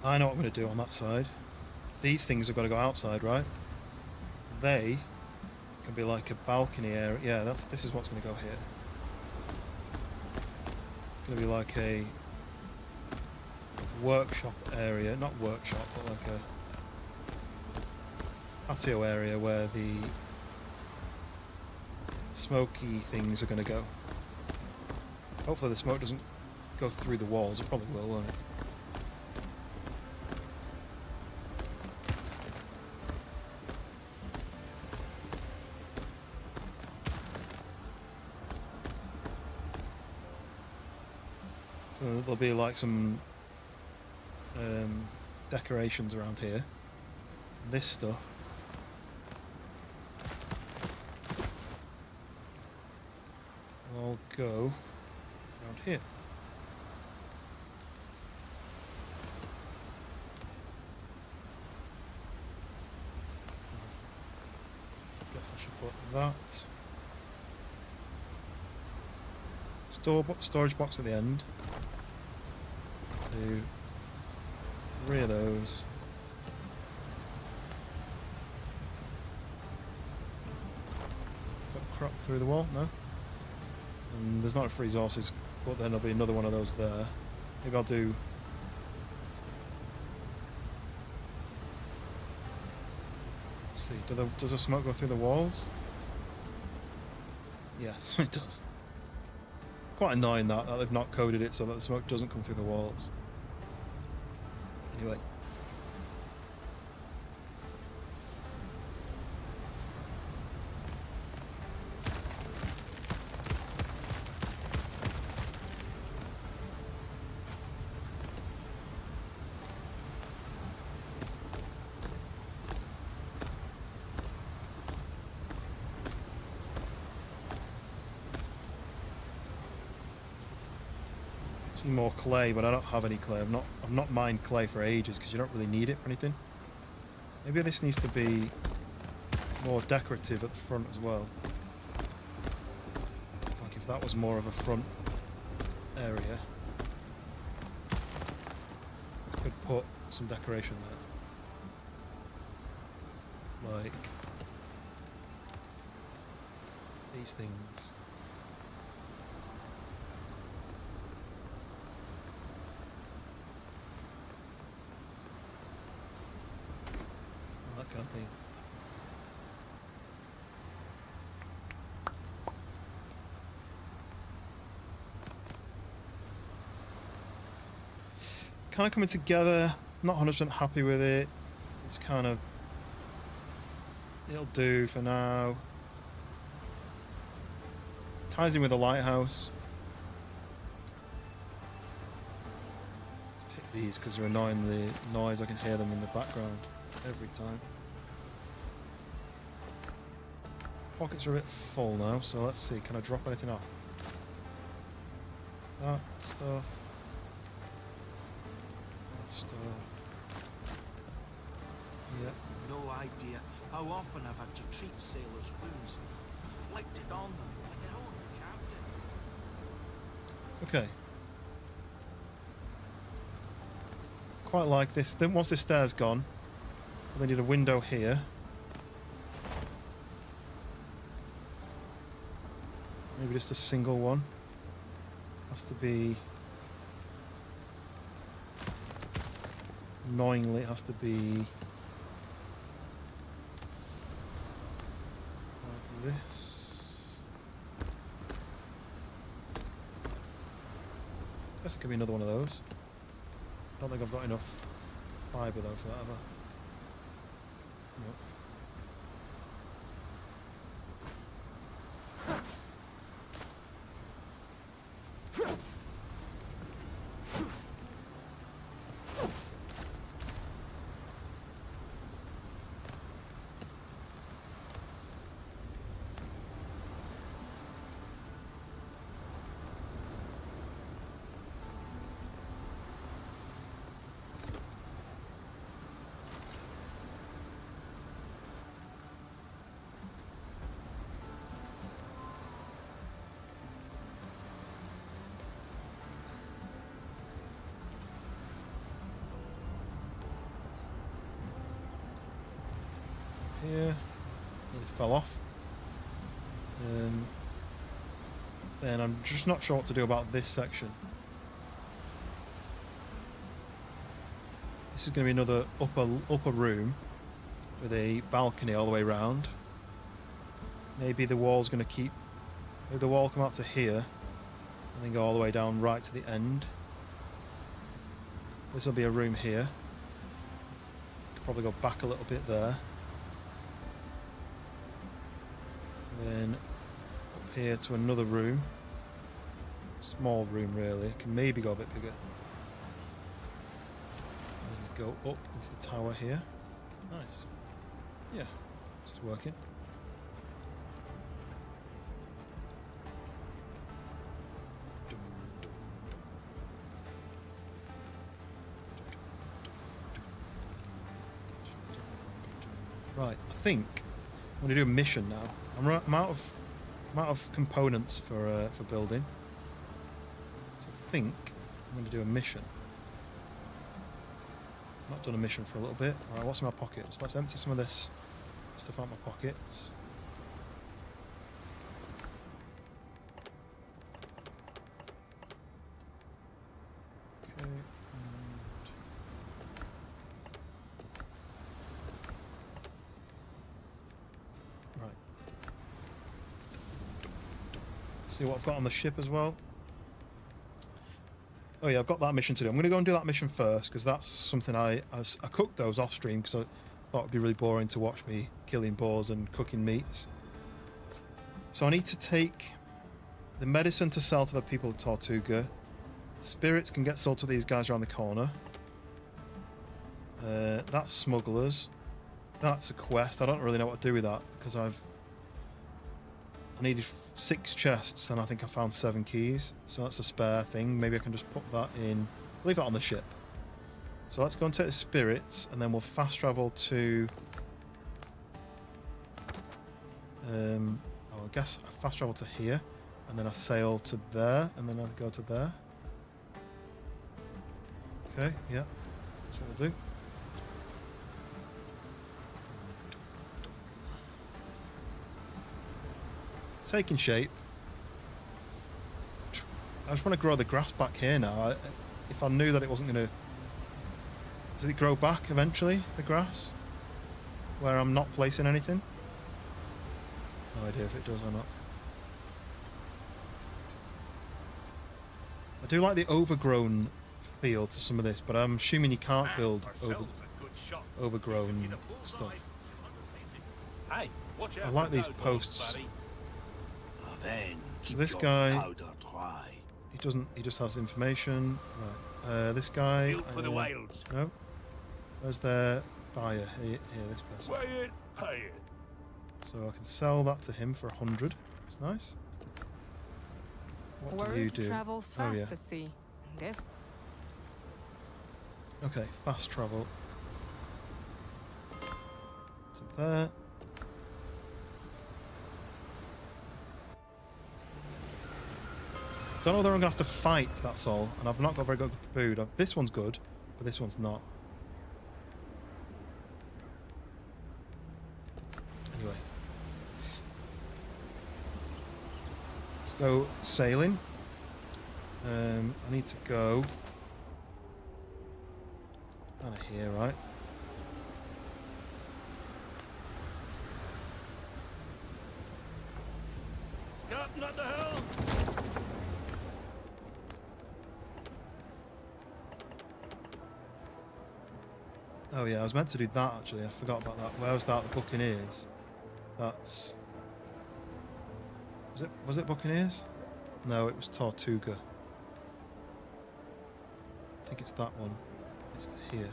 I know what I'm going to do on that side. These things have got to go outside, right? They can be like a balcony area. Yeah, this is what's going to go here. It's going to be like a workshop area. Not workshop, but like a patio area where the smoky things are going to go. Hopefully the smoke doesn't go through the walls. It probably will, won't it? So there'll be like some decorations around here. This stuff. Will all go around here. Guess I should put that. Storage box at the end. 2, 3 of those. Does that crop through the wall? No? And there's not enough resources, but then there'll be another one of those there. Maybe I'll do... Let's see, does the smoke go through the walls? Yes, it does. Quite annoying that they've not coded it so that the smoke doesn't come through the walls. Anyway. Need more clay, but I don't have any clay. I've not mined clay for ages because you don't really need it for anything. Maybe this needs to be more decorative at the front as well. Like if that was more of a front area, I could put some decoration there. Like these things. That kind of thing. Kind of coming together. Not 100% happy with it. It's kind of, it'll do for now. Ties in with the lighthouse. Let's pick these because they're annoying the noise. I can hear them in the background every time. Pockets are a bit full now, so let's see. Can I drop anything off? That stuff. Stuff. Yeah. No idea how often I've had to treat sailors' wounds inflicted on them by their own captain. Okay. Quite like this. Then once this stair's gone, we need a window here. Maybe just a single one. Has to be. Annoyingly, it has to be like this. I guess it could be another one of those. I don't think I've got enough fibre though for that, have I? Nope. Here, it fell off. Then I'm just not sure what to do about this section. This is going to be another upper room with a balcony all the way around. Maybe the wall's going to keep. Maybe the wall come out to here and then go all the way down right to the end. This will be a room here. Could probably go back a little bit there. Then up here to another room. Small room really. Can maybe go a bit bigger. And go up into the tower here. Nice. Yeah, this is working. Right, I think I'm going to do a mission now. I'm out of components for building. So I think I'm going to do a mission. Not done a mission for a little bit. Alright, what's in my pockets? Let's empty some of this stuff out of my pockets. Okay, right. See what I've got on the ship as well. Oh yeah, I've got that mission to do. I'm going to go and do that mission first because that's something I cooked those off stream because I thought it'd be really boring to watch me killing boars and cooking meats. So I need to take the medicine to sell to the people of Tortuga. The spirits can get sold to these guys around the corner. That's smugglers. That's a quest. I don't really know what to do with that because I've I needed 6 chests, and I think I found 7 keys. So that's a spare thing. Maybe I can just put that in. Leave that on the ship. So let's go and take the spirits, and then we'll fast travel to. I guess I fast travel to here, and then I sail to there, and then I go to there. Okay, yeah, that's what we'll do. It's taking shape. I just want to grow the grass back here now. If I knew that it wasn't going to... Does it grow back eventually, the grass? Where I'm not placing anything? No idea if it does or not. I do like the overgrown feel to some of this, but I'm assuming you can't build overgrown stuff. Hey, watch out. I like these posts. Then So this guy, he just has information. Right. This guy. built for the whales. No. Where's their buyer? Here, this person. Weigh it, pay it. So I can sell that to him for 100. It's nice. What do you do? Travels Oh, fast yeah. at sea. This Okay, fast travel. To there. Don't know whether I'm going to have to fight, that's all. And I've not got very good food. This one's good, but this one's not. Anyway. Let's go sailing. I need to go... Kind of here, right? Captain at the helm. Oh yeah, I was meant to do that actually. I forgot about that. Where was that? The Buccaneers. That's... Was it Buccaneers? No, it was Tortuga. I think it's that one. It's here.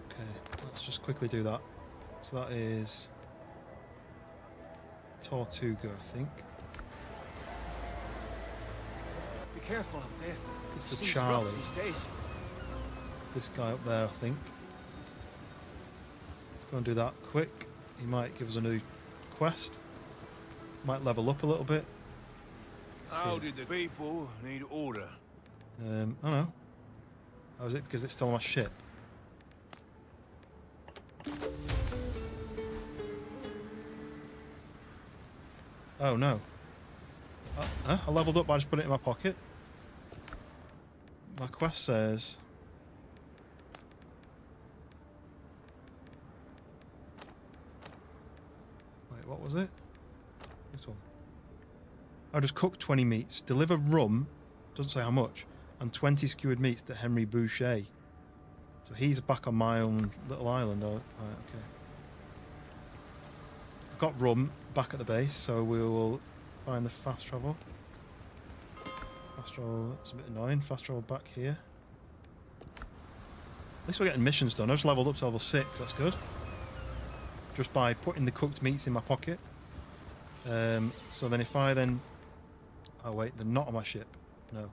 Okay, let's just quickly do that. So that is Tortuga, I think. Be careful up there. It's the Sea's Charlie. rough these days. This guy up there, I think. Let's go and do that quick. He might give us a new quest. Might level up a little bit. How did the people need order? I don't know. Oh, is it because it's still on my ship? Oh no. I leveled up by just putting it in my pocket. My quest says... Wait, what was it? This one. I just cooked 20 meats. Deliver rum, doesn't say how much, and 20 skewered meats to Henry Boucher. So he's back on my own little island. Oh, right, okay. I've got rum back at the base, so we will find the fast travel. Fast travel, that's a bit annoying. Fast travel back here. At least we're getting missions done. I just leveled up to level 6, that's good. Just by putting the cooked meats in my pocket. So then if I then... Oh wait, they're not on my ship. No, they're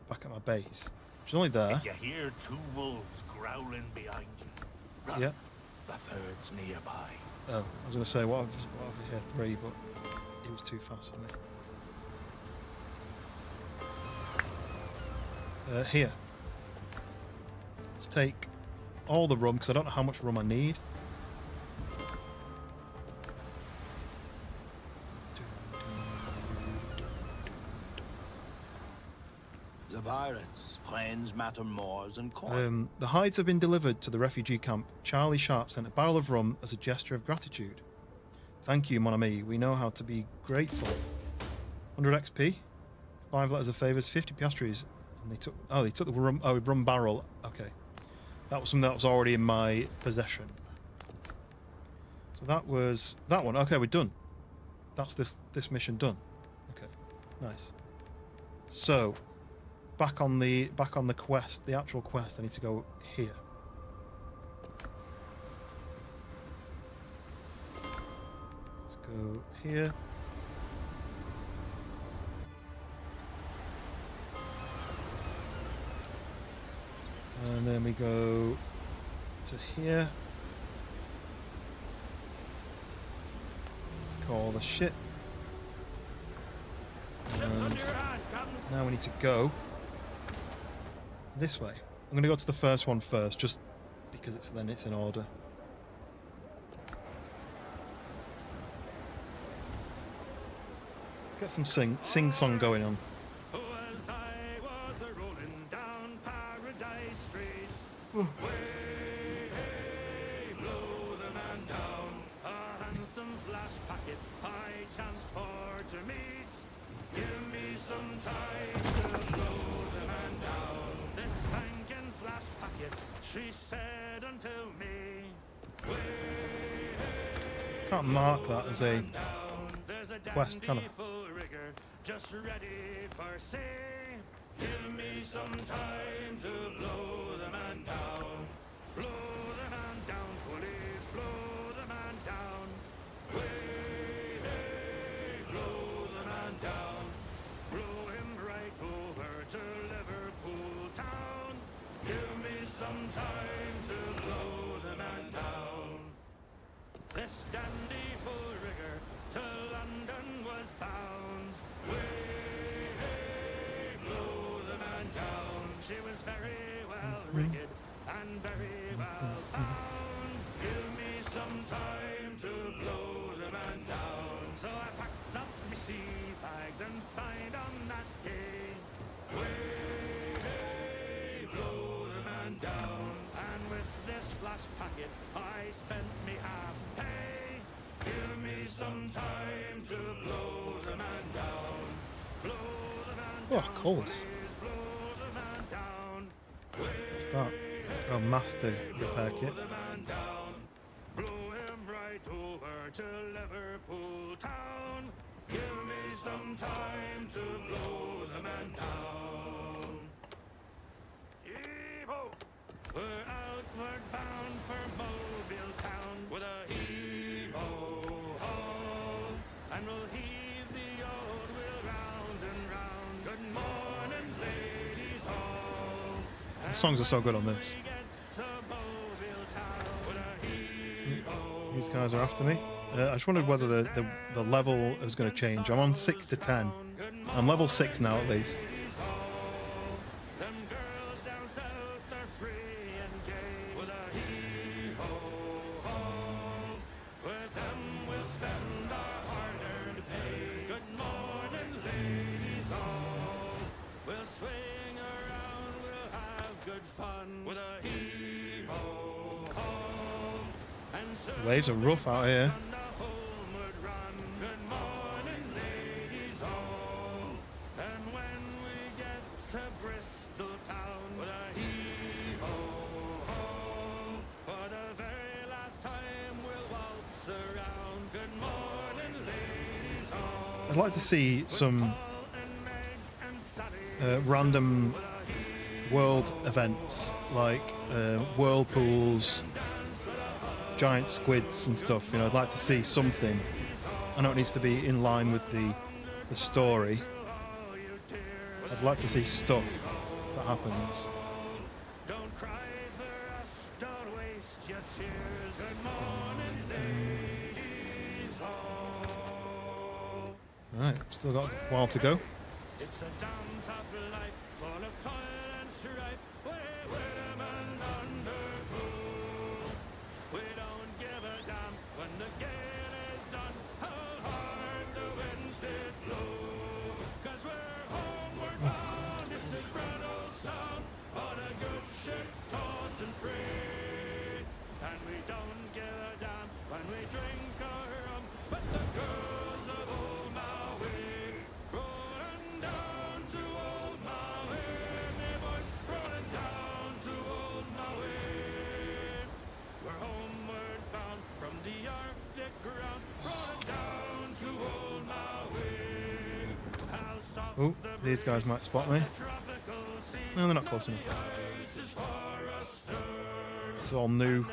back at my base. Which is only there. You hear 2 wolves growling behind you. Run. Yeah. The third's nearby. Oh, I was going to say, what if we hear 3, but it was too fast for me. Here. Let's take all the rum, because I don't know how much rum I need. The pirates, plains matter more than coin. The hides have been delivered to the refugee camp. Charlie Sharp sent a barrel of rum as a gesture of gratitude. Thank you, mon ami. We know how to be grateful. 100 XP, 5 letters of favours, 50 piastres. And they took the rum, rum barrel. Okay. That was something that was already in my possession. So that was that one. Okay, we're done. that's this mission done. Okay, nice. So, back on the quest, the actual quest. I need to go here. Let's go here. And then we go to here. Call the ship. And now we need to go this way. I'm going to go to the first one first, just because then it's in order. Get some sing song going on. As I was rolling down Paradise Street, way blow the man down. A handsome flash packet I chanced for to meet. Give me some time to blow the man down. This spanking flash packet, she said unto me, Can't mark that as a quest, can I? rigger, just ready for sea. Give me some time to blow the man down. Blow the man down, police, blow the man down. Way, hey, blow the man down. Blow him right over to Liverpool town. Give me some time to blow the man down. This dandy full rigger to London was bound. Way, hey, blow the man down. She was very well rigged and very well found. Give me some time to blow the man down. So I packed up my sea bags and signed on that day. Way, hey, blow the man down. And with this flash packet I spent me half pay. Give me some time to blow the man down. Blow the man down. Oh, cold. Please blow the man down. What's that? Oh, master repair kit. Blow the man down. Blow him right over to Liverpool town. Give me some time to blow the man down. Heave-ho! We're outward bound for Mobile town with a heave-ho-ho. And we'll heave the old wheel round and round. Good morning, ladies all. The songs are so good on this. These guys are after me. I just wondered whether the level is going to change. I'm on 6 to 10. I'm level 6 now at least. Them girls down south are free and gay with a hee-ho-ho. With them we'll spend our hard-earned pay. Good morning, ladies all. We'll swing around, we'll have good fun with a hee-ho-ho. And so Waves are rough out here. on the homeward run. Good morning, ladies all. And when we get to Bristol town with a hee-ho-ho, for the very last time we'll waltz around. Good morning, ladies all. I'd like to see some Paul and Meg and Sally random world events like whirlpools, giant squids and stuff. You know, I'd like to see something. I know it needs to be in line with the story. I'd like to see stuff that happens. Don't cry for us, don't waste your tears. Good morning, ladies all. Alright, still got a while to go. It's a damn tough life, full of toil and strife. Way, them and underfoot. We don't give a damn when the gale is done. How hard the winds did blow. 'Cause we're homeward bound, it's a grand old sound on a good ship, taut and free. And we don't give a damn when we drink our rum with the girls of old Maui. Rolling Oh, these guys might spot me. No, they're not close enough. It's all new.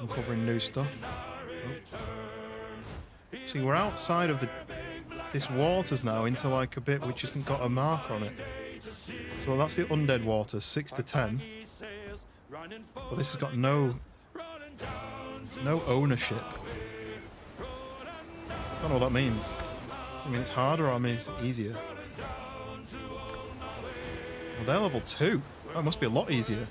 Uncovering new stuff. Oh. See, we're outside of this waters now into like a bit which hasn't got a mark on it. So that's the undead waters, 6 to 10. But this has got no ownership. I don't know what that means. Does it mean it's harder or I mean it's easier? Well, they're level 2. That must be a lot easier.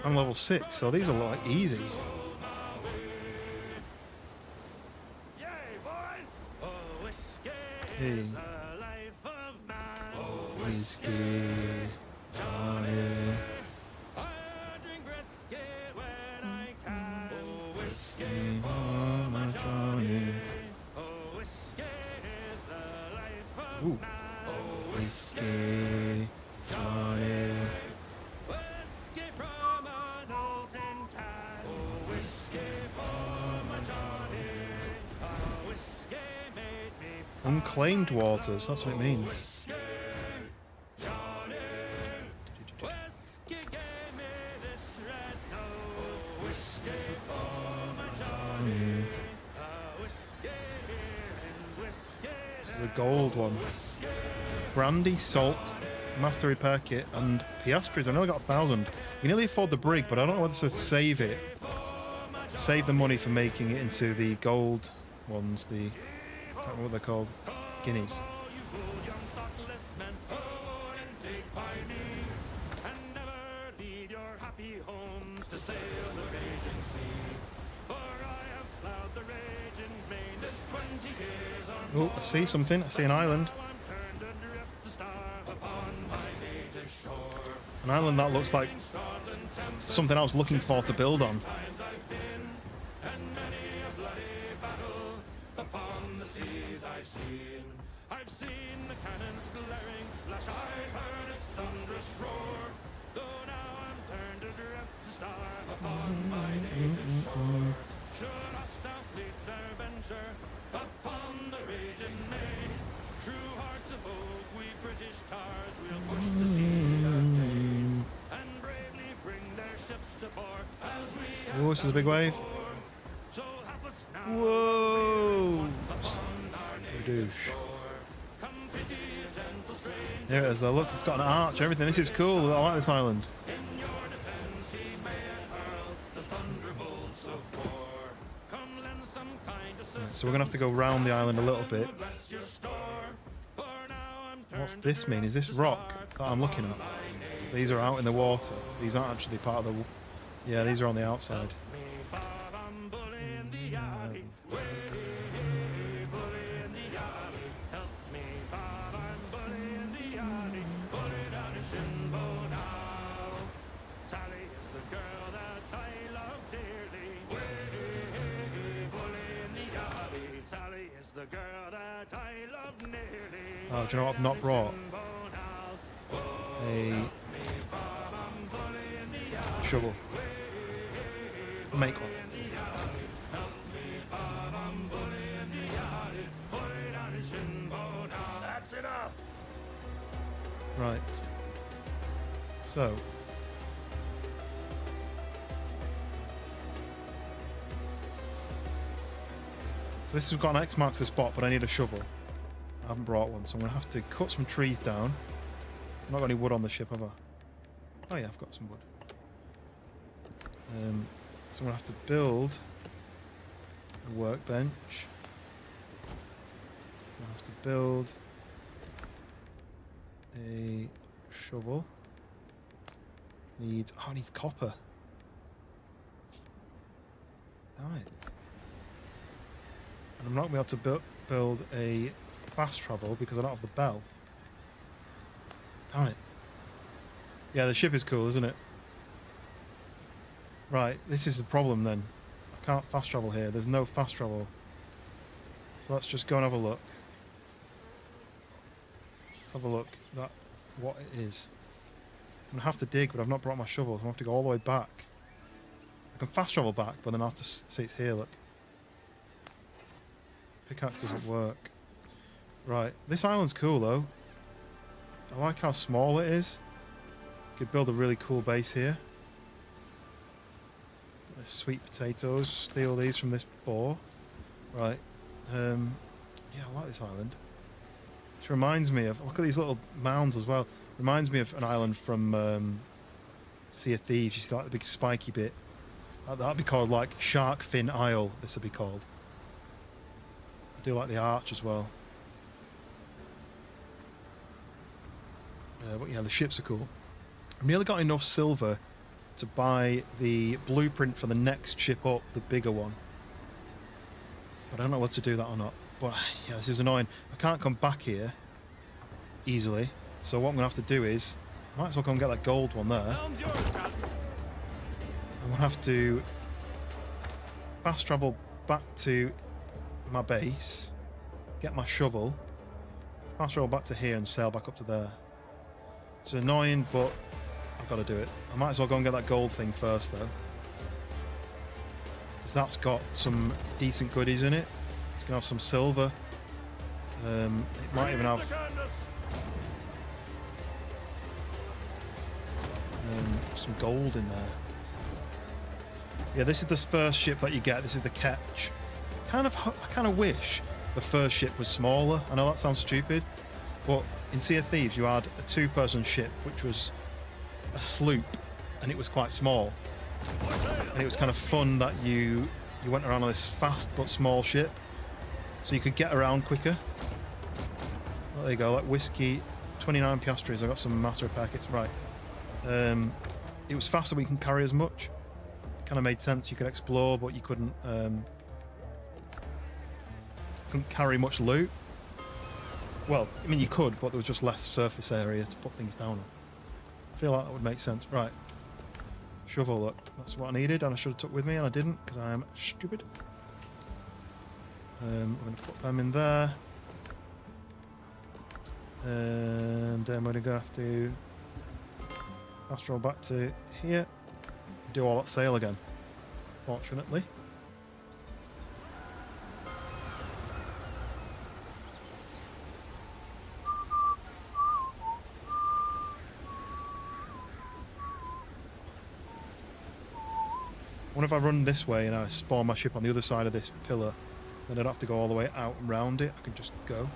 I'm level 6, so these are like easy. Hey. Whiskey. Johnny. Ooh. Whiskey. Johnny. Unclaimed waters, that's what it means. This is a gold one. Brandy, salt, master repair kit, and piastres. I nearly got 1,000. We nearly afford the brig, but I don't know whether to save it. Save the money for making it into the gold ones, the... I can't remember what they're called. Guineas. Oh, I see something. I see an island. An island that looks like something I was looking for to build on. I've seen the cannons glaring flash, I heard its thunderous roar. Though now I'm turned adrift to star upon my native shore. Should hostile fleets e'er venture upon the raging main, true hearts of oak, we British tars, we'll push the sea again, and bravely bring their ships to port as we have. Oh, this is a big wave. So hapless now. Whoa! Douche. There it is though, look, it's got an arch and everything. This is cool, I like this island. Right, so we're going to have to go round the island a little bit. What's this mean? Is this rock that I'm looking at? So these are out in the water. These aren't actually part of the... Yeah, these are on the outside. Oh, do you know what I've not brought? A shovel. I'll make one. That's enough. Right. So. So this has got an X marks the spot, but I need a shovel. I haven't brought one, so I'm going to have to cut some trees down. I've not got any wood on the ship, have I? Oh yeah, I've got some wood. So I'm going to have to build a workbench. I'm going to have to build a shovel. Oh, it needs copper. Damn it. And I'm not going to be able to build a fast travel because I don't have the bell. Damn it. Yeah, the ship is cool, isn't it? Right, this is the problem then. I can't fast travel here. There's no fast travel. So let's just go and have a look. Let's have a look at what it is. I'm going to have to dig, but I've not brought my shovel, so I'm going to have to go all the way back. I can fast travel back, but then I have to see it's here, look. Pickaxe doesn't work. Right, this island's cool though. I like how small it is. Could build a really cool base here. Sweet potatoes. Steal these from this boar. Right. Yeah, I like this island. This reminds me of... Look at these little mounds as well. Reminds me of an island from Sea of Thieves. You see like the big spiky bit. That'd be called like Shark Fin Isle. This would be called. I do like the arch as well. But yeah, the ships are cool. I've nearly got enough silver to buy the blueprint for the next ship up, the bigger one. But I don't know whether to do that or not. But yeah, this is annoying. I can't come back here easily. So what I'm going to have to do is, I might as well go and get that gold one there. I'm going to have to fast travel back to my base, get my shovel, fast travel back to here and sail back up to there. It's annoying, but I've got to do it. I might as well go and get that gold thing first, though. Because that's got some decent goodies in it. It's going to have some silver. It might even have... some gold in there. Yeah, this is the first ship that you get. This is the Ketch. I kind of wish the first ship was smaller. I know that sounds stupid, but in Sea of Thieves you had a two-person ship which was a sloop, and it was quite small, and it was kind of fun that you went around on this fast but small ship, so you could get around quicker. Well, there you go, like whiskey, 29 piastres. I got some master packets. Right, it was faster. We can carry as much. Kind of made sense. You could explore, but you couldn't carry much loot. Well, I mean, you could, but there was just less surface area to put things down on. I feel like that would make sense. Right. Shovel, look. That's what I needed, and I should have took with me, and I didn't, because I am stupid. I'm going to put them in there. And then we're going to have to fast travel back to here. Do all that sail again, fortunately. I wonder if I run this way and I spawn my ship on the other side of this pillar, then I don't have to go all the way out and round it. I can just go.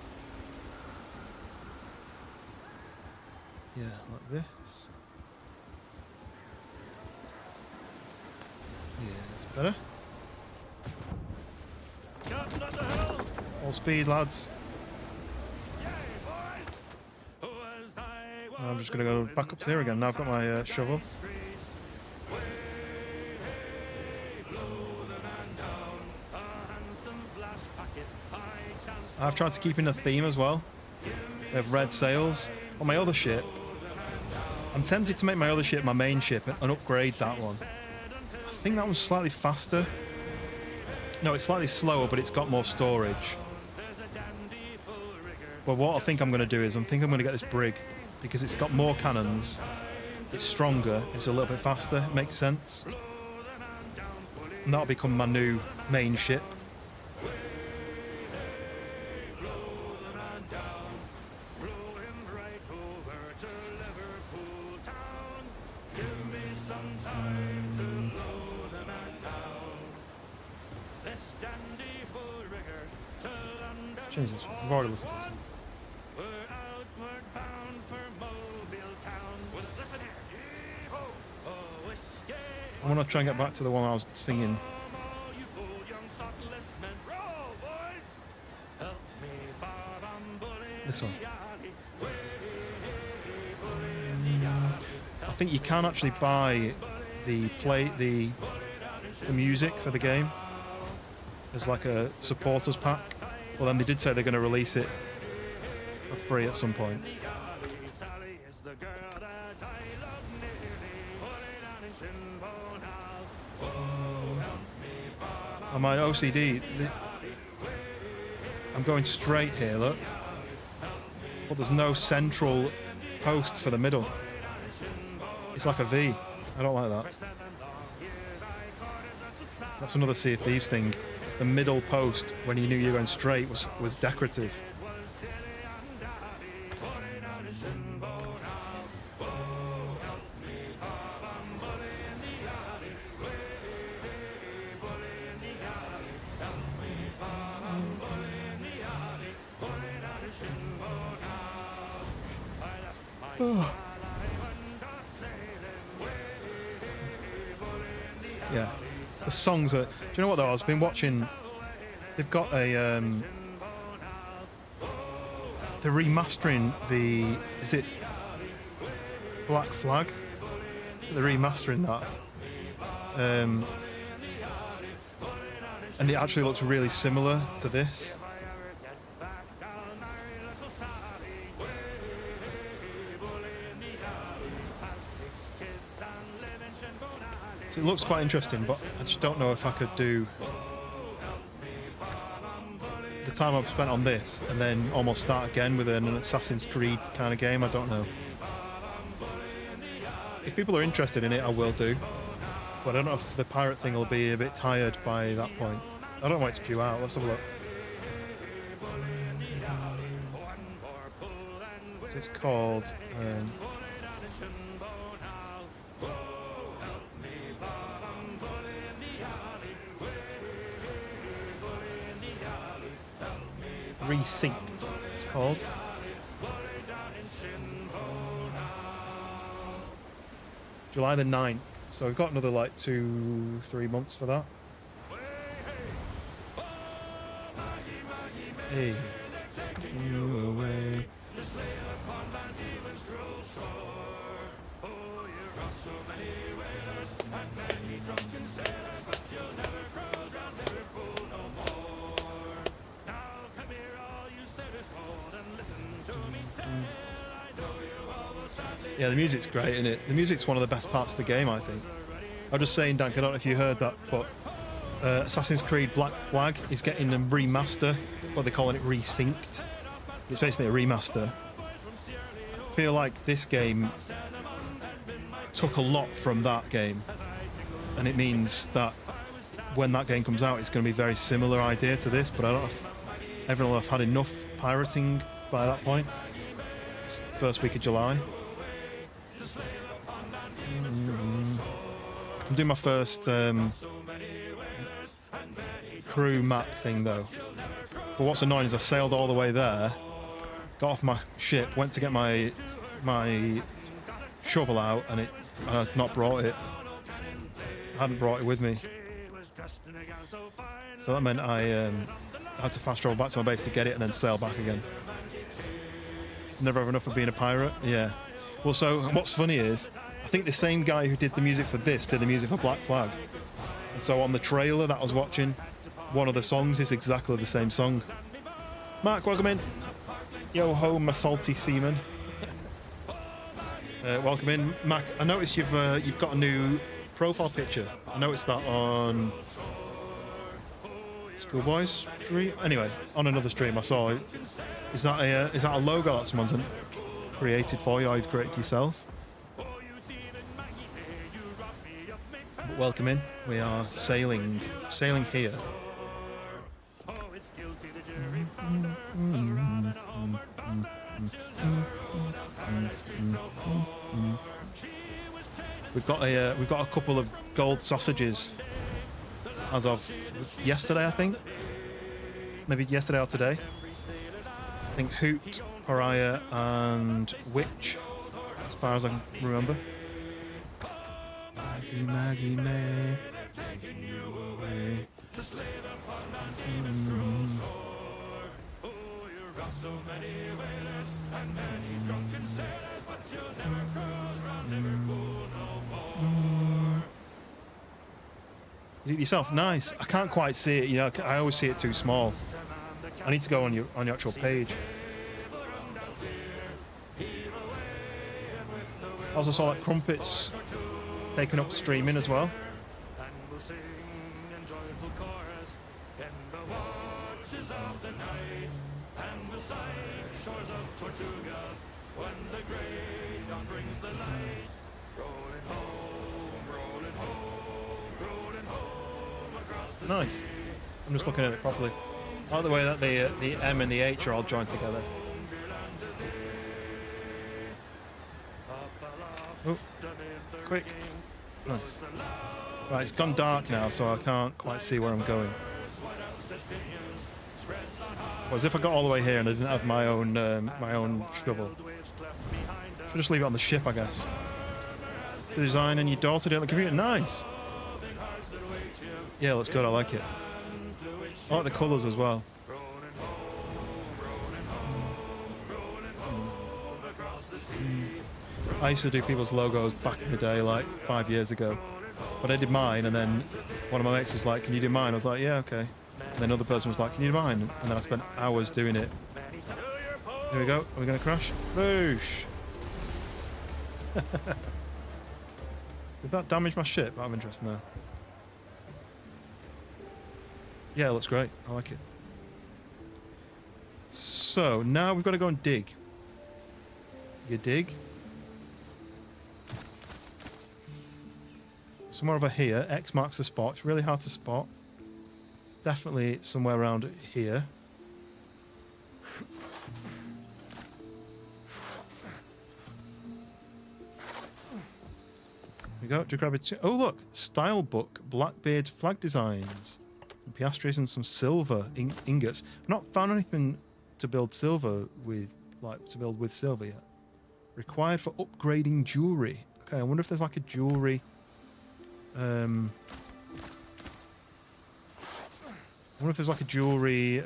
Yeah, like this. Yeah, that's better. All speed, lads. I'm just going to go back up to here again. Now I've got my shovel. I've tried to keep in a theme as well. We have red sails. On my other ship, I'm tempted to make my other ship my main ship and upgrade that one. I think that one's slightly faster. No, it's slightly slower, but it's got more storage. But what I think I'm going to do is I'm going to get this brig, because it's got more cannons, it's stronger, it's a little bit faster, it makes sense. And that'll become my new main ship. Change this one. I've already listened to this one. I want to try and get back to the one I was singing. This one. I think you can actually buy the music for the game as like a supporters pack. Well, then they did say they're going to release it for free at some point. On my OCD, I'm going straight here, look. But there's no central post for the middle. It's like a V. I don't like that. That's another Sea of Thieves thing. the middle post when you knew you were going straight was decorative. Yeah, the songs are. Do you know what though? I've been watching. They've got a. They're remastering the. Is it Black Flag? They're remastering that. And it actually looks really similar to this. So it looks quite interesting, but I just don't know if I could do the time I've spent on this and then almost start again with an Assassin's Creed kind of game. I don't know. If people are interested in it, I will do. But I don't know if the pirate thing will be a bit tired by that point. I don't know why it's due out. Let's have a look. So it's called... Resynced, it's called. July the 9th. So we've got another like 2-3 months for that. Hey. You away. Yeah, the music's great, isn't it? The music's one of the best parts of the game, I think. I was just saying, Dank, I don't know if you heard that, but Assassin's Creed Black Flag is getting a remaster, but they're calling it Resynced. It's basically a remaster. I feel like this game took a lot from that game, and it means that when that game comes out, it's going to be a very similar idea to this, but I don't know if everyone will have had enough pirating by that point. It's the first week of July. I'm doing my first crew map thing though. But what's annoying is I sailed all the way there, got off my ship, went to get my shovel out, and I had not brought it. I hadn't brought it with me. So that meant I had to fast travel back to my base to get it and then sail back again. Never have enough of being a pirate. Yeah. Well, so what's funny is, I think the same guy who did the music for this did the music for Black Flag. And so on the trailer that I was watching, one of the songs is exactly the same song. Mark, welcome in. Yo ho, my salty seaman. Welcome in, Mac. I noticed you've got a new profile picture. I noticed that on Schoolboy's stream. Anyway, on another stream, I saw it. Is that a logo that someone's created for you, or you've created yourself? But welcome in. We are sailing here. We've got a couple of gold sausages as of yesterday, I think. Maybe yesterday or today. I think Hoot, Pariah, and Witch, as far as I can remember. Maggie, Maggie May, taking you away. You did it yourself? Nice. I can't quite see it. You know, I always see it too small. I need to go on your actual page. I also saw that Crumpets taking up streaming as well. Nice. I'm just looking at it properly. I like the way that the M and the H are all joined together. Oh, quick. Nice. Right, it's gone dark now, so I can't quite see where I'm going. Well, as if I got all the way here and I didn't have my own shovel. Should just leave it on the ship, I guess. The design and your daughter did it on the computer. Nice. Yeah, looks good. I like it. I like the colours as well. I used to do people's logos back in the day, like 5 years ago. But I did mine, and then one of my mates was like, "Can you do mine?" I was like, "Yeah, okay." And then another person was like, "Can you do mine?" And then I spent hours doing it. Here we go. Are we going to crash? Boosh! Did that damage my ship? I'm interested now. Yeah, it looks great. I like it. So, now we've got to go and dig. You dig? Somewhere over here. X marks the spot. It's really hard to spot. It's definitely somewhere around here. There we go. Do grab it. Oh, look. Style book. Blackbeard's flag designs. Some piastres and some silver ingots. I've not found anything to build silver with, like, to build with silver yet. Required for upgrading jewelry. Okay, I wonder if there's like a jewelry. I wonder if there's like a jewelry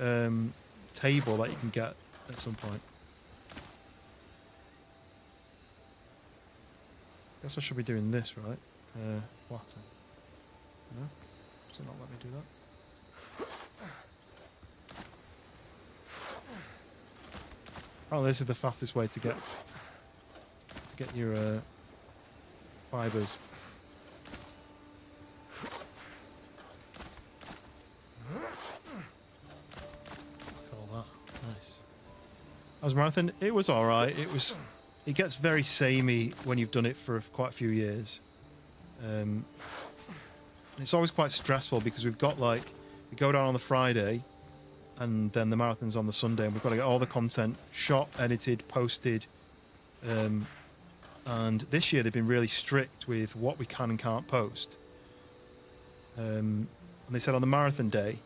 table that you can get at some point. Guess I should be doing this, right? What? No? Does it not let me do that? Oh, this is the fastest way to get your fibers. All that nice. How's marathon? It was all right. It gets very samey when you've done it for quite a few years. And it's always quite stressful because we go down on the Friday, and then the marathon's on the Sunday, and we've got to get all the content shot, edited, posted. And this year they've been really strict with what we can and can't post. And they said on the marathon day,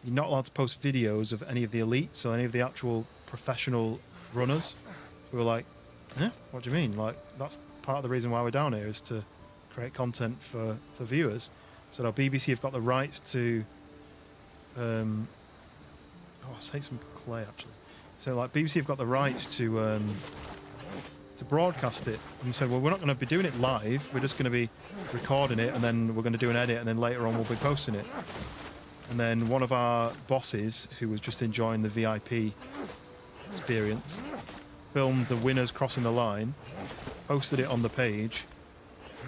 you're not allowed to post videos of any of the elites or any of the actual professional runners. We were like, what do you mean? Like, that's part of the reason why we're down here, is to create content for viewers. So our BBC have got the rights to I'll take some clay actually. So like BBC have got the rights to broadcast it, and we said, well, we're not going to be doing it live, we're just going to be recording it, and then we're going to do an edit, and then later on we'll be posting it. And then one of our bosses, who was just enjoying the VIP experience, filmed the winners crossing the line, posted it on the page,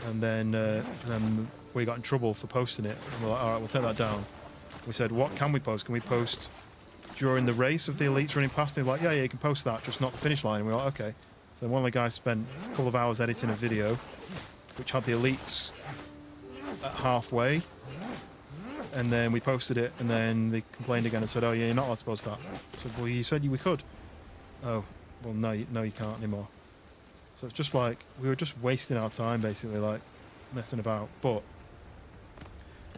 and then we got in trouble for posting it. And we're like, all right, we'll take that down. We said, what can we post? Can we post during the race of the elites running past? And they're like, yeah, you can post that, just not the finish line. And we were like, okay. So one of the guys spent a couple of hours editing a video which had the elites at halfway, and then we posted it, and then they complained again and said, oh yeah, you're not allowed to post that. I said, well, you said we could. Oh, well, no, you can't anymore. So it's just like, we were just wasting our time, basically, like, messing about. But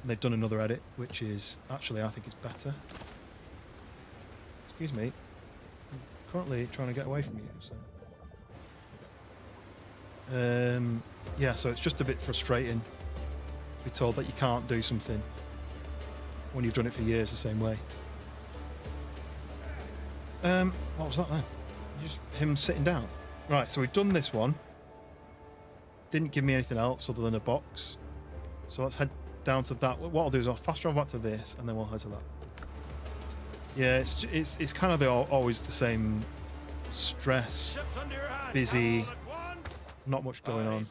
they've done another edit, which is, actually, I think it's better. Excuse me. I'm currently trying to get away from you, so... yeah, so it's just a bit frustrating to be told that you can't do something when you've done it for years the same way. What was that then? Just him sitting down. Right, so we've done this one. Didn't give me anything else other than a box. So let's head down to that. What I'll do is I'll fast travel back to this, and then we'll head to that. Yeah, it's kind of always the same stress, busy, not much going on,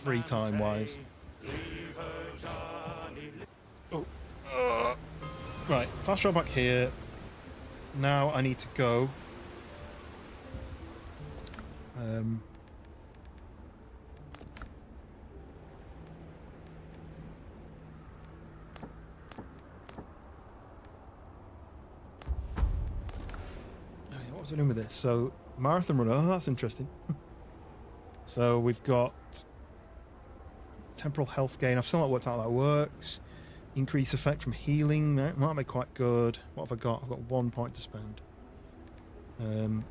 free time wise. Oh. Right, fast travel back here. Now I need to go. was I doing with this? So marathon runner. Oh, that's interesting. So we've got temporal health gain. I've still not worked out how that works. Increase effect from healing. That might be quite good. What have I got? I've got 1 point to spend. Oh,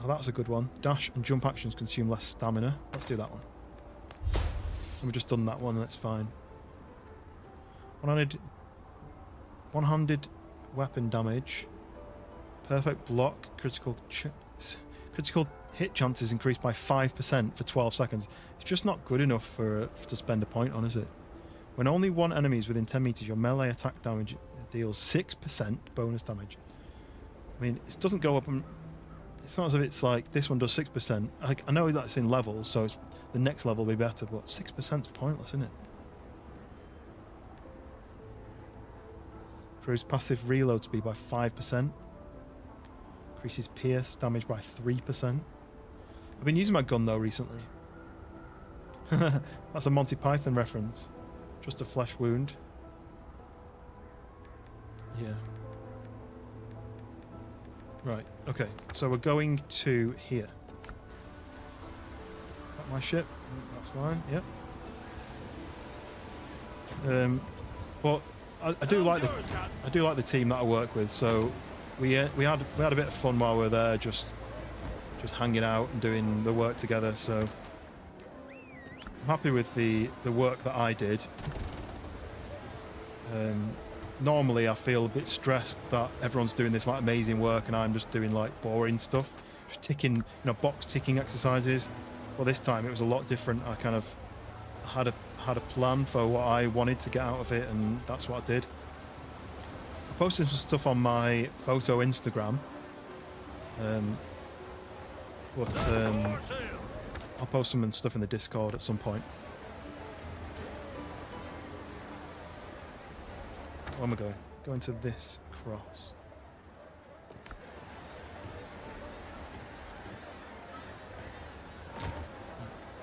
that's a good one. Dash and jump actions consume less stamina. Let's do that one. And we've just done that one. That's fine. One-handed weapon damage. Perfect block. Critical hit chances increased by 5% for 12 seconds. It's just not good enough for to spend a point on, is it? When only one enemy is within 10 meters, your melee attack damage deals 6% bonus damage. I mean, it doesn't go up, and it's not as if it's like this one does 6%. I know that's in levels, so the next level will be better, but 6% is pointless, isn't it? Improves passive reload speed by 5%. Increases pierce damage by 3%. I've been using my gun though recently. That's a Monty Python reference. Just a flesh wound. Yeah. Right, okay. So we're going to here. That my ship? That's mine, yep. But I do like the team that I work with, so we had a bit of fun while we were there, just hanging out and doing the work together. So I'm happy with the work that I did. Normally I feel a bit stressed that everyone's doing this like amazing work and I'm just doing like boring stuff, just ticking, box ticking exercises. Well, this time it was a lot different. I kind of had a plan for what I wanted to get out of it, and that's what I did. I posted some stuff on my photo Instagram. I'll post some stuff in the Discord at some point. Where am I going? Going to this cross.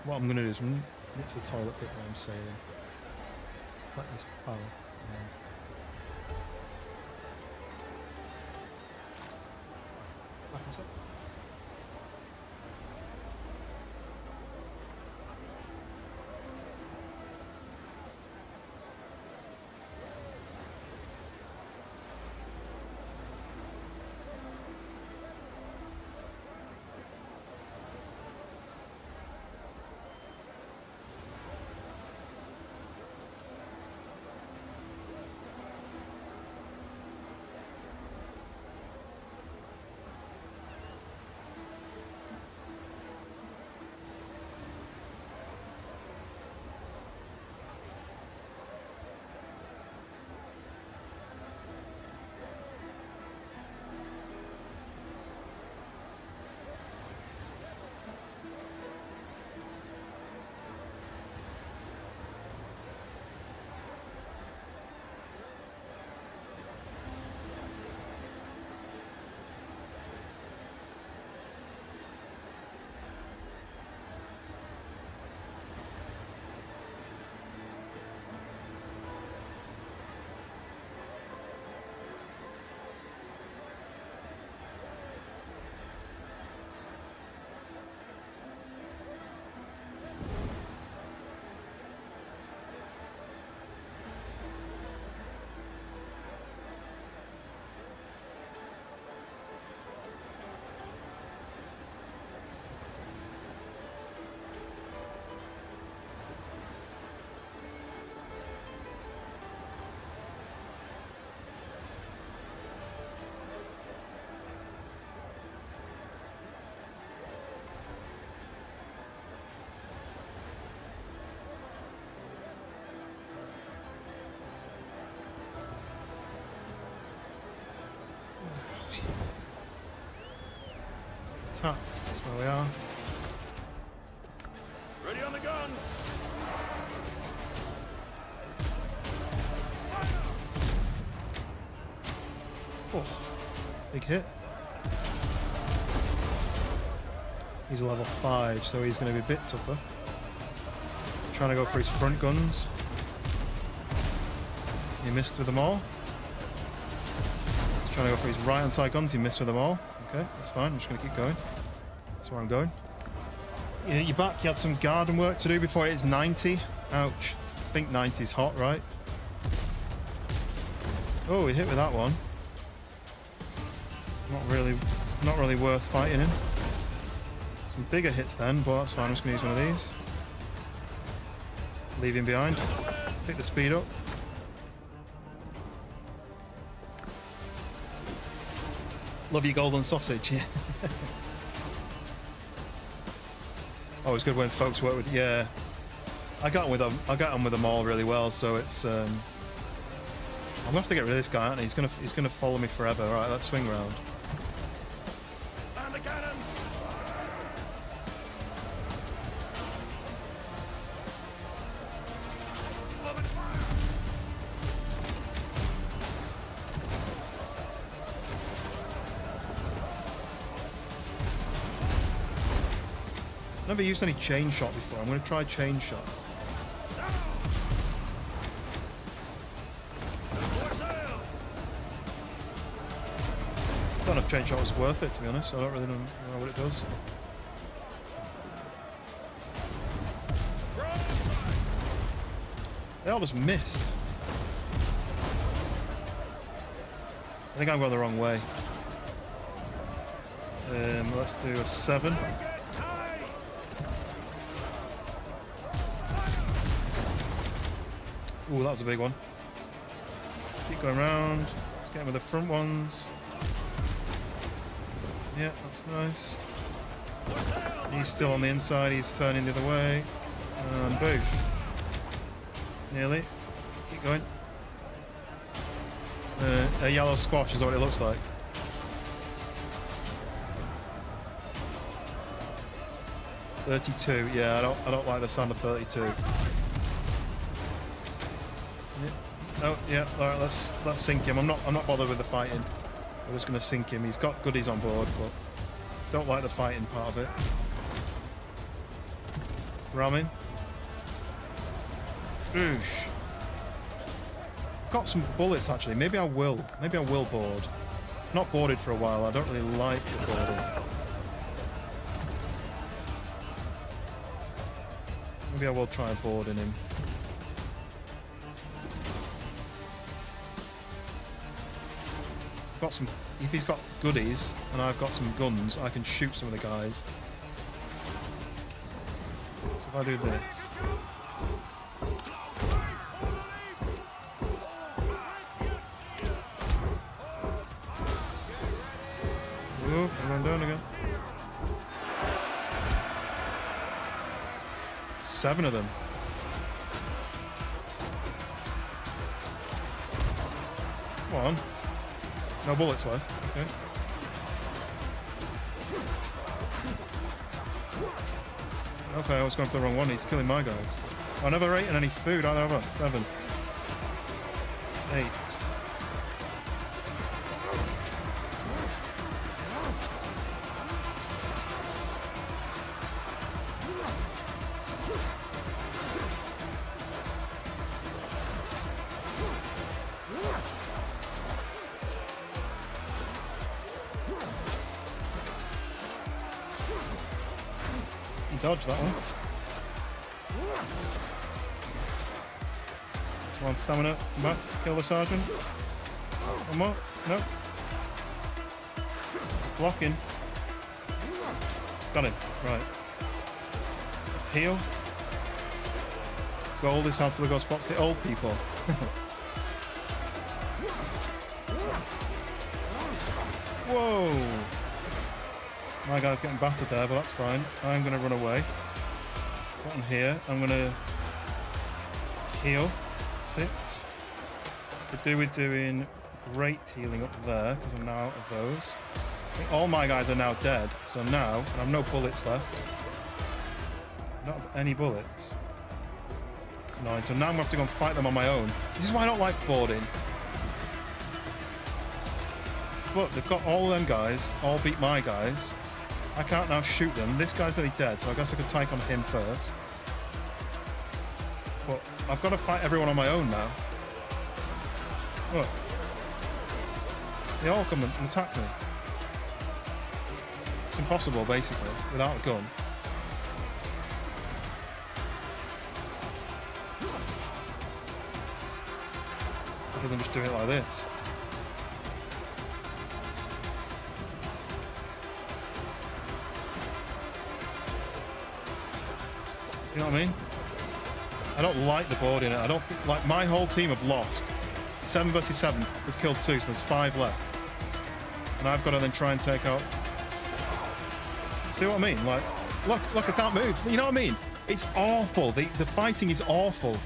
What I'm going to do is nip to the toilet bit while I'm sailing. Like this power. Back us up. Tapped, that's where we are. Ready on the guns. Oh, big hit. He's a level 5, so he's going to be a bit tougher. Trying to go for his front guns. He missed with them all. He's Trying to go for his right hand side guns. He missed with them all. Okay, that's fine. I'm just going to keep going. That's where I'm going. You're back. You had some garden work to do before it is 90. Ouch. I think 90's hot, right? Oh, he hit with that one. Not really worth fighting him. Some bigger hits then, but that's fine. I'm just going to use one of these. Leave him behind. Pick the speed up. Love your golden sausage, yeah. Oh, it's good when folks work with. Yeah, I got on with them. I got on with them all really well. So it's. I'm gonna have to get rid of this guy, aren't I? He's gonna follow me forever. All right, let's swing round. And the cannons! Open fire! Never used any chain shot before. I'm gonna try chain shot. I don't know if chain shot was worth it, to be honest. I don't really know what it does. They all just missed. I think I'm going the wrong way. Let's do a 7. Ooh, that was a big one. Let's keep going around. Let's get him with the front ones. Yeah, that's nice. He's still on the inside. He's turning the other way. And boom. Nearly. Keep going. A yellow squash is what it looks like. $32. Yeah, I don't like the sound of 32. Oh yeah, alright, let's sink him. I'm not bothered with the fighting. I'm just gonna sink him. He's got goodies on board, but don't like the fighting part of it. Ramming. Oosh. I've got some bullets actually. Maybe I will board. Not boarded for a while. I don't really like the boarding. Maybe I will try boarding him. Got some. If he's got goodies and I've got some guns, I can shoot some of the guys. So if I do this. Oh, I'm going down again. 7 of them. Come on. No bullets left. Okay. Okay, I was going for the wrong one. He's killing my guys. I never ate any food. I have 7. 8. Dodge that one. Come on, stamina. Come back. Kill the sergeant. One more. No. Blocking. Got him. Right. Let's heal. Gold is how to go spots the old people. Whoa. My guy's getting battered there, but that's fine. I'm going to run away. Put him here. I'm going to heal. 6. Could do with doing great healing up there, because I'm now out of those. I think all my guys are now dead, so now, and I have no bullets left. I don't have any bullets. It's 9, so now I'm going to have to go and fight them on my own. This is why I don't like boarding. Look, they've got all them guys, all beat my guys. I can't now shoot them. This guy's nearly dead, so I guess I could take on him first. But I've got to fight everyone on my own now. Look. They all come and attack me. It's impossible, basically, without a gun. Other than just doing it like this. You know what I mean? I don't like the board in it. I don't think, like, my whole team have lost. 7 versus 7. We've killed 2, so there's 5 left. And I've got to then try and take out. See what I mean? Like, look, I can't move. You know what I mean? It's awful. The fighting is awful.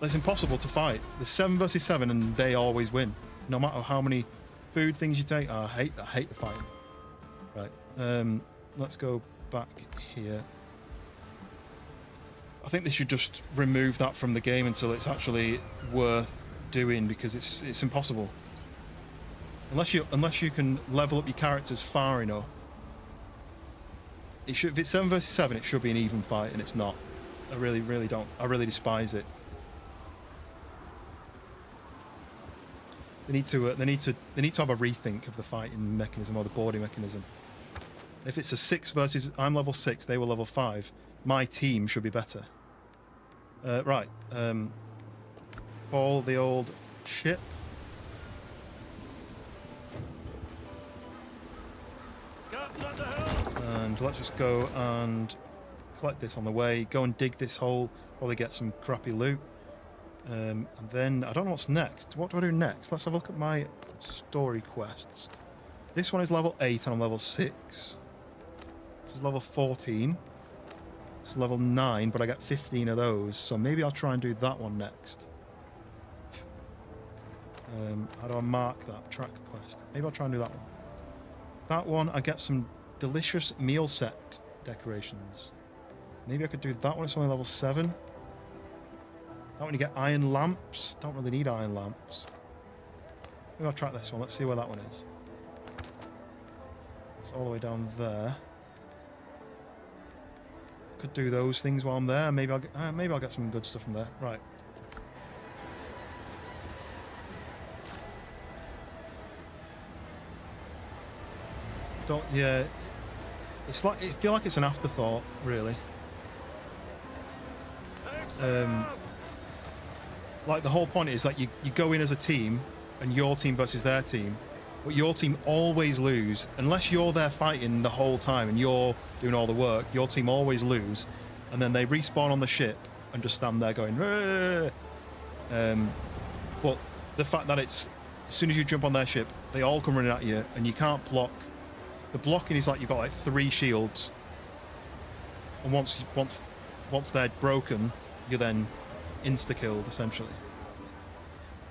It's impossible to fight. There's 7 versus 7, and they always win, no matter how many food things you take. Oh, I hate the fighting. Right. Let's go back here. I think they should just remove that from the game until it's actually worth doing, because it's impossible. Unless you can level up your characters far enough. It should, if it's 7 versus 7, it should be an even fight, and it's not. I really don't. I really despise it. They need to have a rethink of the fighting mechanism or the boarding mechanism. If it's a 6 versus, I'm level 6, they were level 5. My team should be better. Right. Haul the old ship. And let's just go and collect this on the way. Go and dig this hole. Probably get some crappy loot. And then I don't know what's next. What do I do next? Let's have a look at my story quests. This one is level 8 and I'm level 6. This is level 14. It's level 9, but I get 15 of those, so maybe I'll try and do that one next. How do I mark that? Track quest. Maybe I'll try and do that one. That one, I get some delicious meal set decorations. Maybe I could do that one. It's only level 7. That one you get iron lamps. Don't really need iron lamps. Maybe I'll track this one. Let's see where that one is. It's all the way down there. Could do those things while I'm there. Maybe I'll get some good stuff from there. Right. Yeah. It's like, I feel like it's an afterthought, really. Like the whole point is that you go in as a team, and your team versus their team, but your team always lose unless you're there fighting the whole time and you're doing all the work. Your team always lose, and then they respawn on the ship and just stand there going. But the fact that it's as soon as you jump on their ship, they all come running at you, and you can't block. The blocking is like you've got like 3 shields, and once they're broken, you're then insta-killed essentially.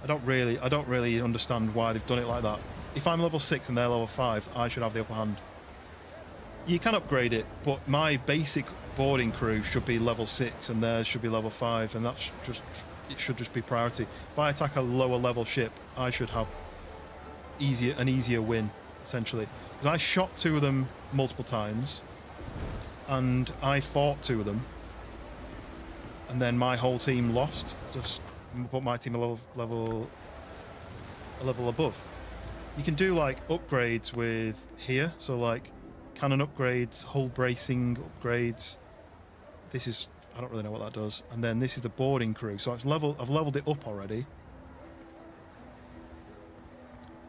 I don't really understand why they've done it like that. If I'm level 6 and they're level 5, I should have the upper hand. You can upgrade it, but my basic boarding crew should be level 6 and theirs should be level 5, and it should just be priority. If I attack a lower level ship, I should have an easier win, essentially. Because I shot 2 of them multiple times, and I fought 2 of them, and then my whole team lost. Just put my team a level above. You can do like upgrades with here, so like cannon upgrades, hull bracing upgrades. This is, I don't really know what that does. And then this is the boarding crew, so I've leveled it up already.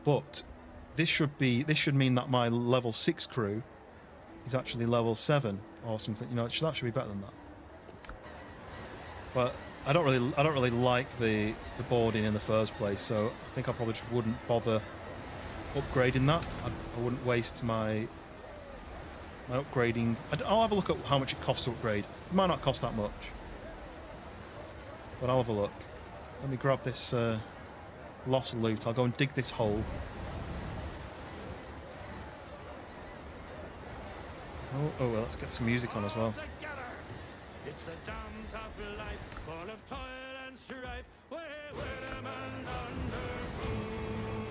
But this should mean that my level 6 crew is actually level 7 or something. You know, that should be better than that. But I don't really like the boarding in the first place, so I think I probably just wouldn't bother upgrading that. I wouldn't waste my upgrading. I'll have a look at how much it costs to upgrade. It might not cost that much, but I'll have a look. Let me grab this lost loot. I'll go and dig this hole. Oh well, let's get some music on as well. It's a damn tough life, full of toil and strife. With a man under rule.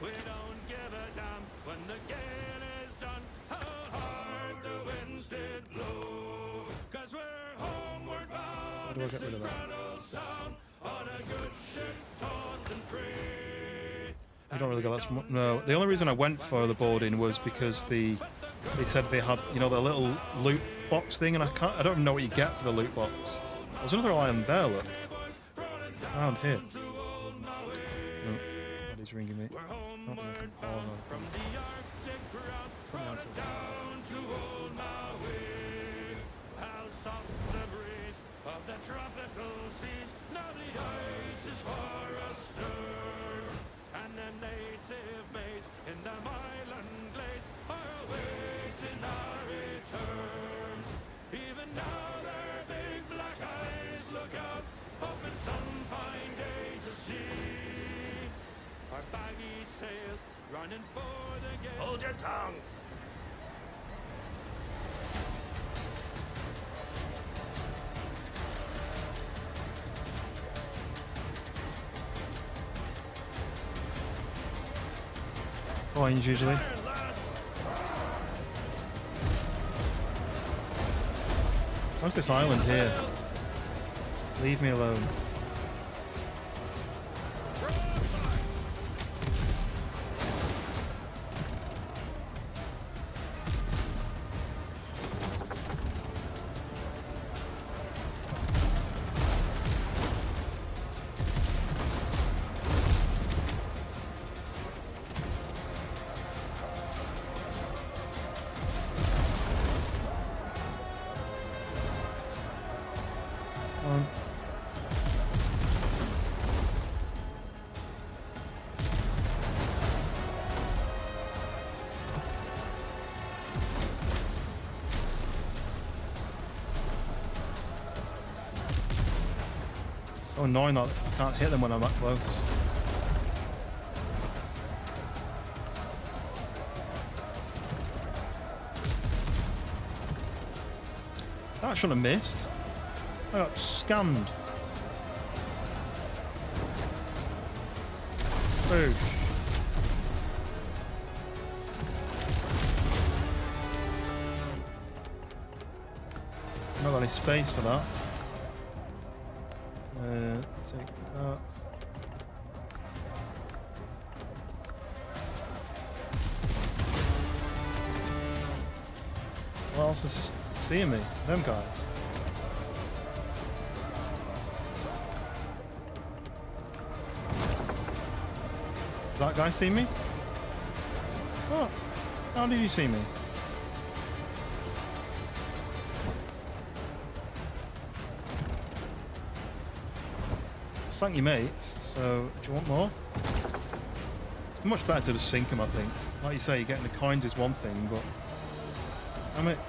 We don't give a damn when the gale is done, how hard the winds did blow. 'Cause we're homeward bound, How do I it's get rid of that? incredible sound, on a good ship taut and free. You don't really go that much. No, the only reason I went for the boarding was because they said they had, you know, the little loot box thing, and I don't even know what you get for the loot box. There's another island there, look. Around here. No, nobody's ringing me. Oh, no. What's the answer to this? Of the tropical seas, now the ice is far astir, and the native maids in the island glades are awaiting our return. Even now their big black eyes look out, hoping some fine day to see our baggy sails running for the gate. Hold your tongues! Coins usually. What's this island here? Leave me alone. So annoying that I can't hit them when I'm that close. That shouldn't have missed. I got scammed. Boosh. Not got any space for that. Take that. What else is seeing me? Them guys. Does that guy see me? What? How did you see me? Sank your mates, so do you want more? It's much better to just sink them, I think. Like you say, getting the coins is one thing, but damn it.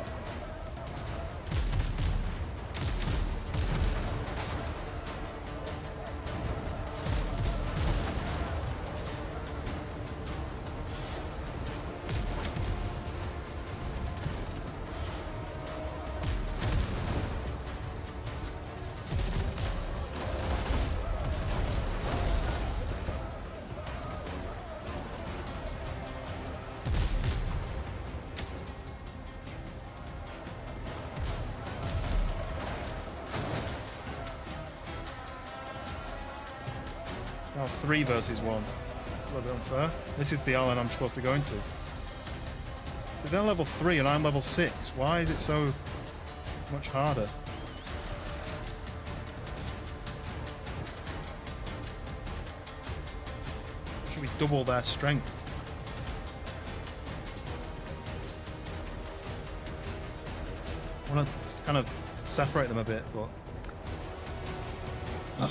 Now 3 versus 1. It's a little bit unfair. This is the island I'm supposed to be going to. So they're level 3 and I'm level 6. Why is it so much harder? Should we double their strength? I want to kind of separate them a bit, but... Hello?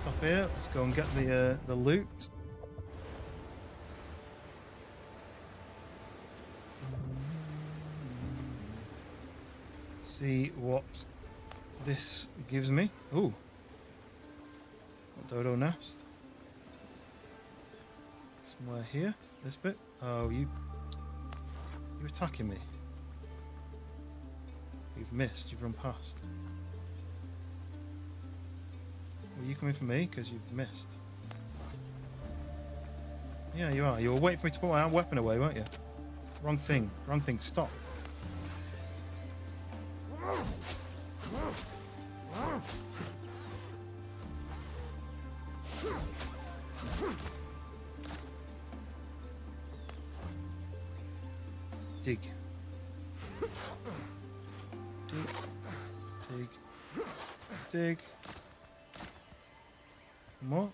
Stop here. Let's go and get the loot. See what this gives me. Ooh. A dodo nest. Somewhere here. This bit. Oh, you're attacking me. You've missed. You've run past. Were you coming for me? Because you've missed. Yeah, you are. You were waiting for me to put my weapon away, weren't you? Wrong thing. Wrong thing. Stop. Dig. Dig. Dig. Dig. What?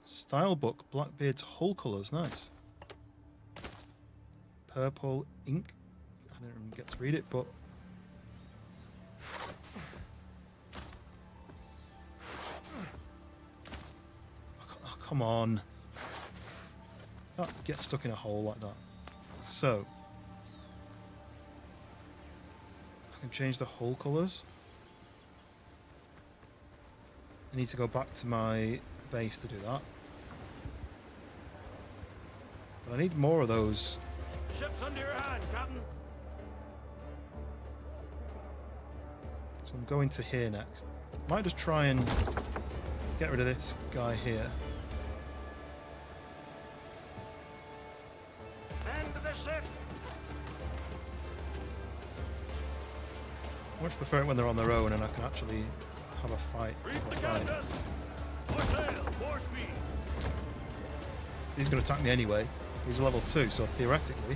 Style book, Blackbeard's whole colours, nice. Purple ink. I don't even get to read it, but oh, come on. Can't get stuck in a hole like that. So I can change the whole colours. I need to go back to my base to do that. But I need more of those. Ship's under your hand, Captain. So I'm going to here next. Might just try and get rid of this guy here. End of the ship. I much prefer it when they're on their own and I can actually have a fight. Reef the canvas. More sail, more speed. He's going to attack me anyway. He's level 2, so theoretically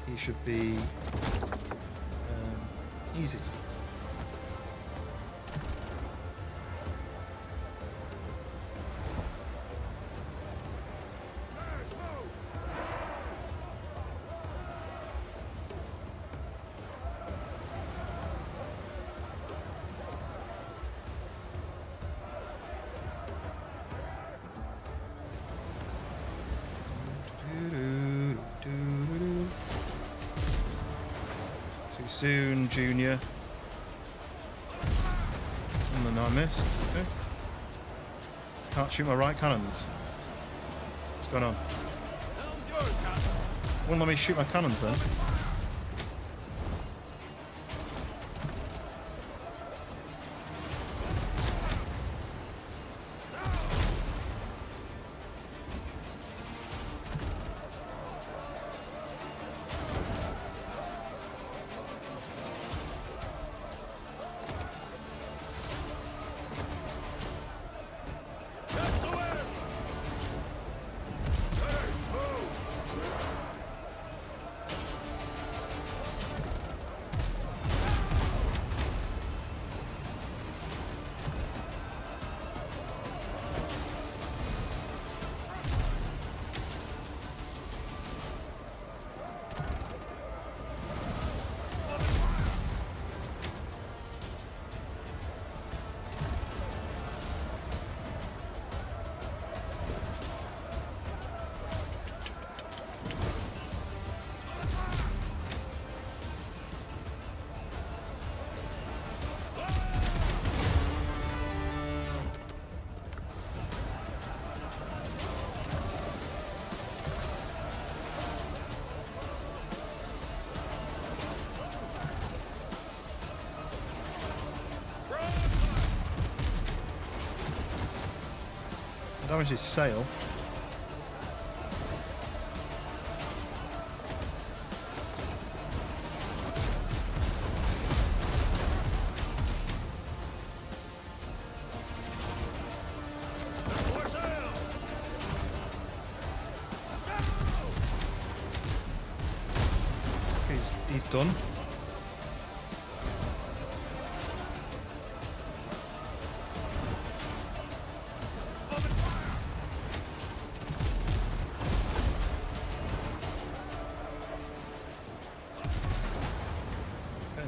he should be easy. Too soon, Junior. And then I missed. Okay. Can't shoot my right cannons. What's going on? Wouldn't let me shoot my cannons then. Damage his sail. More sail. He's done.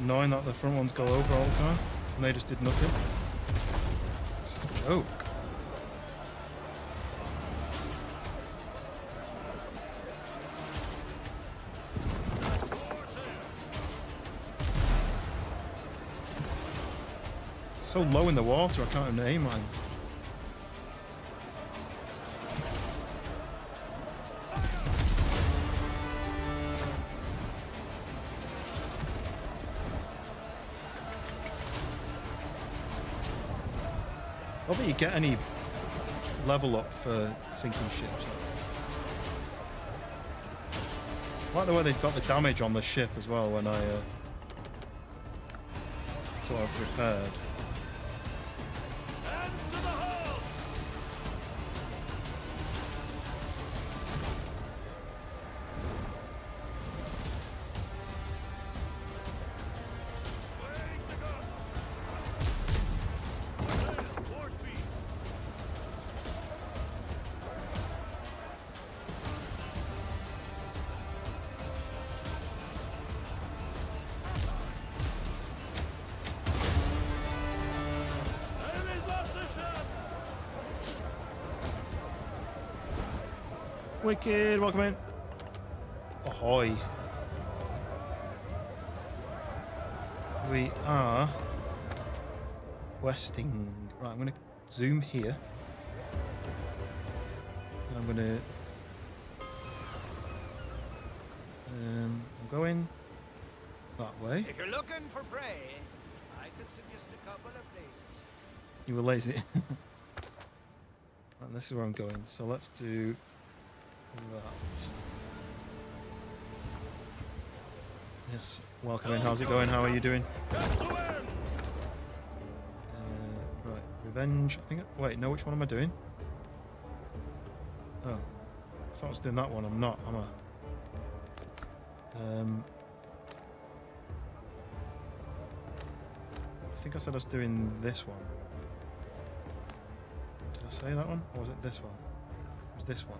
Annoying that the front ones go over all the time. And they just did nothing. Oh. So low in the water, I can't even aim mine. I don't think you get any level up for sinking ships. I like the way they've got the damage on the ship as well when I sort of repaired. Wicked, welcome in. Ahoy. We are questing. Right, I'm going to zoom here. And I'm going to... I'm going that way. If you're looking for prey, I could suggest a couple of places. You were lazy. And this is where I'm going. So let's do that. Yes, welcome in. How's it going? How are you doing? Right, revenge. I think. Wait, no. Which one am I doing? Oh, I thought I was doing that one. I'm not. Am I? I think I said I was doing this one. Did I say that one, or was it this one? It was this one.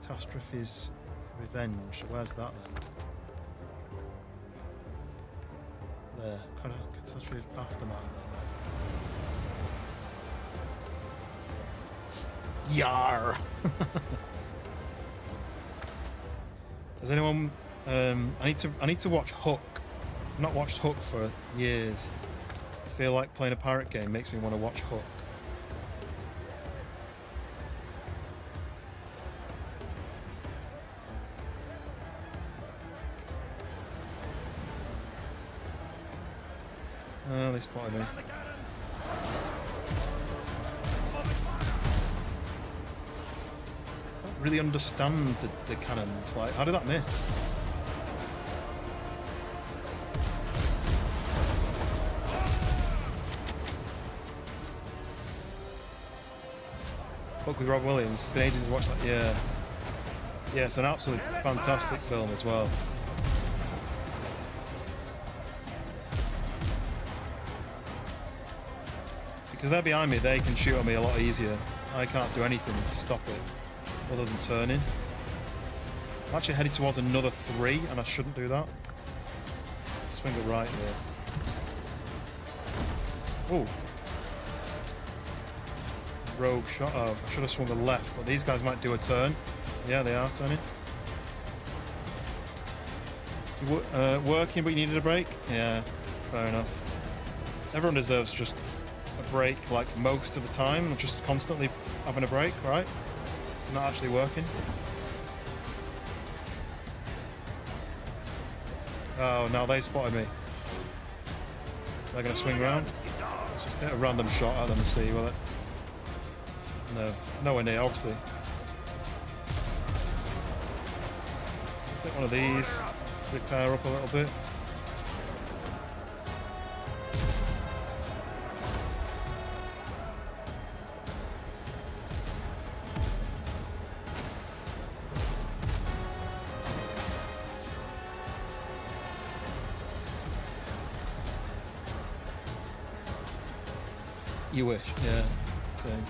Catastrophe's Revenge. So where's that then? There. Kind of Catastrophe's Aftermath. Yar! Does anyone? I need to watch Hook. I've not watched Hook for years. I feel like playing a pirate game makes me want to watch Hook. Oh, they spotted me. I don't really understand the cannons. Like, how did that miss? Book with Rob Williams. It's been ages to watch that. Yeah. Yeah, it's an absolutely fantastic film as well. Because they're behind me, they can shoot at me a lot easier. I can't do anything to stop it, other than turning. I'm actually headed towards another 3, and I shouldn't do that. Swing it right here. Oh. Rogue shot. Oh, I should have swung a left, but these guys might do a turn. Yeah, they are turning. Working, but you needed a break? Yeah, fair enough. Everyone deserves just a break, like most of the time, just constantly having a break, right? Not actually working. Oh, now they spotted me. They're going to swing round. Just hit a random shot at them and see, will it? No, nowhere near, obviously. Let's hit one of these, repair up a little bit. You wish, yeah, same.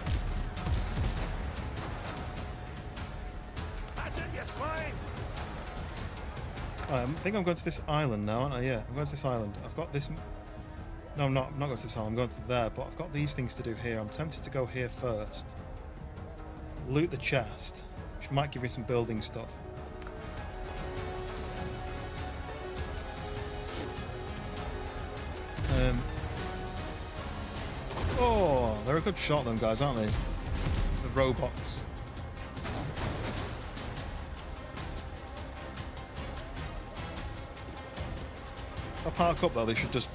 I think I'm going to this island now, aren't I? Yeah, I'm going to this island. I've got this No, I'm not going to the salon. I'm going to there, but I've got these things to do here. I'm tempted to go here first. Loot the chest, which might give me some building stuff. Oh, they're a good shot, them guys, aren't they? The robots. If I park up though, they should just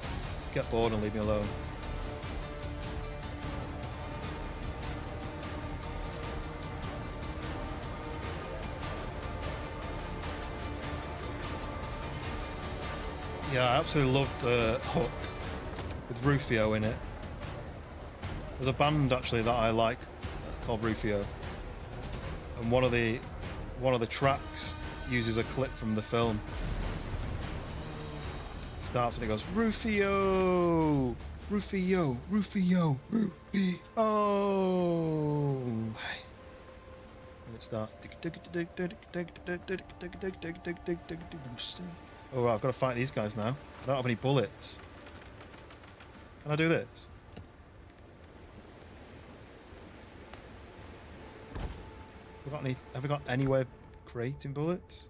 get bored and leave me alone. Yeah, I absolutely loved Hook with Rufio in it. There's a band actually that I like called Rufio, and one of the tracks uses a clip from the film. It starts and it goes Rufio, Rufio, Rufio, Rufio. And it starts. Oh, I've got to fight these guys now. I don't have any bullets. Can I do this? Have I got any way of creating bullets?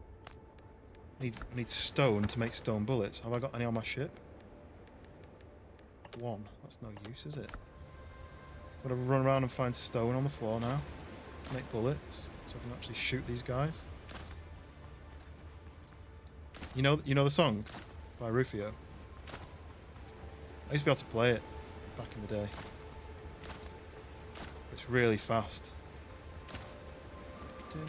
I need stone to make stone bullets. Have I got any on my ship? One. That's no use, is it? I'm gonna run around and find stone on the floor now. Make bullets so I can actually shoot these guys. You know the song by Rufio? I used to be able to play it back in the day. It's really fast. If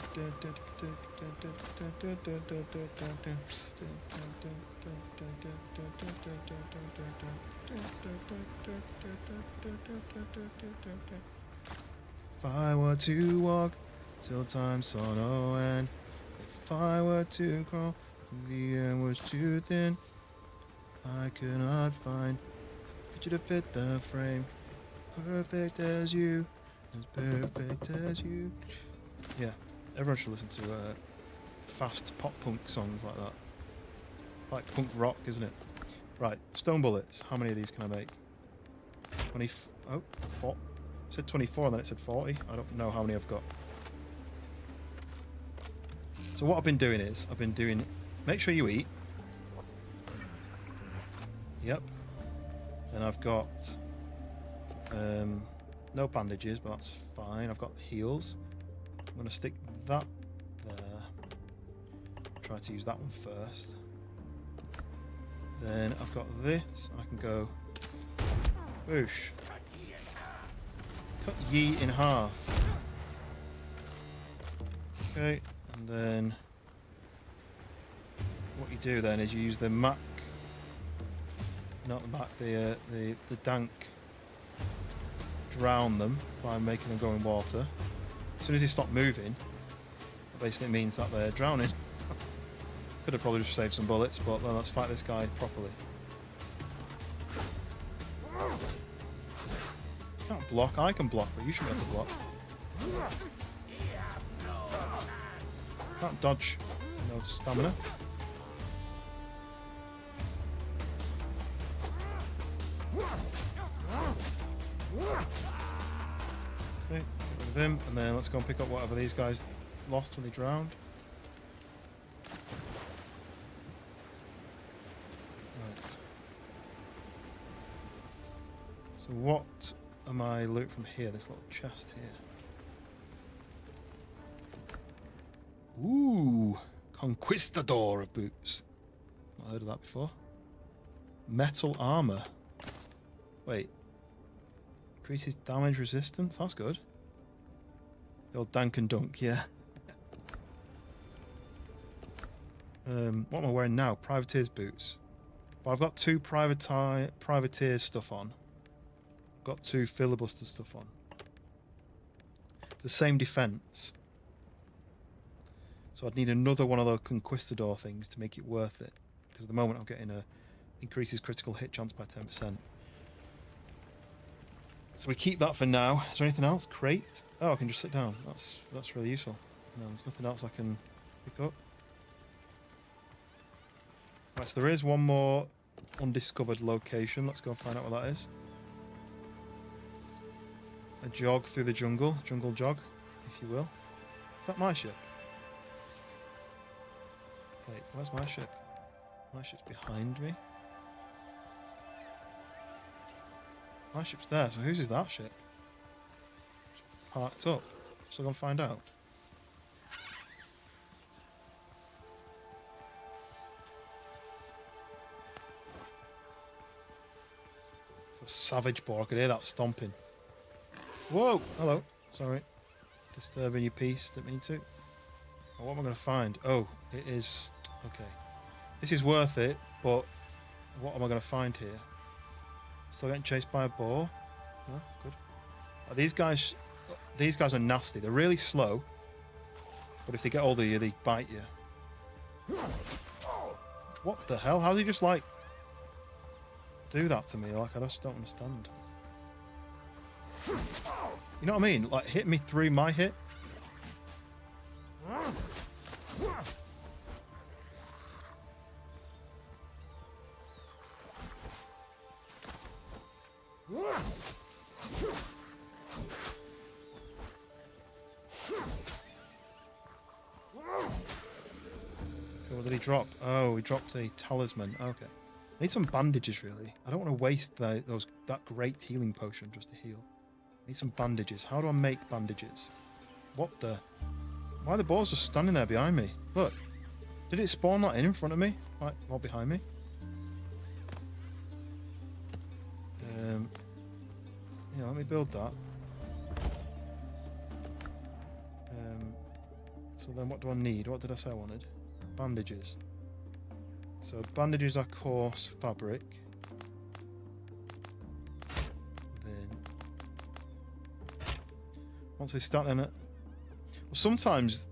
I were to walk till time saw no end, if I were to crawl, the end was too thin, I could not find a picture to fit the frame. Perfect as you, as perfect as you. Yeah, everyone should listen to fast pop punk songs like that. Like punk rock, isn't it? Right, stone bullets. How many of these can I make? 20. Oh, 4. It said 24 and then it said 40. I don't know how many I've got. So what I've been doing is, make sure you eat. Yep. Then I've got no bandages, but that's fine. I've got heals. I'm going to stick that there. Try to use that one first. Then I've got this. I can go whoosh. Cut ye in half. Okay, and then what you do then is you use the Mac, not the Mac, the dank. Drown them by making them go in water. As soon as they stop moving, it basically means that they're drowning. Could have probably just saved some bullets, but then let's fight this guy properly. Can't block. I can block, but you should be able to block. Can't dodge. No stamina. Okay, get rid of him, and then let's go and pick up whatever these guys lost when they drowned. Right. So what am I loot from here? This little chest here. Ooh, Conquistador boots. Not heard of that before. Metal armor. Wait. Increases damage resistance? That's good. The old dank and dunk, yeah. What am I wearing now? Privateer's boots. But I've got 2 privateer stuff on. I've got 2 filibuster stuff on. The same defense. So I'd need another one of those Conquistador things to make it worth it. Because at the moment I'm getting increases critical hit chance by 10%. So we keep that for now. Is there anything else? Crate? Oh, I can just sit down. That's really useful. No, there's nothing else I can pick up. Right, so there is one more undiscovered location. Let's go and find out what that is. A jog through the jungle. Jungle jog, if you will. Is that my ship? Wait, where's my ship? My ship's behind me. My ship's there, so whose is that ship? Parked up. So I'm gonna find out. It's a savage boar. I could hear that stomping. Whoa! Hello. Sorry. Disturbing your peace. Didn't mean to. Oh, what am I going to find? Oh, it is... Okay. This is worth it, but what am I going to find here? Still getting chased by a boar. No? Good. Oh, these guys are nasty. They're really slow, but if they get hold of you, they bite you. What the hell? How do you just, like, do that to me? Like, I just don't understand. You know what I mean? Like, hit me through my hit. Okay, what did he drop? Oh, he dropped a talisman. Okay. I need some bandages, really. I don't want to waste that great healing potion just to heal. I need some bandages. How do I make bandages? What the... Why are the boars just standing there behind me? Look. Did it spawn that in front of me? Like, or behind me? Yeah, let me build that. So then what do I need? What did I say I wanted? Bandages. So bandages are coarse fabric. Then once they start then, well, sometimes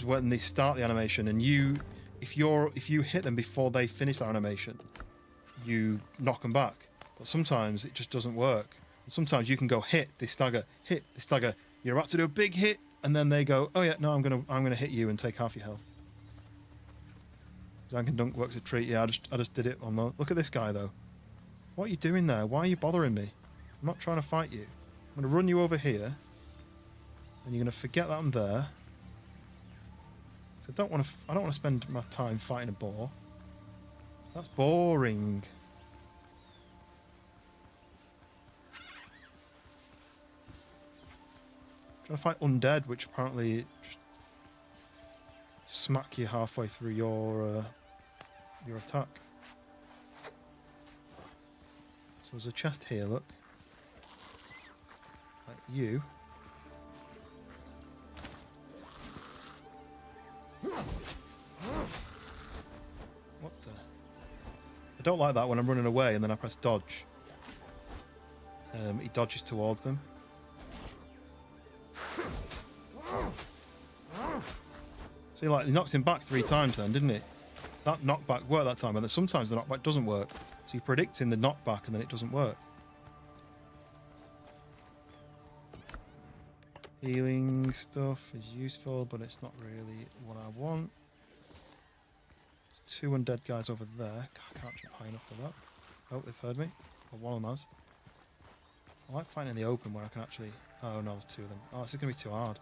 when they start the animation and if you hit them before they finish their animation, you knock them back. But sometimes it just doesn't work. And sometimes you can go hit, they stagger, hit, they stagger. You're about to do a big hit, and then they go, oh yeah, no, I'm gonna hit you and take half your health. Dunk and Dunk works a treat. Yeah, I just did it on the... Look at this guy, though. What are you doing there? Why are you bothering me? I'm not trying to fight you. I'm going to run you over here. And you're going to forget that I'm there. So I don't want to spend my time fighting a boar. That's boring. Trying to fight undead, which apparently just smack you halfway through your attack. So there's a chest here, look. Like you. What the? I don't like that when I'm running away and then I press dodge. He dodges towards them. See, like, he knocks him back 3 times then, didn't it? That knockback worked that time, and then sometimes the knockback doesn't work. So you're predicting the knockback and then it doesn't work. Healing stuff is useful, but it's not really what I want. There's 2 undead guys over there. I can't jump high enough for that. Oh, they've heard me. Or one of them has. I like fighting in the open where I can actually... Oh no, there's 2 of them. Oh, this is going to be too hard.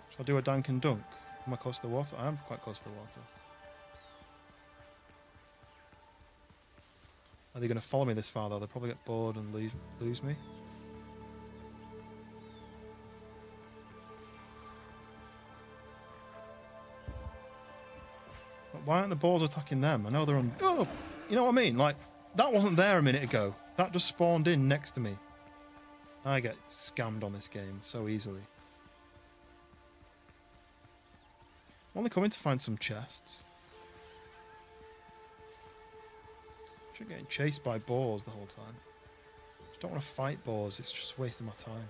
Shall I do a dunk and dunk? Am I close to the water? I am quite close to the water. Are they going to follow me this far though? They'll probably get bored and lose me. But why aren't the boars attacking them? I know they're on... Oh! You know what I mean? Like, that wasn't there a minute ago. That just spawned in next to me. I get scammed on this game so easily. I'm only coming to find some chests. I'm getting chased by boars the whole time. I don't want to fight boars, it's just wasting my time.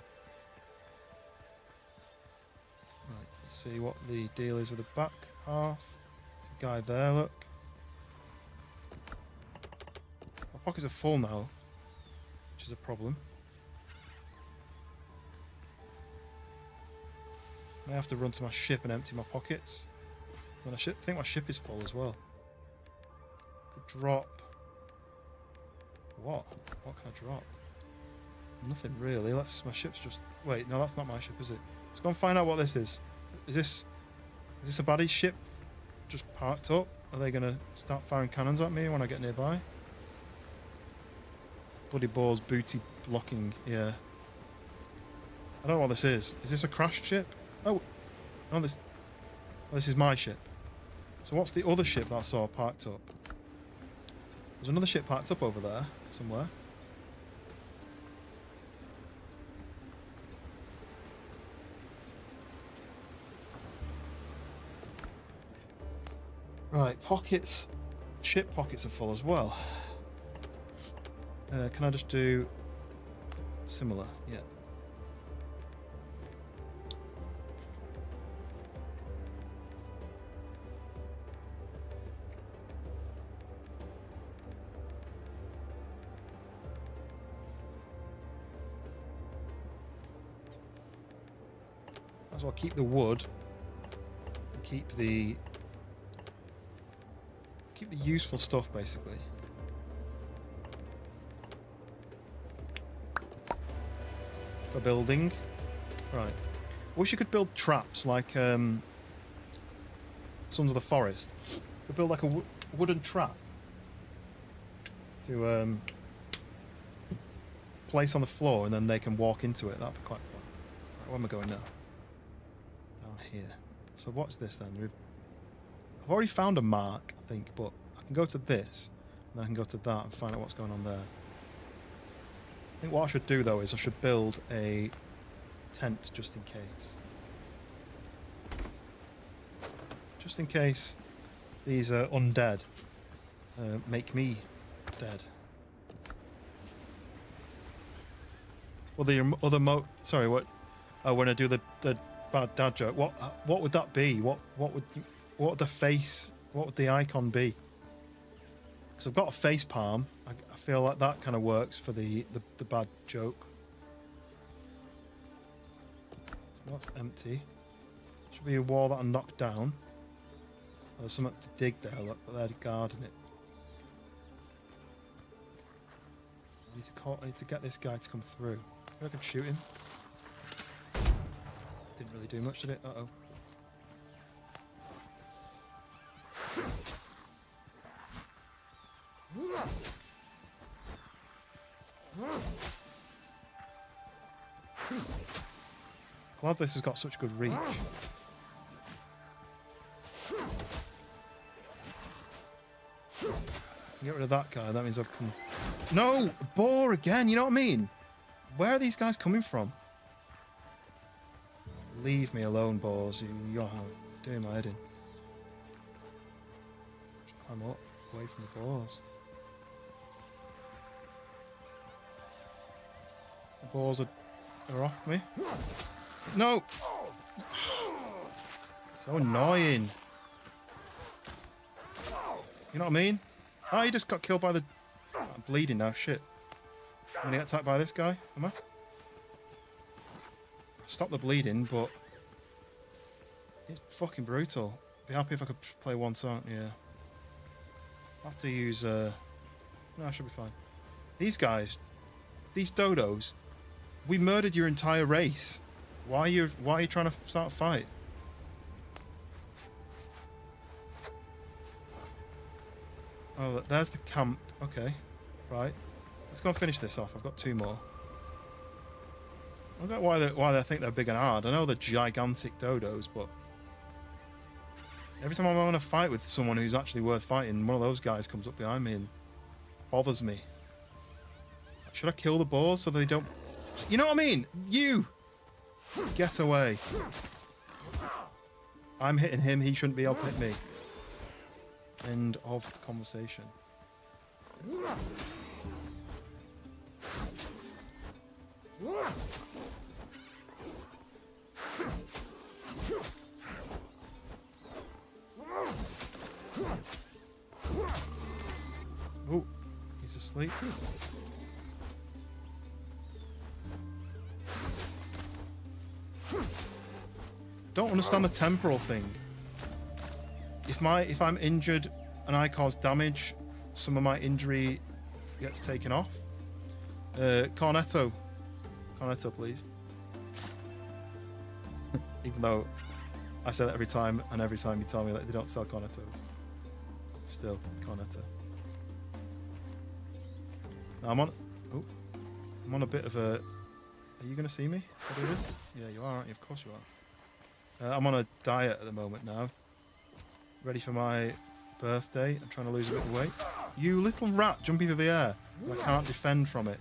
Right, let's see what the deal is with the back half. There's a guy there, look. My pockets are full now, which is a problem. I have to run to my ship and empty my pockets. And I think my ship is full as well. Could drop. What? What can I drop? Nothing really. My ship's just. Wait, no, that's not my ship, is it? Let's go and find out what this is. Is this a baddie ship just parked up? Are they gonna start firing cannons at me when I get nearby? Bloody balls, booty blocking. Yeah. I don't know what this is. Is this a crashed ship? Oh, no, this is my ship. So what's the other ship that I saw parked up? There's another ship parked up over there somewhere. Right, pockets. Ship pockets are full as well. Can I just do similar? Yeah. Might as well keep the wood and keep the useful stuff, basically. For building. Right. I wish you could build traps like Sons of the Forest. Could build like a wooden trap to place on the floor, and then they can walk into it. That'd be quite fun. Right, where am I going now? Down here. So what's this then? I've already found a mark, I think, but I can go to this, and I can go to that and find out what's going on there. I think what I should do, though, is I should build a tent just in case. Just in case these undead make me dead. Well, the other sorry, what? Oh, when I do the bad dad joke, what would that be? What would the face? What would the icon be? Because I've got a face palm. I feel like that kind of works for the bad joke. So that's empty. Should be a wall that I knocked down. Oh, there's something to dig there. Look, they're guarding it. I need to get this guy to come through. Maybe I can shoot him. Didn't really do much, did it? Uh-oh. Glad this has got such good reach. Get rid of that guy, that means I've come... No! Boar again, you know what I mean? Where are these guys coming from? Leave me alone, boars. You're doing my head in. Climb up, away from the boars. The boars are off me. No! So annoying. You know what I mean? Oh, you just got killed by the... I'm bleeding now, shit. I'm gonna get attacked by this guy, am I? Stop the bleeding, but... It's fucking brutal. Be happy if I could play one song, yeah. I have to use... No, I should be fine. These guys, these dodos, we murdered your entire race. Why are you trying to start a fight? Oh, there's the camp. Okay, right. Let's go and finish this off. I've got two more. I don't know why they think they're big and hard. I know they're gigantic dodos, but every time I'm on a fight with someone who's actually worth fighting, one of those guys comes up behind me and bothers me. Should I kill the boars so they don't... You know what I mean? You! Get away. I'm hitting him, he shouldn't be able to hit me. End of conversation. Oh, he's asleep. Don't understand the temporal thing. if I'm injured and I cause damage, some of my injury gets taken off. Cornetto, please. Even though I say that every time, and every time you tell me that they don't sell cornettos, still cornetto. Now I'm on a bit of a. Are you going to see me? If I do this? Yeah, you are, aren't you? Of course you are. I'm on a diet at the moment now. Ready for my birthday. I'm trying to lose a bit of weight. You little rat jumping through the air. I can't defend from it.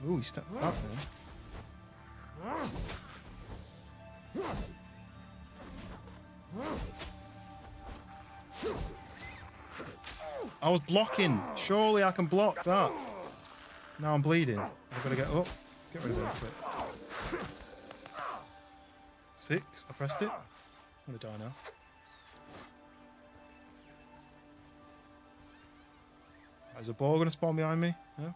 Ooh, he stepped back then. I was blocking. Surely I can block that. Now I'm bleeding. I've got to get up. Let's get rid of it quick. 6. I pressed it. I'm going to die now. Is a ball going to spawn behind me? No?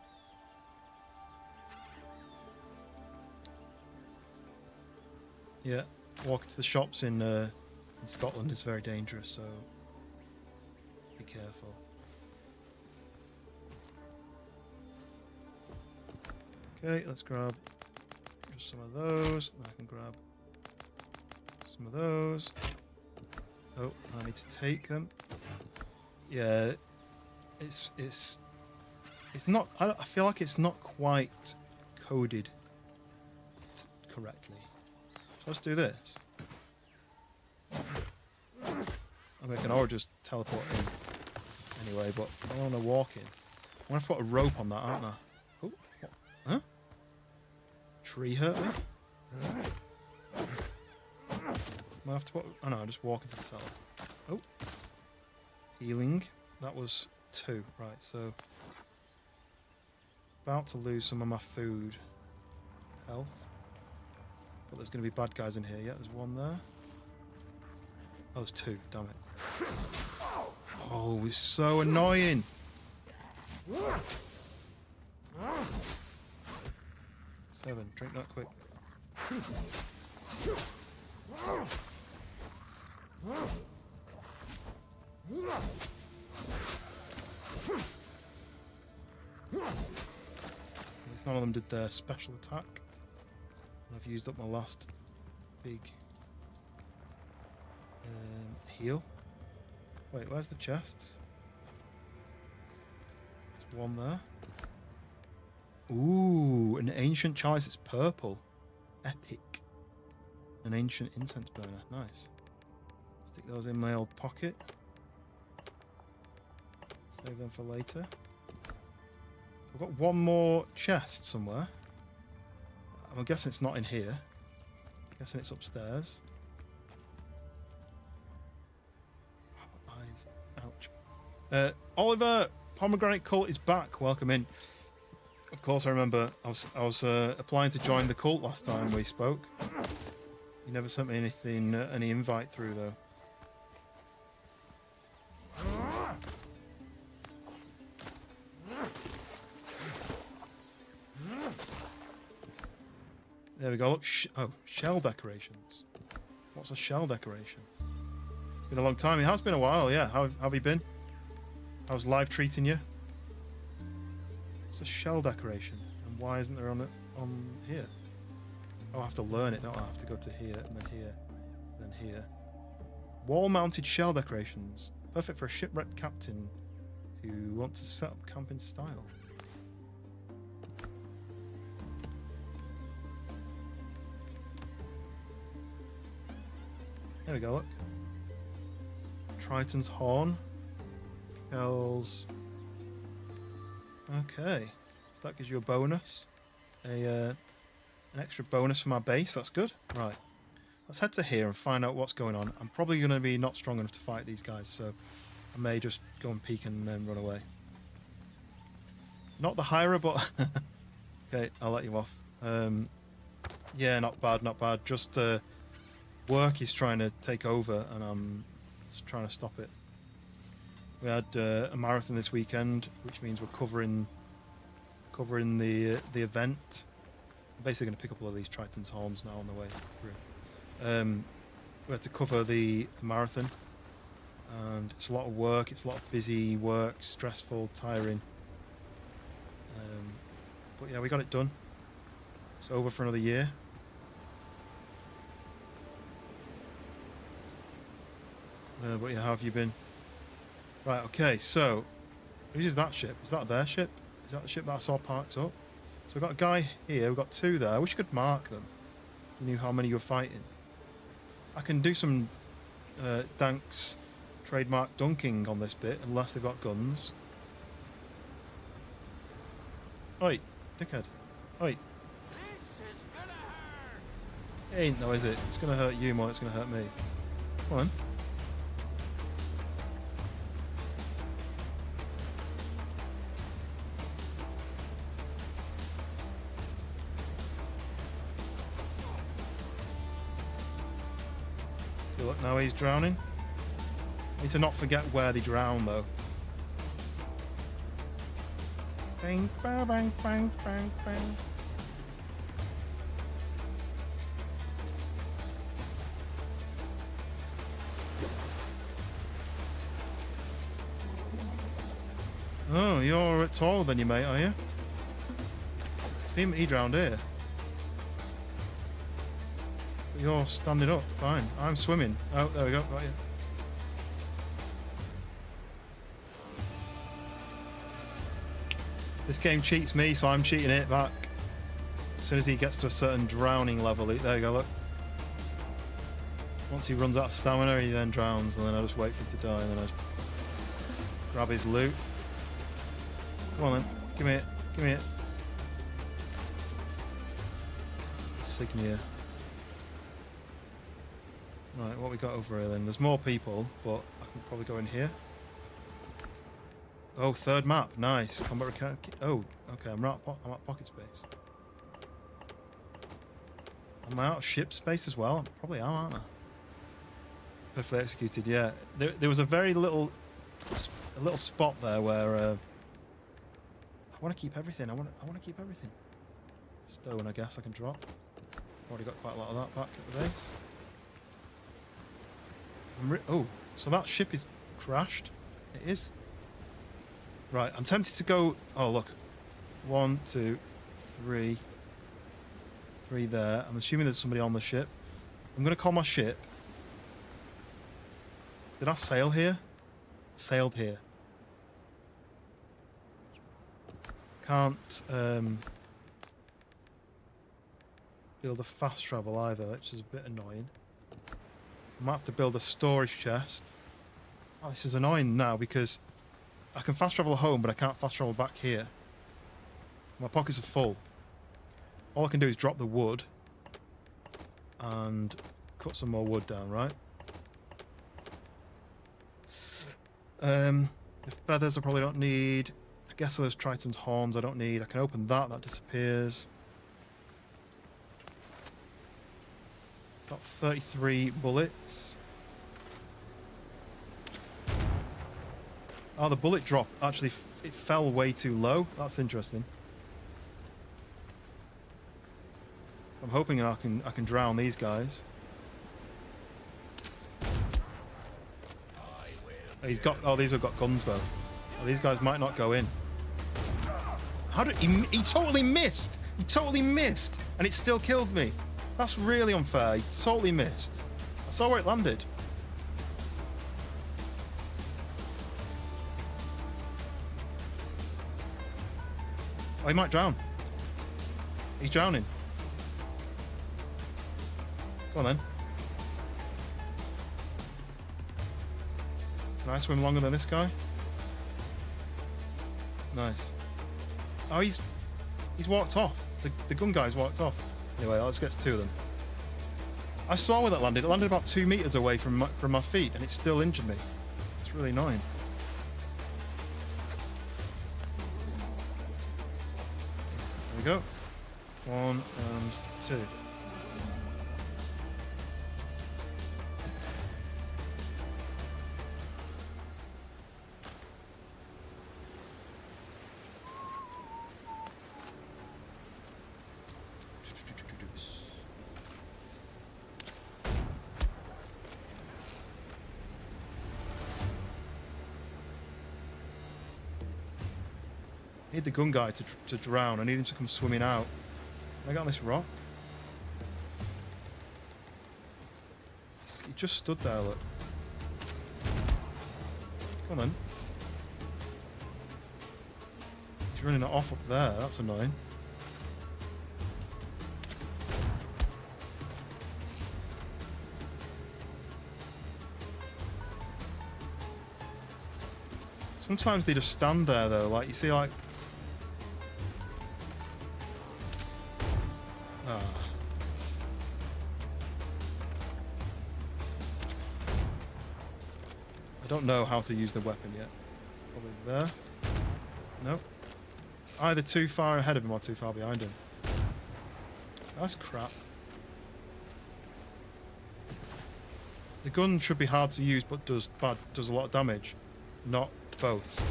Yeah. Walking to the shops in Scotland is very dangerous, so be careful. Okay, let's grab just some of those. Then I can grab some of those. Oh, I need to take them. Yeah, it's not. I feel like it's not quite coded correctly. So let's do this. I mean, I can already just teleport in anyway, but I don't want to walk in. I'm gonna have to put a rope on that, aren't I? Oh, what? Huh? Tree hurt me? I have to put. Oh no, I just walk into the cell. Oh, healing. That was 2, right? So about to lose some of my food, health. But there's going to be bad guys in here. Yeah, there's one there. Oh, there's 2. Damn it. Oh, it's so annoying. 7. Drink that quick. At least none of them did their special attack. I've used up my last big heal. Wait, where's the chests? There's one there. Ooh, an ancient chalice. It's purple. Epic. An ancient incense burner. Nice. Stick those in my old pocket. Save them for later. I've got one more chest somewhere. I'm guessing it's not in here. I'm guessing it's upstairs. Eyes. Ouch. Oliver, Pomegranate Cult is back. Welcome in. Of course, I remember I was applying to join the cult last time we spoke. You never sent me anything, any invite through though. There we go. Look, shell decorations. What's a shell decoration? It's been a long time. It has been a while, yeah. How have you been? How's life treating you? It's a shell decoration, and why isn't there on here? Oh, I have to learn it. No, I have to go to here, and then here, then here. Wall-mounted shell decorations, perfect for a shipwrecked captain who wants to set up camp in style. There we go, look. Triton's horn. Shells. Okay. So that gives you a bonus. An extra bonus for my base. That's good. Right. Let's head to here and find out what's going on. I'm probably going to be not strong enough to fight these guys, so I may just go and peek and then run away. Not the hirer, but... Okay, I'll let you off. Yeah, not bad, not bad. Just... work is trying to take over, and I'm trying to stop it. We had a marathon this weekend, which means we're covering the event I'm basically going to pick up all of these Triton's horns now on the way through. We had to cover the marathon, and it's a lot of work. It's a lot of busy work, stressful, tiring. But yeah, we got it done. It's over for another year. But yeah, how have you been? Right, okay, so whose is that ship? Is that their ship? Is that the ship that I saw parked up? So we've got a guy here, we've got two there. I wish you could mark them. You knew how many you were fighting. I can do some Danks trademark dunking on this bit, unless they've got guns. Oi, dickhead. Oi. This is gonna hurt. It ain't though, is it? It's gonna hurt you more than it's gonna hurt me. Come on. See, look, now he's drowning. Need to not forget where they drown though. Bang, bang, bang, bang, bang, bang. Oh, you're taller than your mate, are you? See him, he drowned here. But you're standing up, fine. I'm swimming. Oh, there we go, got you. This game cheats me, so I'm cheating it back. As soon as he gets to a certain drowning level, there you go, look. Once he runs out of stamina, he then drowns, and then I just wait for him to die, and then I just grab his loot. Come on then, give me it, give me it. Signia. Right, what we got over here then? There's more people, but I can probably go in here. Oh, third map, nice. Combat recount. Oh, okay, I'm at pocket space. Am I out of ship space as well? I probably am, aren't I? Perfectly executed, yeah. There was a very little spot there where I want to keep everything. I want to keep everything. Stone, I guess I can drop. Already got quite a lot of that back at the base. Oh, so that ship is crashed. It is. Right, I'm tempted to go. Oh, look. 1, 2, 3. 3 there. I'm assuming there's somebody on the ship. I'm going to call my ship. Did I sail here? Sailed here. Can't build a fast travel either, which is a bit annoying. I might have to build a storage chest. Oh, this is annoying now because I can fast travel home, but I can't fast travel back here. My pockets are full. All I can do is drop the wood and cut some more wood down, right? The feathers I probably don't need. I guess those Triton's horns I don't need. I can open that, that disappears. Got 33 bullets. Oh, the bullet drop actually it fell way too low. That's interesting. I'm hoping I can drown these guys. Oh, he's got. Oh, these have got guns though. Oh, these guys might not go in. How did he totally missed? He totally missed, and it still killed me. That's really unfair. He totally missed. I saw where it landed. Oh, he might drown. He's drowning. Go on then. Can I swim longer than this guy? Nice. Oh, he's walked off. The gun guy's walked off. Anyway, let's get to 2 of them. I saw where that landed. It landed about 2 meters away from my feet, and it still injured me. It's really annoying. There we go. 1 and 2. I need the gun guy to drown. I need him to come swimming out. Can I get on this rock? He just stood there, look. Come on. He's running it off up there. That's annoying. Sometimes they just stand there, though. Like, you see, like... Ah. I don't know how to use the weapon yet. Probably there. Nope. Either too far ahead of him or too far behind him. That's crap. The gun should be hard to use, but does a lot of damage. Not both.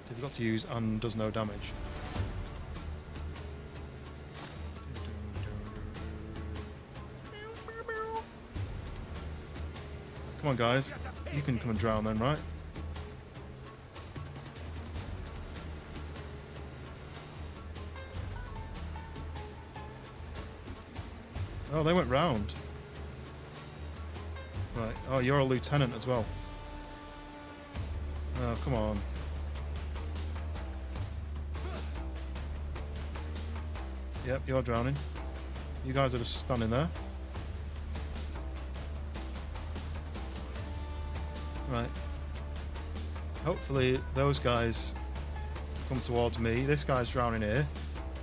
Difficult to use and does no damage. Come on, guys. You can come and drown then, right? Oh, they went round. Right. Oh, you're a lieutenant as well. Oh, come on. Yep, you're drowning. You guys are just standing there. Right. Hopefully those guys come towards me. This guy's drowning here.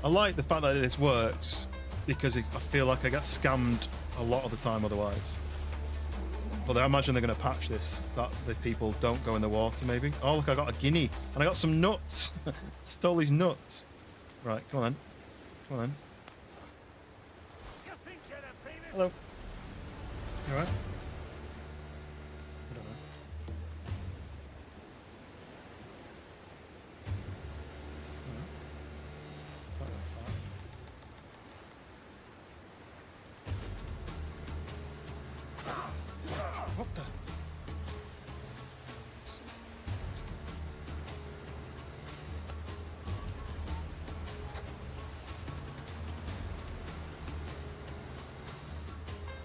I like the fact that this works because I feel like I get scammed a lot of the time otherwise. But I imagine they're going to patch this, that the people don't go in the water maybe. Oh, look, I got a guinea. And I got some nuts. Stole these nuts. Right, come on then. Come on then. Hello. You alright? I don't know. What the?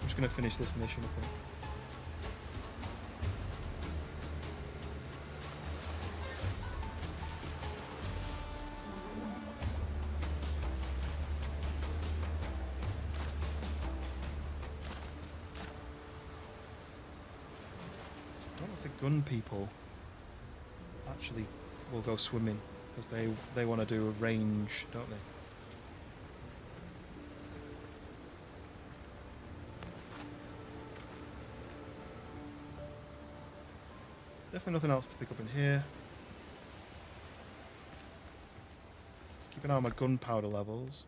I'm just going to finish this mission, I think. I don't know if the gun people actually will go swimming because they want to do a range, don't they? Definitely nothing else to pick up in here. Let's keep an eye on my gunpowder levels.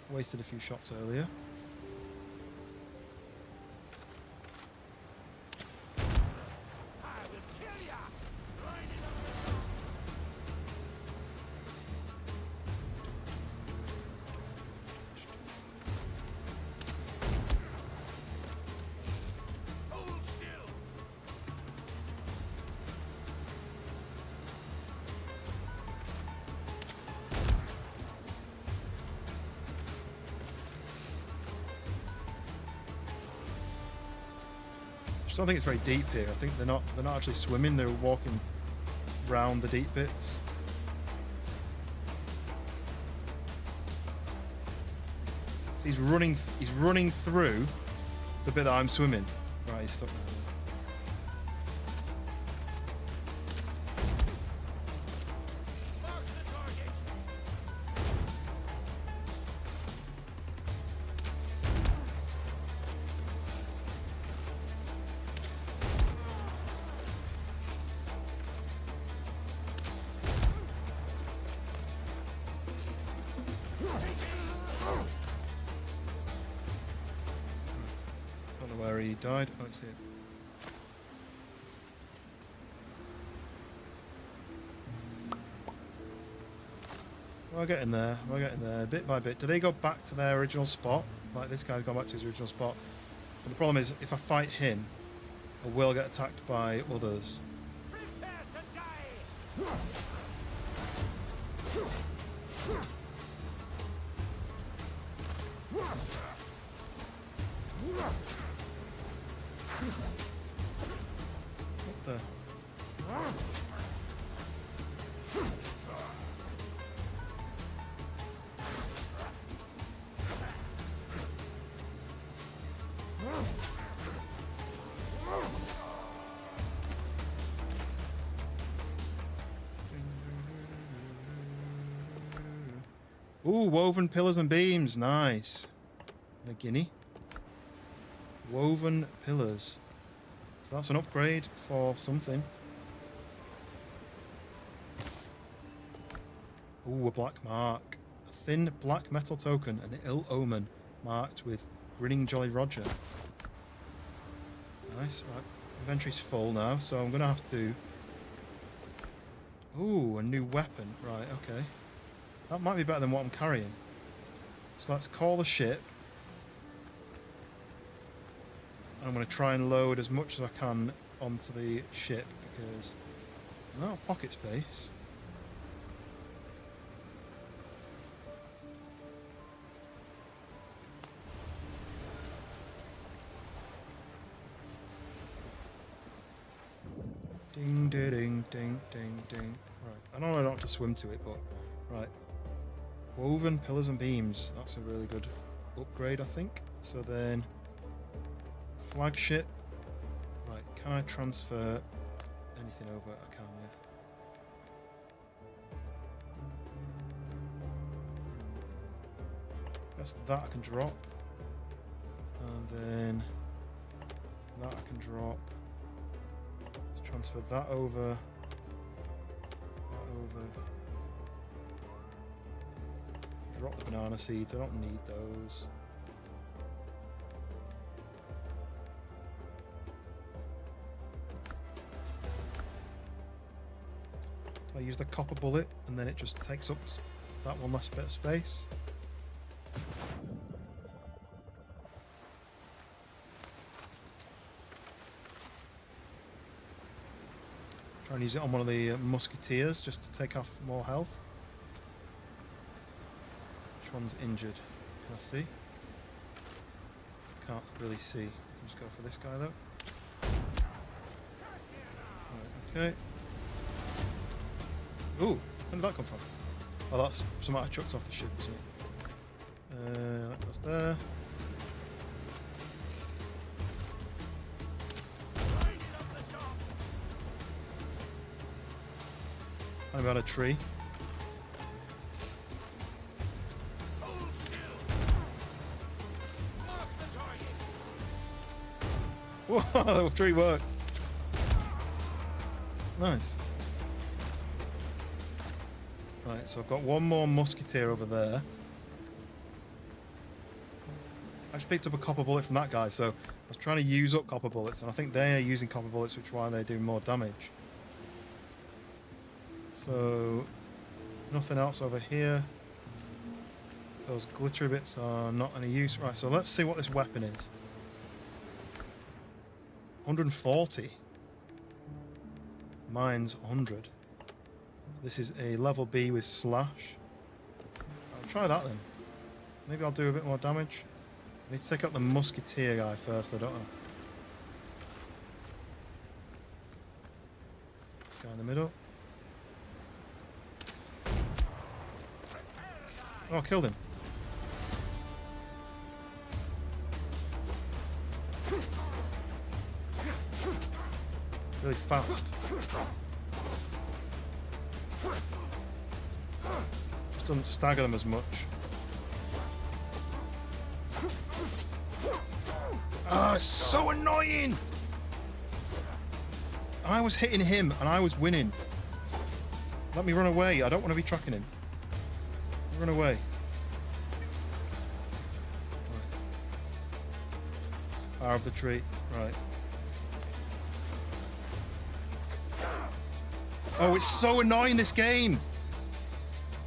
Wasted a few shots earlier. I don't think it's very deep here. I think they're not actually swimming, they're walking round the deep bits. So he's running through the bit that I'm swimming. Right, he's stuck now. Where he died. Oh, I see it. We're getting there. We're getting there, bit by bit. Do they go back to their original spot? Like this guy's gone back to his original spot. But the problem is, if I fight him, I will get attacked by others. What the? Ooh, woven pillars and beams. Nice. And a guinea. Woven pillars. So that's an upgrade for something. Ooh, a black mark. A thin black metal token, an ill omen, marked with grinning Jolly Roger. Nice. Right. Inventory's full now, so I'm going to have to... Ooh, a new weapon. Right, okay. That might be better than what I'm carrying. So let's call the ship. And I'm going to try and load as much as I can onto the ship because I'm out of pocket space. Ding, ding, ding, ding, ding, ding. Right, I know I don't have to swim to it, but right. Woven pillars and beams. That's a really good upgrade, I think. So then, flagship. Right, can I transfer anything over? I can, yeah. Guess that I can drop. And then that I can drop. Let's transfer that over. That over. Drop the banana seeds. I don't need those. I use the copper bullet and then it just takes up that one last bit of space. Try and use it on one of the musketeers just to take off more health. Which one's injured? Can I see? Can't really see. I'll just go for this guy though. Right, okay. Ooh, where did that come from? Oh, that's something I chucked off the ship, isn't it? That goes there. And about a tree. Whoa, the tree worked. Nice. Right, so I've got one more musketeer over there. I just picked up a copper bullet from that guy, so I was trying to use up copper bullets, and I think they are using copper bullets, which is why they do more damage. So, nothing else over here. Those glittery bits are not any use. Right, so let's see what this weapon is. 140. Mine's 100. This is a level B with slash. I'll try that then. Maybe I'll do a bit more damage. I need to take out the musketeer guy first, I don't know. This guy in the middle. Oh, I killed him. Really fast. Just doesn't stagger them as much. Ah, it's so annoying! I was hitting him and I was winning. Let me run away. I don't want to be tracking him. Run away. Right. Power of the tree. Right. Oh, it's so annoying, this game.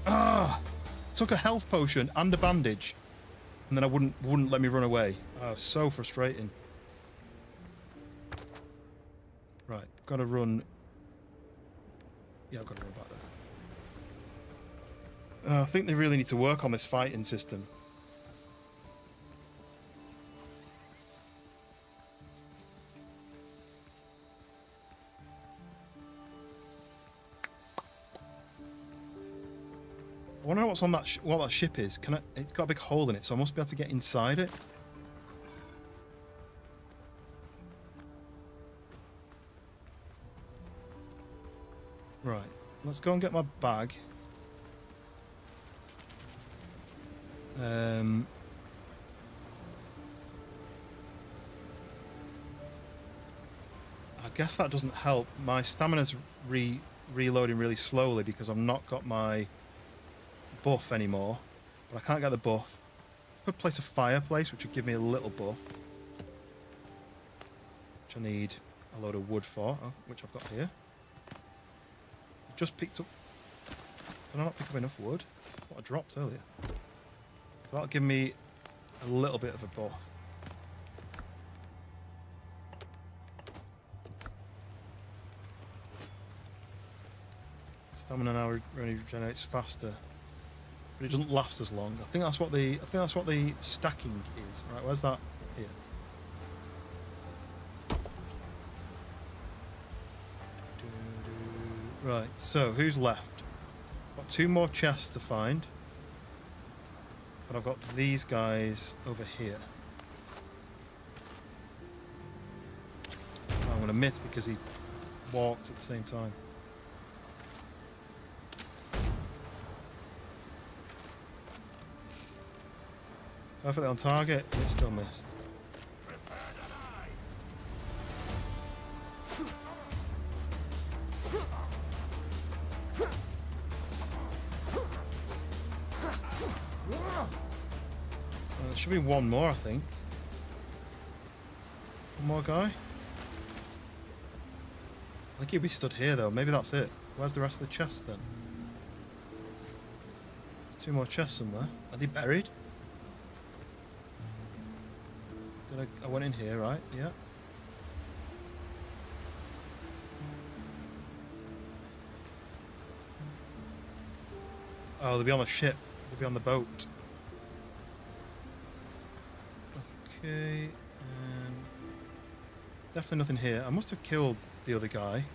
Ah, took a health potion and a bandage, and then I wouldn't let me run away. Oh, so frustrating. Right, got to run Yeah, I've got to run back there. I think they really need to work on this fighting system. I wonder what's on that what that ship is. Can I? It's got a big hole in it, so I must be able to get inside it. Right. Let's go and get my bag. I guess that doesn't help. My stamina's reloading really slowly because I've not got my buff anymore, but I can't get the buff. I could place a fireplace, which would give me a little buff, which I need a load of wood for, which I've got here. Just picked up. Can I not pick up enough wood? What I dropped earlier. So that'll give me a little bit of a buff. Stamina now regenerates faster, but it doesn't last as long. I think that's what the stacking is. Right, where's that? Here. Right, so who's left? Got 2 more chests to find, but I've got these guys over here. I'm going to miss because he walked at the same time. Perfectly on target, and it still missed. There should be one more, I think. One more guy. I think he'll be stood here, though. Maybe that's it. Where's the rest of the chest, then? There's 2 more chests somewhere. Are they buried? I went in here, right? Yeah. Oh, they'll be on the ship. They'll be on the boat. Okay. Definitely nothing here. I must have killed the other guy.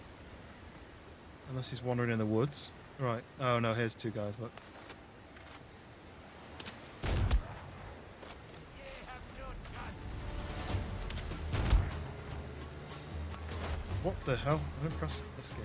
Unless he's wandering in the woods. Right. Oh, no, here's 2 guys, look. What the hell? I didn't press escape.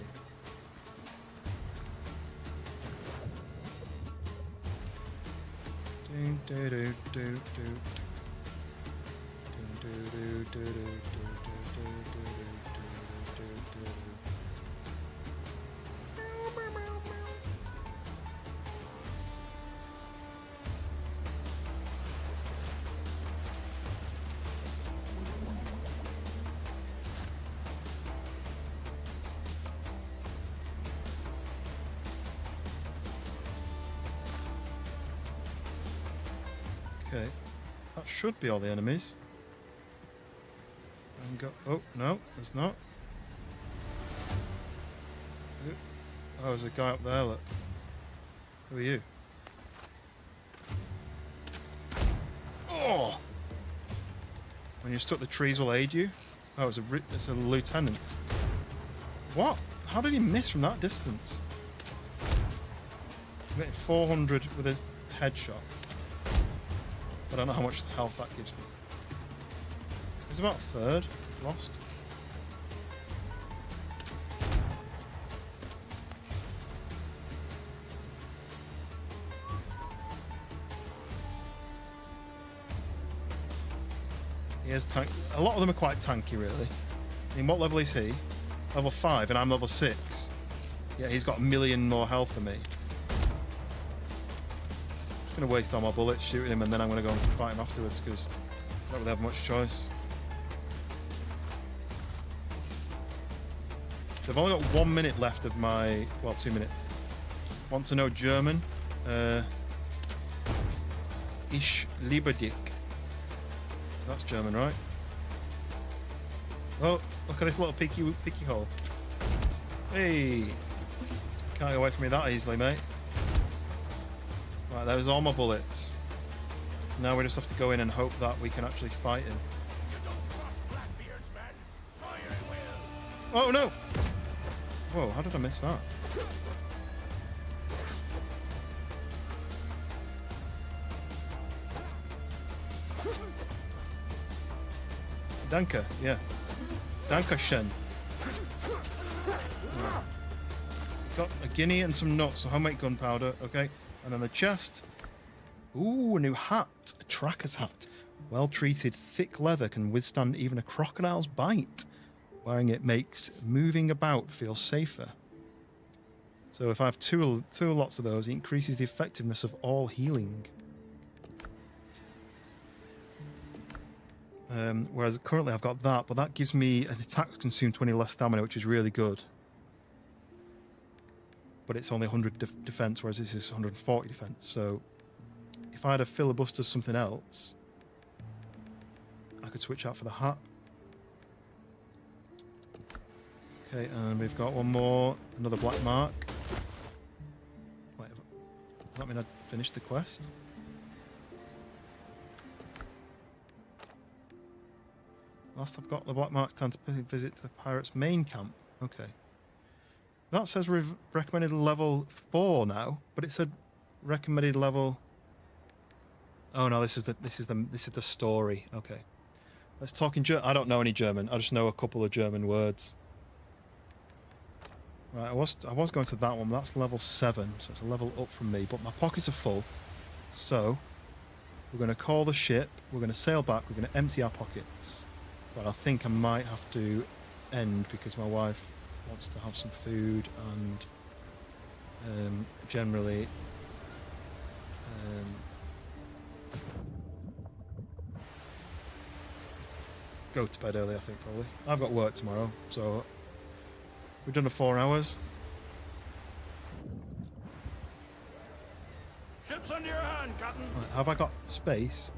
Okay, that should be all the enemies. And go. Oh no, there's not. Oh, there's a guy up there. Look. Who are you? Oh! When you're stuck, the trees will aid you. Oh, it's a lieutenant. What? How did he miss from that distance? I'm getting 400 with a headshot. I don't know how much health that gives me. It's about a third lost. He has tank. A lot of them are quite tanky, really. I mean, what level is he? Level 5, and I'm level 6. Yeah, he's got 1 million more health than me. Gonna waste all my bullets shooting him, and then I'm gonna go and fight him afterwards because I don't really have much choice. So I've only got 1 minute left of my, well, 2 minutes. Want to know German? Ich liebe dich. That's German, right? Oh, look at this little peeky hole. Hey, Can't get away from me that easily, mate. Right, there's all my bullets. So now we just have to go in and hope that we can actually fight him. Oh no! Whoa, how did I miss that? Danke, yeah. Dankeschön. Right. Got a guinea and some nuts, so homemade gunpowder, okay. And then the chest. Ooh, a new hat. A tracker's hat. Well treated, thick leather can withstand even a crocodile's bite. Wearing it makes moving about feel safer. So if I have two lots of those, it increases the effectiveness of all healing. Whereas currently I've got that, but that gives me an attack to consume 20 less stamina, which is really good. But it's only 100 defense, whereas this is 140 defense. So if I had a filibuster something else, I could switch out for the hat. Okay, and we've got one more, another black mark. Wait, does that mean I finished the quest? Last I've got the black mark, time to visit the pirates' main camp. Okay. That says we've recommended level 4 now, but it said recommended level. Oh no, this is the story. Okay. Let's talk in German. I don't know any German. I just know a couple of German words. Right, I was going to that one, but that's level 7, so it's a level up from me. But my pockets are full, so we're going to call the ship. We're going to sail back. We're going to empty our pockets. But I think I might have to end because my wife wants to have some food and generally go to bed early. I think probably. I've got work tomorrow, so. We've done a 4 hours. Ships under your hand, Captain. Right, have I got space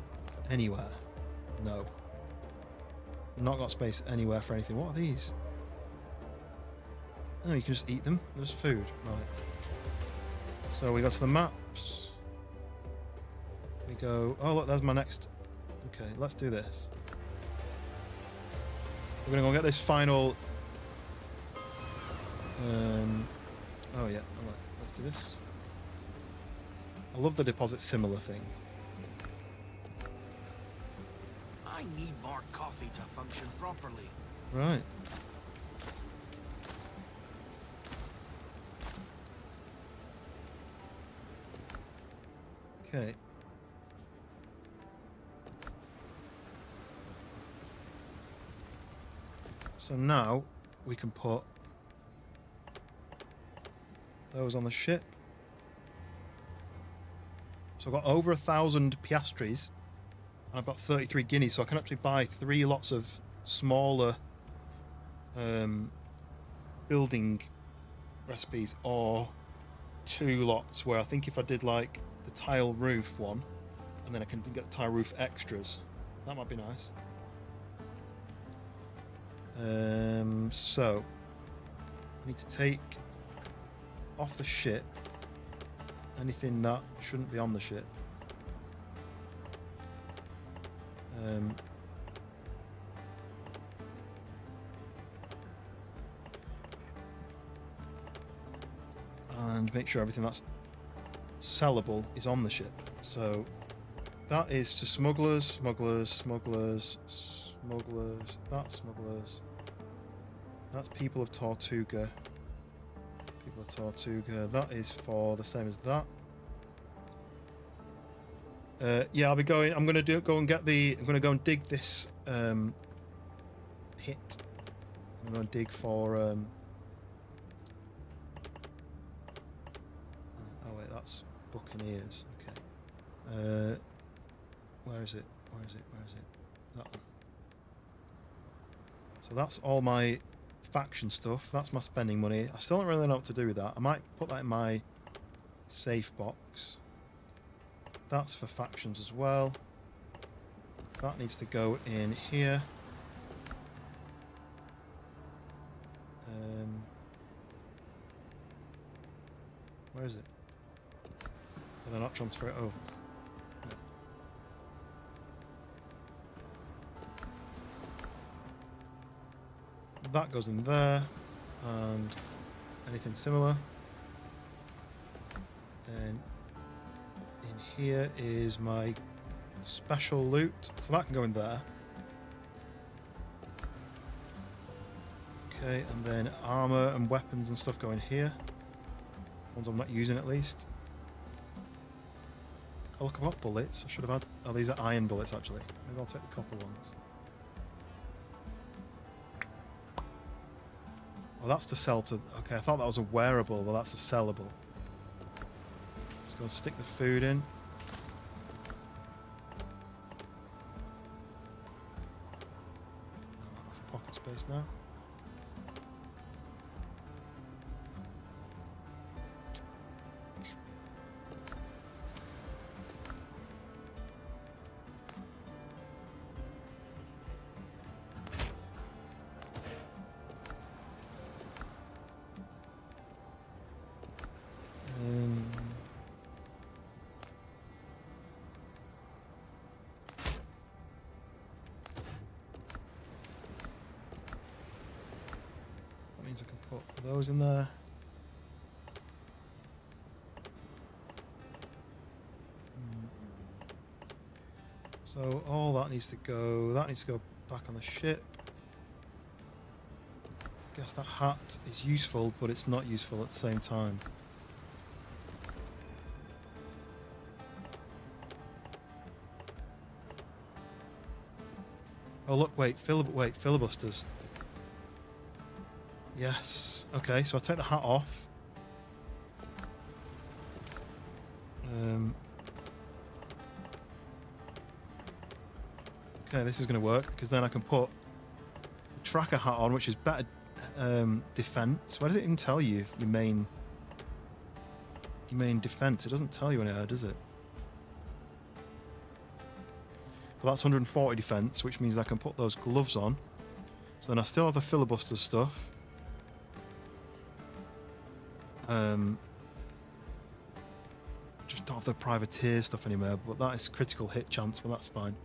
anywhere? No. I've not got space anywhere for anything. What are these? Oh, you can just eat them. There's food. Right. So we go to the maps. We go. Oh look, there's my next. Okay, let's do this. We're gonna go get this final. Oh yeah, alright, let's do this. I love the deposit similar thing. I need more coffee to function properly. Right. Okay. So now we can put those on the ship. So I've got over 1,000 piastres and I've got 33 guineas, so I can actually buy 3 lots of smaller building recipes, or 2 lots where I think if I did like the tile roof one and then I can get the tile roof extras, that might be nice. So I need to take off the ship anything that shouldn't be on the ship. And make sure everything that's sellable is on the ship. So that is to smugglers, smugglers, smugglers, smugglers, that's smugglers. That's people of Tortuga. People of Tortuga. That is for the same as that. Yeah, I'll be going. I'm gonna go and get the. I'm gonna go and dig this pit. I'm gonna dig for. Oh wait, that's Buccaneers. Okay. Where is it? Where is it? Where is it? That one. So that's all my faction stuff. That's my spending money. I still don't really know what to do with that. I might put that in my safe box. That's for factions as well. That needs to go in here. Where is it? Did I not transfer it over? No. That goes in there, and anything similar. Then in here is my special loot, so that can go in there. Okay, and then armor and weapons and stuff go in here. Ones I'm not using at least. Oh look, I've got bullets. I should have had... Oh, these are iron bullets actually. Maybe I'll take the copper ones. Oh, that's to sell to... Okay, I thought that was a wearable. Well, that's a sellable. Just go and stick the food in. Off pocket space now. That means I can put those in there. So all that needs to go. That needs to go back on the ship. Guess that hat is useful, but it's not useful at the same time. Oh look, wait, filibusters. Yes. Okay, so I take the hat off. Okay, this is going to work because then I can put the tracker hat on, which is better defense. Why does it even tell you if your main defense? It doesn't tell you anywhere, does it? But that's 140 defense, which means I can put those gloves on. So then I still have the filibuster stuff. Just don't have the privateer stuff anymore, but that is critical hit chance, but that's fine.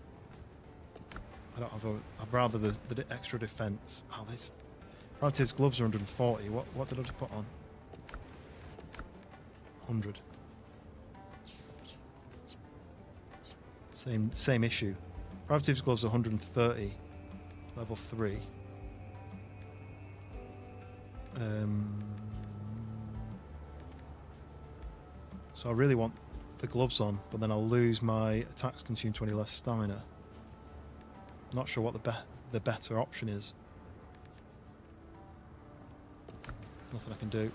I don't have I'd rather the extra defense. Oh, this privateer's gloves are 140. What did I just put on? 100. Same issue. Privateer's gloves are 130. Level 3. So I really want the gloves on, but then I'll lose my attacks consume 20 less stamina. Not sure what the better option is. Nothing I can do.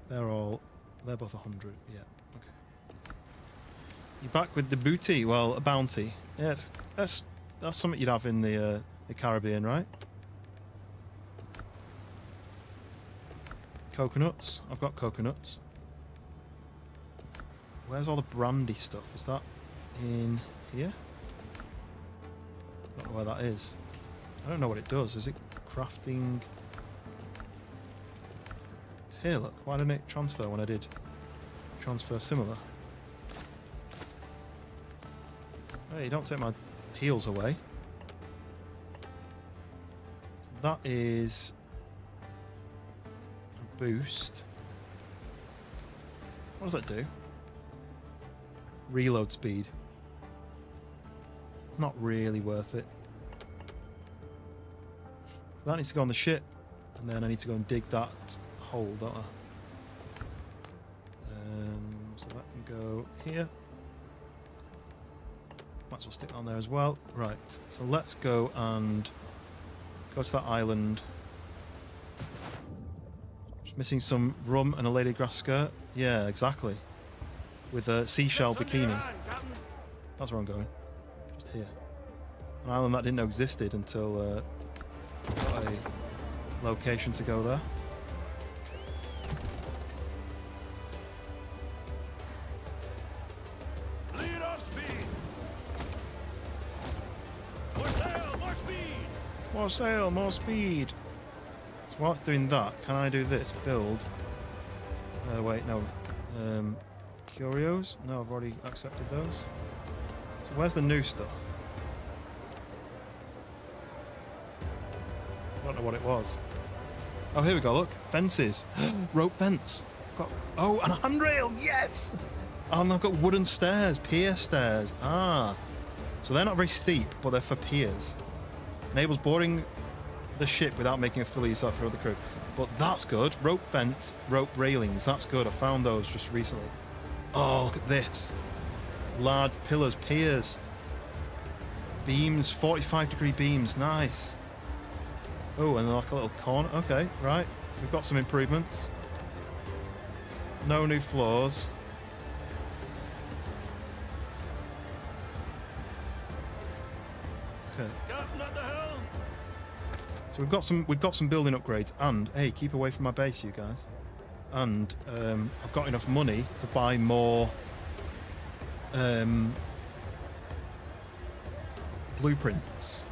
They're both 100. Yeah. Okay. You're back with the booty. Well, a bounty. Yes, that's something you'd have in the Caribbean, right? Coconuts. I've got coconuts. Where's all the brandy stuff? Is that in here? I don't know where that is. I don't know what it does. Is it crafting? It's here, look. Why didn't it transfer when I did transfer similar? Hey, don't take my heals away. So that is a boost. What does that do? Reload speed. Not really worth it. So that needs to go on the ship, and then I need to go and dig that hole, don't I? So that can go here. Might as well stick that on there as well. Right, so let's go and go to that island. Just missing some rum and a lady grass skirt. Yeah, exactly. With a seashell bikini. That's where I'm going. Just here. An island that didn't know existed until got a location to go there. Lead off speed. More sail, more speed. More sail, more speed. So whilst doing that, can I do this? Build. Wait, no. Curios? No, I've already accepted those. So where's the new stuff? I don't know what it was. Oh, here we go, look. Fences. Rope fence. Got, oh, and a handrail, yes! Oh, and I've got wooden stairs, pier stairs. Ah. So they're not very steep, but they're for piers. Enables boarding the ship without making a fool of yourself or the crew. But that's good. Rope fence, rope railings, that's good. I found those just recently. Oh, look at this. Large pillars, piers. Beams, 45-degree beams, nice. Oh, and like a little corner. Okay, right. We've got some improvements. No new floors. Okay. Captain at the helm. So we've got some building upgrades, and hey, keep away from my base, you guys. And I've got enough money to buy more blueprints.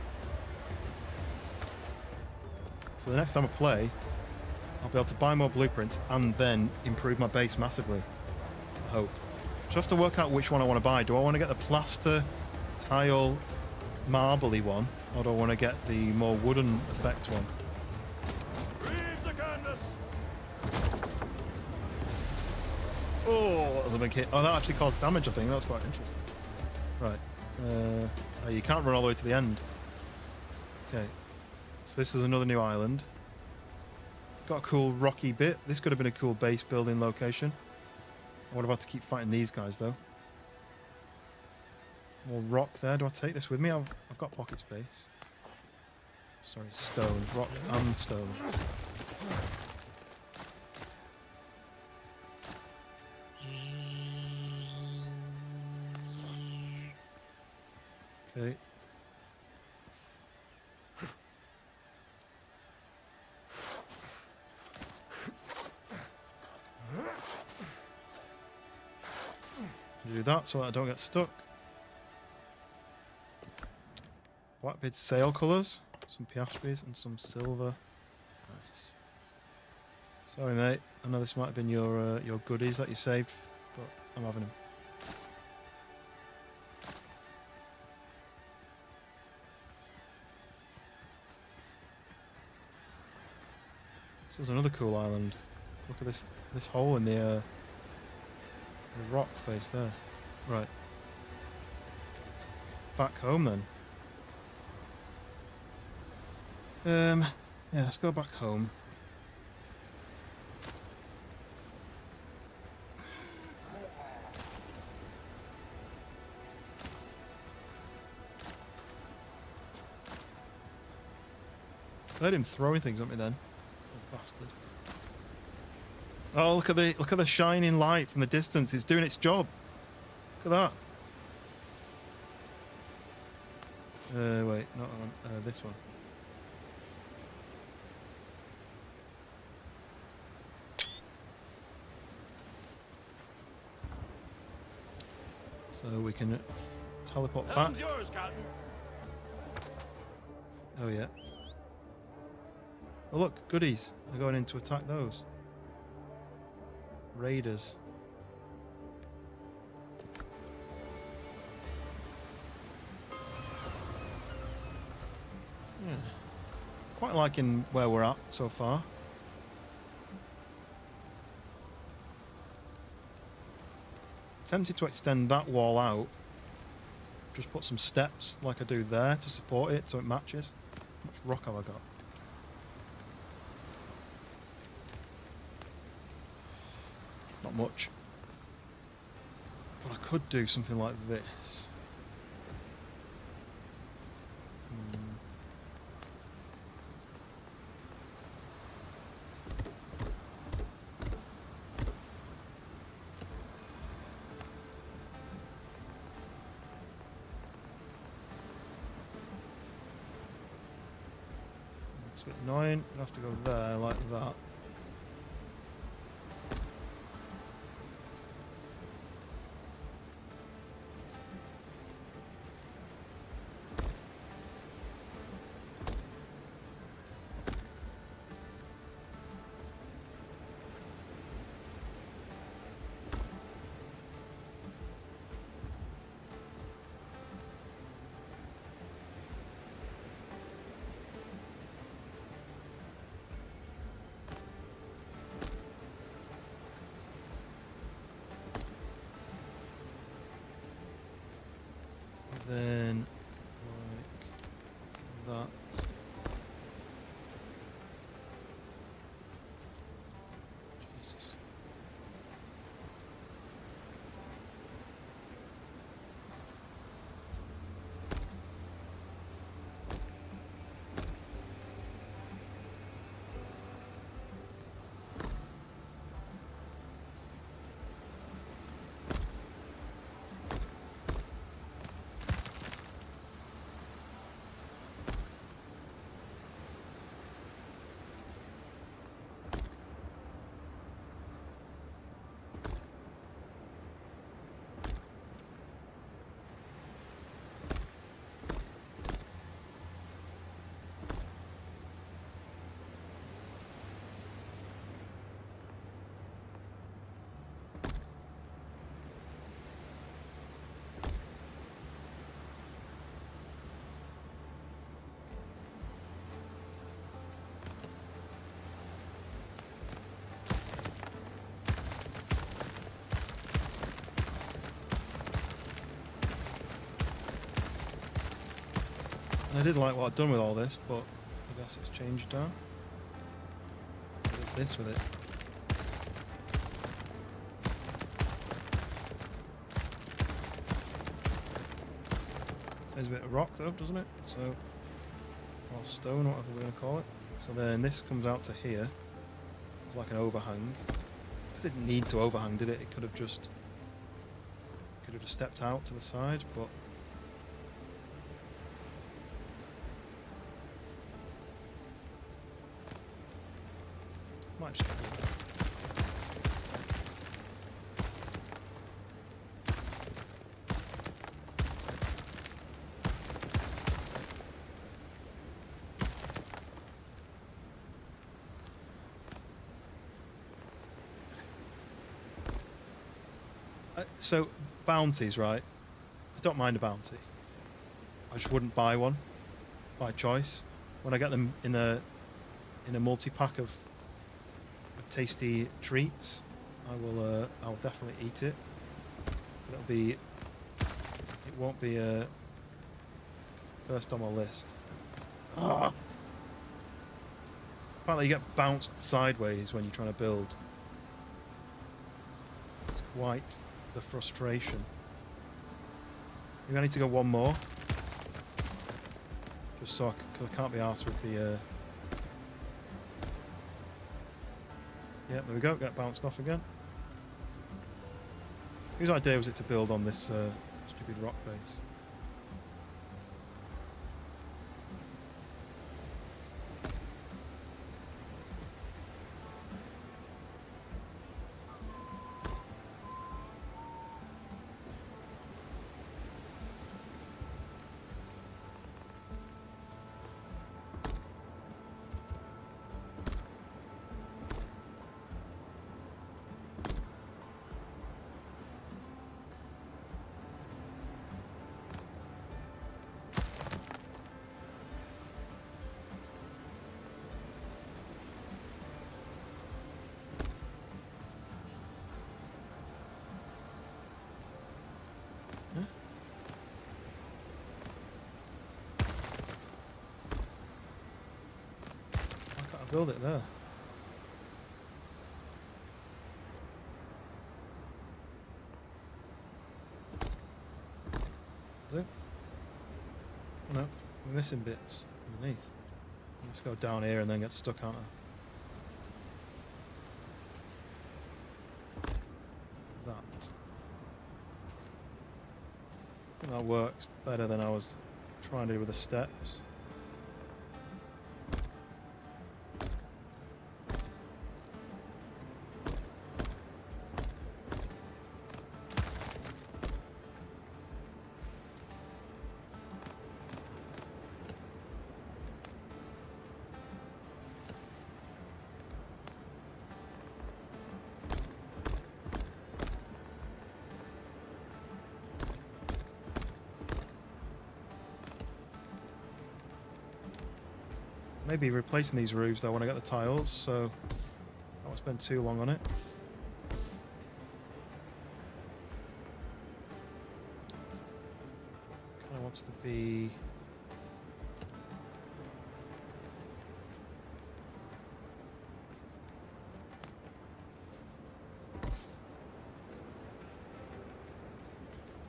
So the next time I play, I'll be able to buy more blueprints and then improve my base massively. I hope. So I have to work out which one I want to buy. Do I want to get the plaster, tile, marbly one, or do I want to get the more wooden effect one? Reeve the canvas. Oh, that was a big hit. Oh, that actually caused damage, I think. That's quite interesting. Right. Oh, you can't run all the way to the end. Okay. So this is another new island. It's got a cool rocky bit. This could have been a cool base building location. I would have had to keep fighting these guys, though. More rock there. Do I take this with me? I've got pocket space. Sorry, stone. Rock and stone. Okay. Do that so that I don't get stuck. Blackbeard's sail colours, some piastres and some silver. Nice. Sorry, mate. I know this might have been your goodies that you saved, but I'm having them. This is another cool island. Look at this hole in the rock face there. Right. Back home then. Yeah, let's go back home. I heard him throwing things at me then. Oh, bastard. Oh, look at the shining light from the distance. It's doing its job. Look at that. Wait, not that one. This one. So we can teleport back. Helm's yours, Captain. Oh yeah. Oh look, goodies. They're going in to attack those. Raiders. Yeah. Quite liking where we're at so far. Tempted to extend that wall out. Just put some steps like I do there to support it so it matches. How much rock have I got? Not much. But I could do something like this. It's a bit annoying. I'd have to go there like that. Then, like that. Jesus. I did like what I'd done with all this, but I guess it's changed now. I did this with it. Says a bit of rock though, doesn't it? So, or stone, whatever we're going to call it. So then this comes out to here. It's like an overhang. It didn't need to overhang, did it? It could have just stepped out to the side, but might just do that. So bounties, right? I don't mind a bounty. I just wouldn't buy one by choice. When I get them in a multi-pack of tasty treats, I'll definitely eat it. But it won't be first on my list. Ah! Apparently you get bounced sideways when you're trying to build. It's quite the frustration. Maybe I need to go one more. Just so I can't be arsed with the... Yeah, there we go, get bounced off again. Whose idea was it to build on this stupid rock face? Build it there. Is it? Oh, no, we're missing bits underneath. Let's go down here and then get stuck, aren't I? That. I think that works better than I was trying to do with the steps. Maybe replacing these roofs though when I get the tiles, so I won't spend too long on it. Kind of wants to be.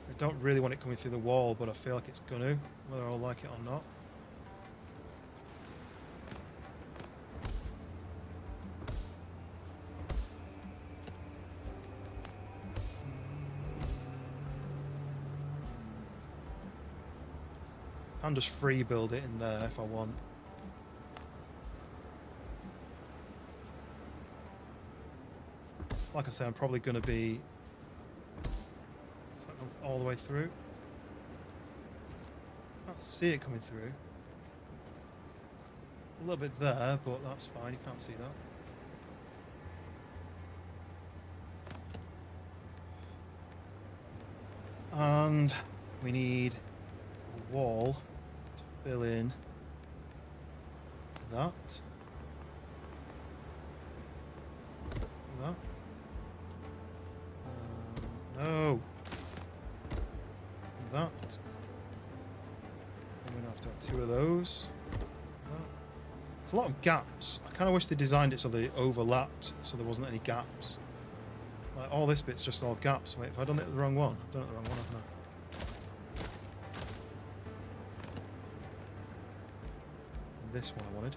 I don't really want it coming through the wall, but I feel like it's gonna, whether I'll like it or not. And just free build it in there if I want. Like I say, I'm probably going to be all the way through. Can't see it coming through. A little bit there, but that's fine. You can't see that. And we need a wall to fill in that. That. No. That. I'm gonna have to have 2 of those. That. There's a lot of gaps. I kind of wish they designed it so they overlapped, so there wasn't any gaps. Like all this bit's just all gaps. Wait, if I've done it the wrong one, I've done it the wrong one, haven't I? This one I wanted.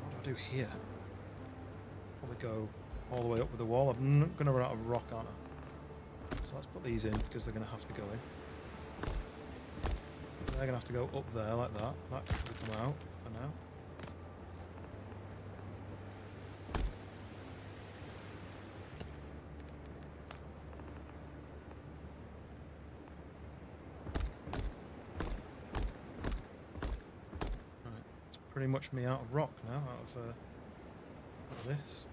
What do I do here? Probably go all the way up with the wall. I'm not going to run out of rock, aren't I? So let's put these in because they're going to have to go in. They're going to have to go up there like that. That should come out for now. Pretty much me out of rock now, out of this.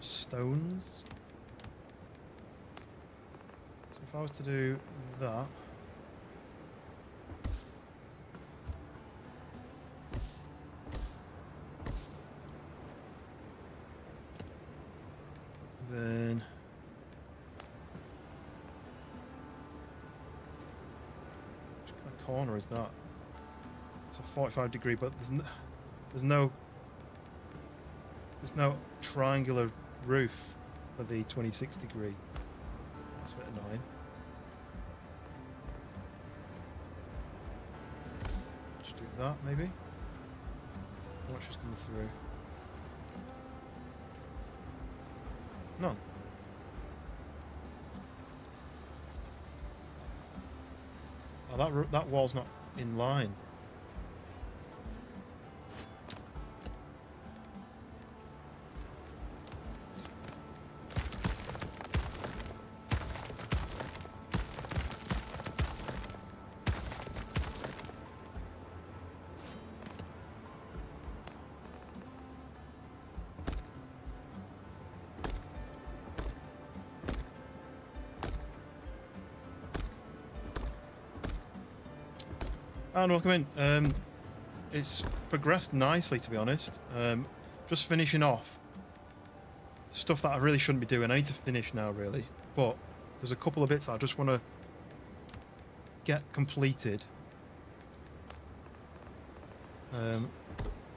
Stones. So if I was to do that. Then. Which kind of corner is that? It's a 45-degree, but there's no triangular roof for the 26-degree. That's a bit annoying. Just do that maybe. How much is coming through? None. Oh, that wall's not in line. And welcome in. It's progressed nicely, to be honest. Just finishing off stuff that I really shouldn't be doing. I need to finish now, really. But there's a couple of bits that I just want to get completed,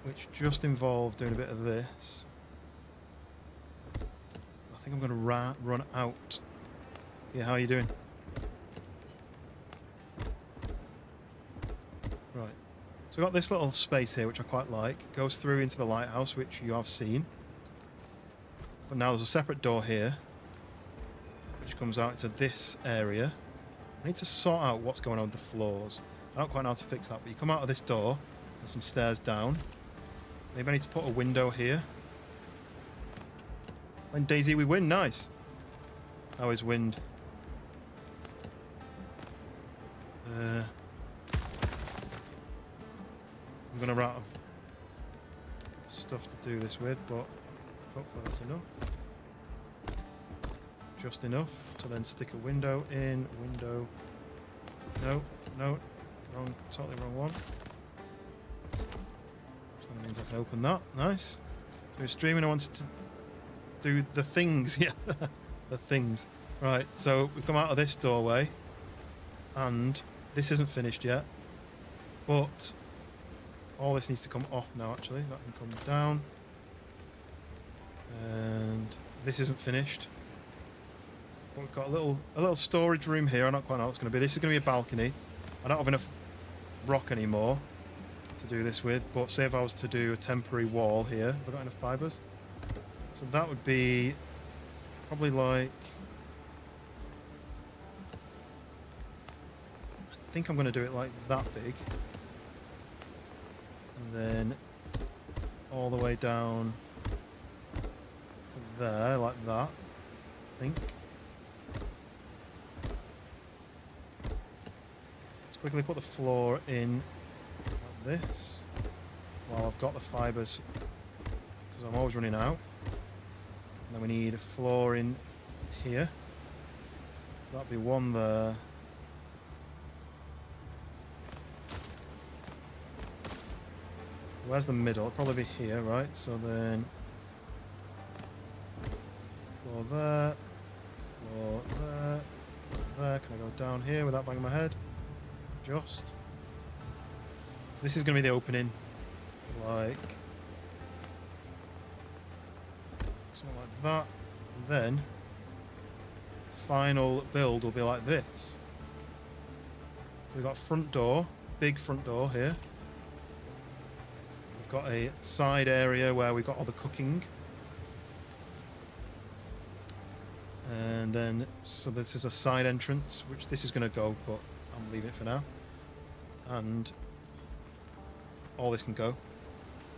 which just involve doing a bit of this. I think I'm going to run out. Yeah, how are you doing? Right, so I've got this little space here which I quite like. It goes through into the lighthouse, which you have seen. But now there's a separate door here which comes out into this area. I need to sort out what's going on with the floors. I don't quite know how to fix that, but you come out of this door, there's some stairs down. Maybe I need to put a window here. When Daisy we win, nice. How is wind? I'm gonna run out of stuff to do this with, but hopefully that's enough. Just enough to then stick a window in. Window. No, no, wrong, totally wrong one. means I can open that. Nice. So we're streaming. I wanted to do the things. Yeah, the things. Right. So we've come out of this doorway, and this isn't finished yet. But all this needs to come off now. Actually, that can come down. And this isn't finished. But we've got a little storage room here. I don't quite know what it's going to be. This is going to be a balcony. I don't have enough rock anymore to do this with, but say if I was to do a temporary wall here, have I got enough fibers? So that would be probably like, I think I'm going to do it like that big, and then all the way down to there, like that, I think. Let's quickly put the floor in like this while I've got the fibers, because I'm always running out. And then we need a floor in here. That'd be one there. Where's the middle? It'll probably be here, right? So then floor there, floor there, there. Can I go down here without banging my head? Just. So this is going to be the opening, like something like that. And then final build will be like this. So we've got front door, big front door here. We've got a side area where we've got all the cooking. And then, so this is a side entrance, which this is going to go, but I'm leaving it for now. And all this can go.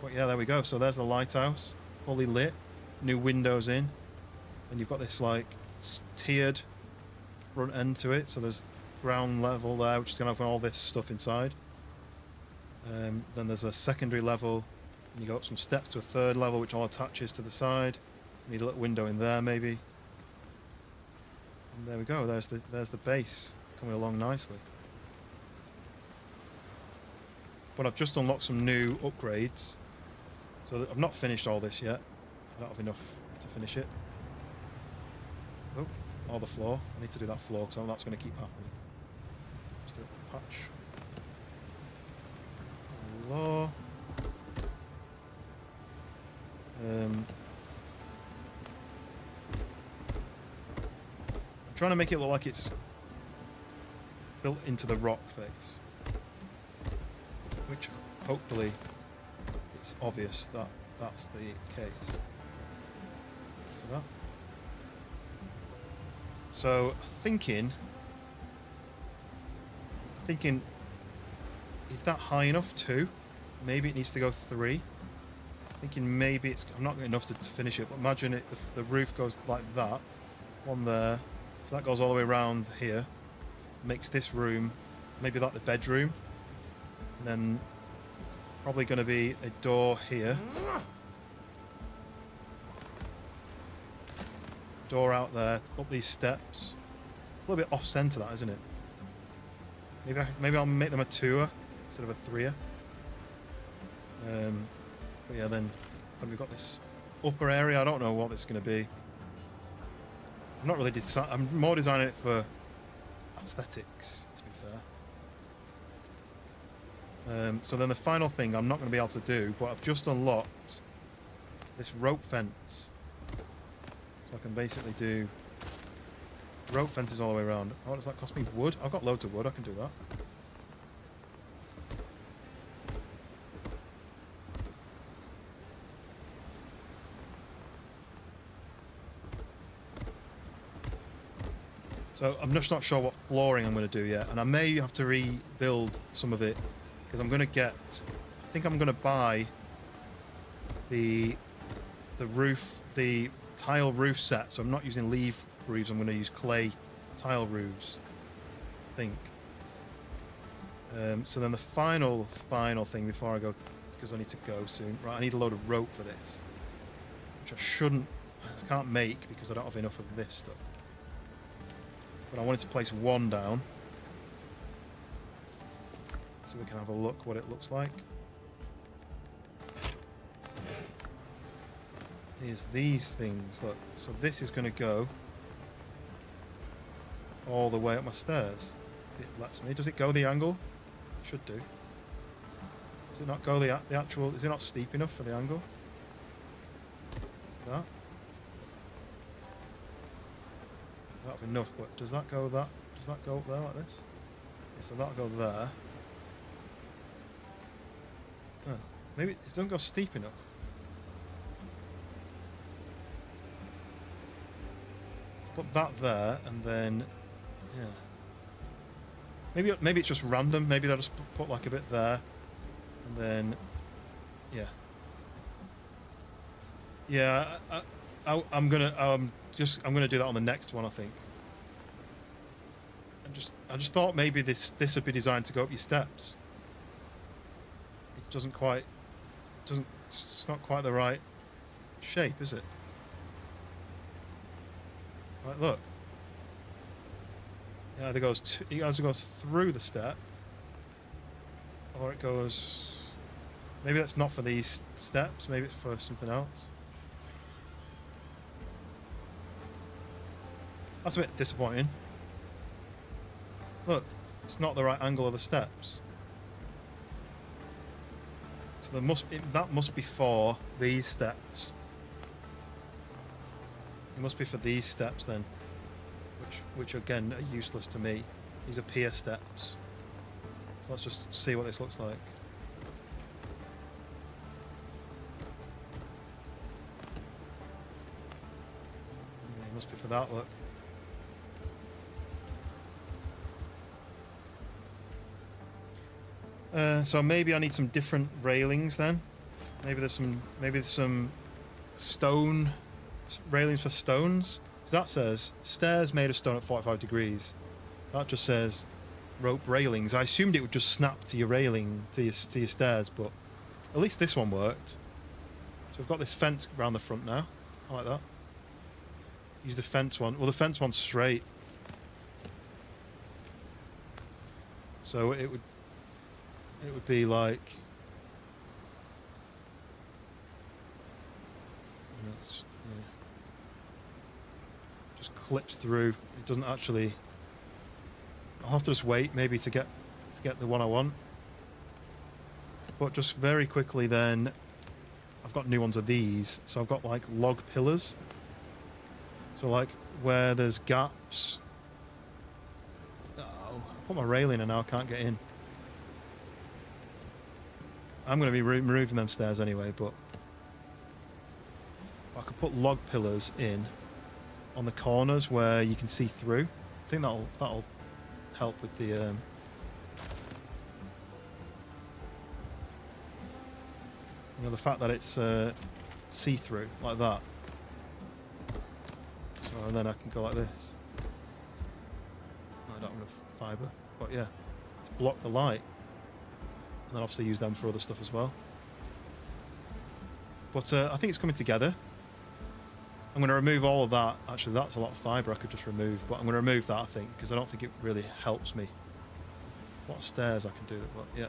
But yeah, there we go. So there's the lighthouse, fully lit, new windows in. And you've got this like tiered front end to it. So there's ground level there, which is going to have all this stuff inside. Then there's a secondary level, and you go up some steps to a third level, which all attaches to the side. Need a little window in there, maybe. And there we go. There's the base coming along nicely. But I've just unlocked some new upgrades, so I've not finished all this yet. I don't have enough to finish it. Oh, or the floor. I need to do that floor because that's going to keep happening. Just a patch. Floor. I'm trying to make it look like it's built into the rock face, which hopefully it's obvious that that's the case for that. So thinking, is that high enough? 2? Maybe it needs to go 3. Thinking maybe it's, I'm not enough to finish it, but imagine it, the roof goes like that, one there, so that goes all the way around here, makes this room maybe like the bedroom, and then probably going to be a door here, door out there, up these steps. It's a little bit off center, that, isn't it? Maybe I'll make them a 2er instead of a 3er. But yeah, then we've got this upper area. I don't know what this is going to be. I'm not really I'm more designing it for aesthetics, to be fair. So then the final thing I'm not going to be able to do, but I've just unlocked this rope fence. So I can basically do rope fences all the way around. Oh, does that cost me? Wood? I've got loads of wood. I can do that. So I'm just not sure what flooring I'm going to do yet, and I may have to rebuild some of it because I'm going to get. I think I'm going to buy the roof, the tile roof set. So I'm not using leaf roofs. I'm going to use clay tile roofs, I think. So then the final thing before I go, because I need to go soon. Right, I need a load of rope for this, which I can't make because I don't have enough of this stuff. But I wanted to place 1 down so we can have a look what it looks like. is these things. Look, so this is going to go all the way up my stairs. It lets me. Does it go the angle? It should do. Does it not go the actual? Is it not steep enough for the angle? That. Not enough, but does that go that? Does that go up there like this? Yeah, so that'll go there. Oh, maybe it doesn't go steep enough. Put that there, and then, yeah. Maybe it's just random. Maybe they'll just put like a bit there, and then, yeah. Yeah, I'm gonna do that on the next one, I think. I just thought maybe this would be designed to go up your steps. It doesn't quite, it's not quite the right shape, is it? Right, look. It either goes through the step, or it goes. Maybe that's not for these steps. Maybe it's for something else. That's a bit disappointing. Look, it's not the right angle of the steps. So that must be for these steps. It must be for these steps then, which again are useless to me. These are pier steps. So let's just see what this looks like. It must be for that, look. So maybe I need some different railings then. Maybe there's some stone railings for stones. So that says stairs made of stone at 45 degrees. That just says rope railings. I assumed it would just snap to your railing, to your stairs, but at least this one worked. So we've got this fence around the front now. I like that. Use the fence one. Well, the fence one's straight. So it would be like, just clips through. It doesn't actually. I'll have to just wait maybe to get the one I want. But just very quickly then, I've got new ones of these. So I've got like log pillars. So like where there's gaps. Oh, I put my railing and now I can't get in. I'm going to be removing them stairs anyway, but I could put log pillars in on the corners where you can see through. I think that'll help with the you know, the fact that it's see-through like that. So and then I can go like this. I don't have enough fibre, but yeah, to block the light. And then obviously use them for other stuff as well. But I think it's coming together. I'm going to remove all of that. Actually, that's a lot of fibre I could just remove, but I'm going to remove that, I think, because I don't think it really helps me. A lot of stairs I can do, but yeah.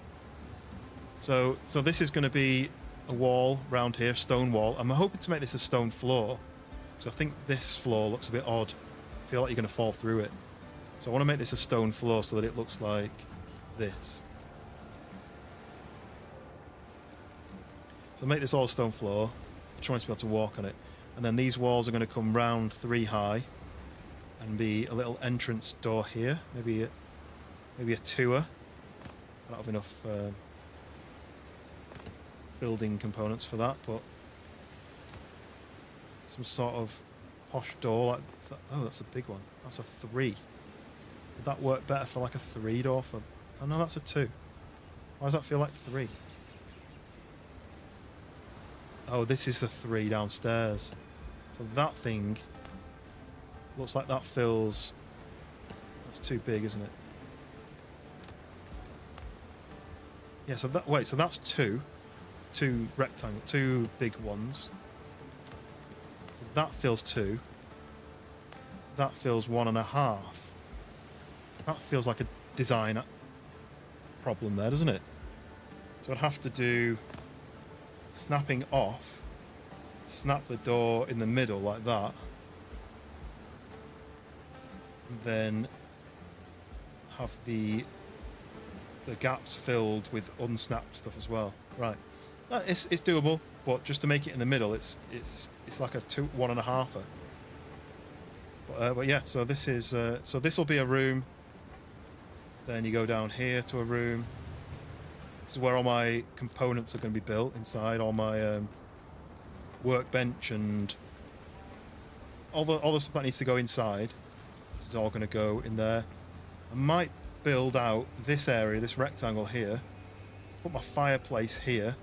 So this is going to be a wall round here, stone wall. I'm hoping to make this a stone floor, because I think this floor looks a bit odd. I feel like you're going to fall through it. So I want to make this a stone floor so that it looks like this. So make this all a stone floor. I'm trying to be able to walk on it. And then these walls are going to come round 3 high and be a little entrance door here. Maybe a tour. I don't have enough building components for that, but some sort of posh door. Like oh, that's a big one. That's a 3. Would that work better for like a 3 door? Oh no, that's a 2. Why does that feel like 3? Oh, this is a 3 downstairs. So that thing looks like that fills. That's too big, isn't it? Yeah. So that so that's 2 rectangle, 2 big ones. So that fills 2. That fills 1.5. That feels like a design problem there, doesn't it? So I'd have to do snapping off snap the door in the middle like that. And then have the gaps filled with unsnapped stuff as well. Right. It's doable, but just to make it in the middle, it's like a 1.5. But yeah, so this is so this will be a room. Then you go down here to a room. This is where all my components are going to be built inside. All my workbench and all the stuff that needs to go inside. This is all going to go in there. I might build out this area, this rectangle here. Put my fireplace here,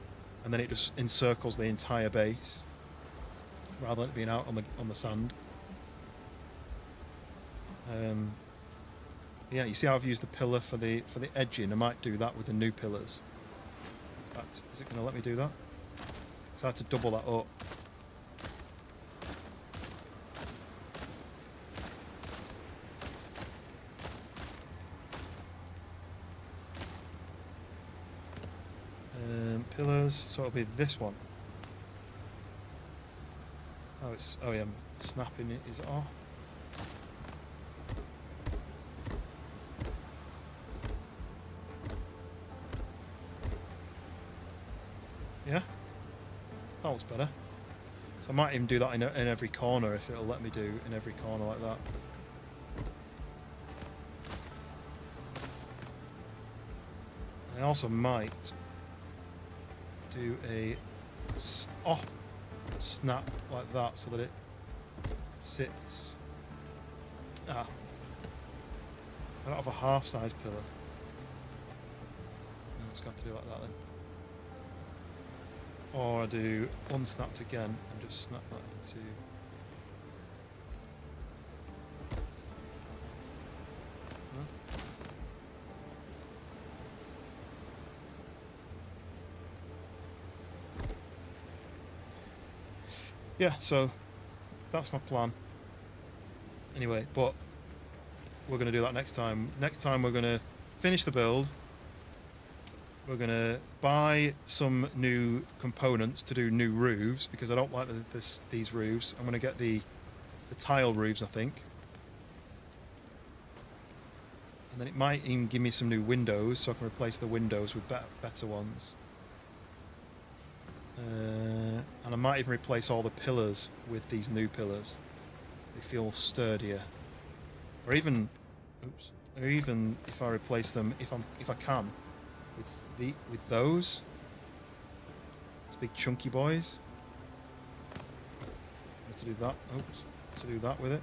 and then it just encircles the entire base, rather than it being out on the sand. Yeah, you see how I've used the pillar for the edging. I might do that with the new pillars. In fact, is it going to let me do that? So I had to double that up. Pillars, so it'll be this one. Oh yeah, I'm snapping it. Is it off? Yeah, that looks better. So I might even do that in every corner if it'll let me do in every corner like that. I also might do a snap like that so that it sits. I don't have a half-size pillar. I'm just going to have to do it like that then. Or I do unsnapped again and just snap that into. Yeah, so that's my plan. Anyway, but we're going to do that next time. Next time we're going to finish the build. We're going to buy some new components to do new roofs, because I don't like these roofs. I'm going to get the tile roofs, I think. And then it might even give me some new windows, so I can replace the windows with better ones. And I might even replace all the pillars with these new pillars. They feel sturdier. Or even, or even if I replace them, if I can, with those. These big chunky boys. To do that. Oops. To do that with it.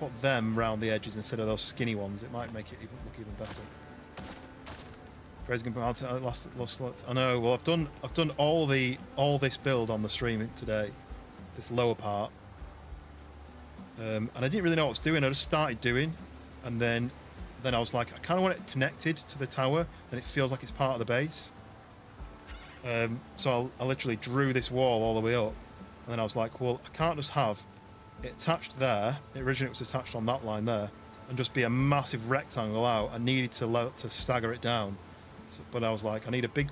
Put them round the edges instead of those skinny ones. It might make it look even better. I know. Well, I've done all this build on the stream today, this lower part, and I didn't really know what I was doing. I just started doing, and then I was like, I kind of want it connected to the tower, and it feels like it's part of the base. So I literally drew this wall all the way up, and then I was like, well, I can't just have it attached there. Originally, it was attached on that line there, and just be a massive rectangle out. I needed to stagger it down. But I was like, I need a big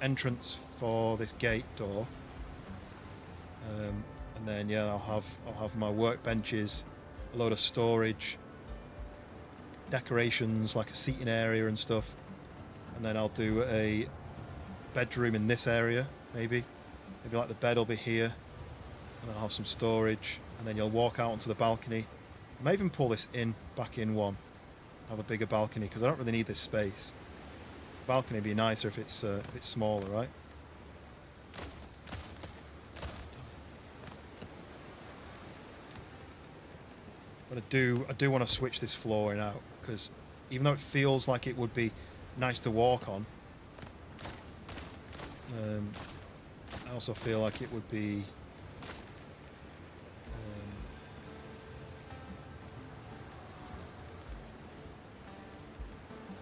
entrance for this gate door, and then yeah, I'll have my workbenches, a load of storage, decorations like a seating area and stuff, and then I'll do a bedroom in this area, maybe like the bed will be here, and I'll have some storage, and then you'll walk out onto the balcony. I may even pull this back in one, have a bigger balcony, because I don't really need this space. Balcony would be nicer if it's smaller, right? But I do want to switch this flooring out, because even though it feels like it would be nice to walk on, I also feel like it would be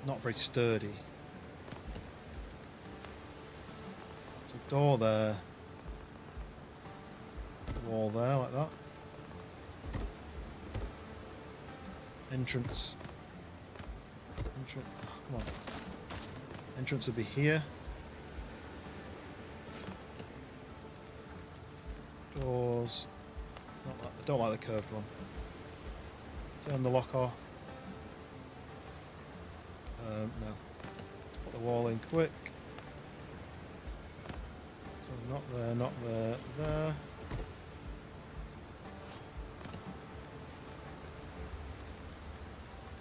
not very sturdy. Door there, wall there like that, entrance, oh, come on, Entrance will be here. Doors. Not like, I don't like the curved one. Turn the lock off. No. Let's put the wall in quick. So not there, not there, there.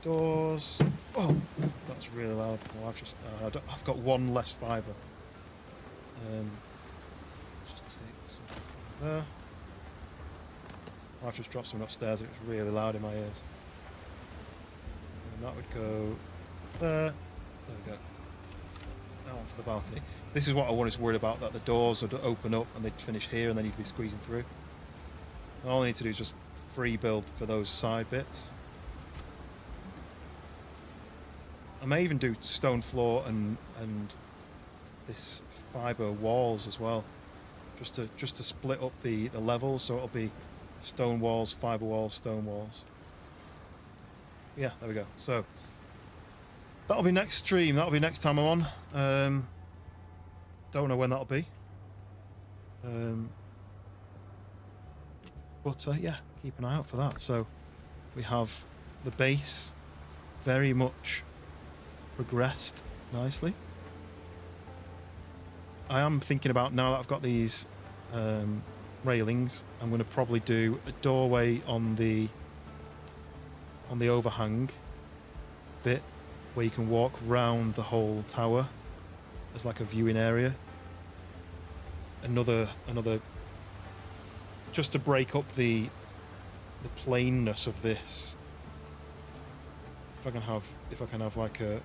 Doors. Oh, God, that's really loud. Well, I've got one less fibre. Just take something from there. I've just dropped something upstairs. It was really loud in my ears. So that would go there. There we go. Now onto the balcony. This is what I was worried about, that the doors would open up and they'd finish here and then you'd be squeezing through. So all I need to do is just free build for those side bits. I may even do stone floor and this fibre walls as well, just to split up the levels, so it'll be stone walls, fibre walls, stone walls. Yeah, there we go. So that'll be next stream. That'll be next time I'm on. Don't know when that'll be. But yeah, keep an eye out for that. So we have the base very much progressed nicely. I am thinking about, now that I've got these railings, I'm going to probably do a doorway on the overhang bit where you can walk round the whole tower as like a viewing area. Another just to break up the plainness of this. If I can have like a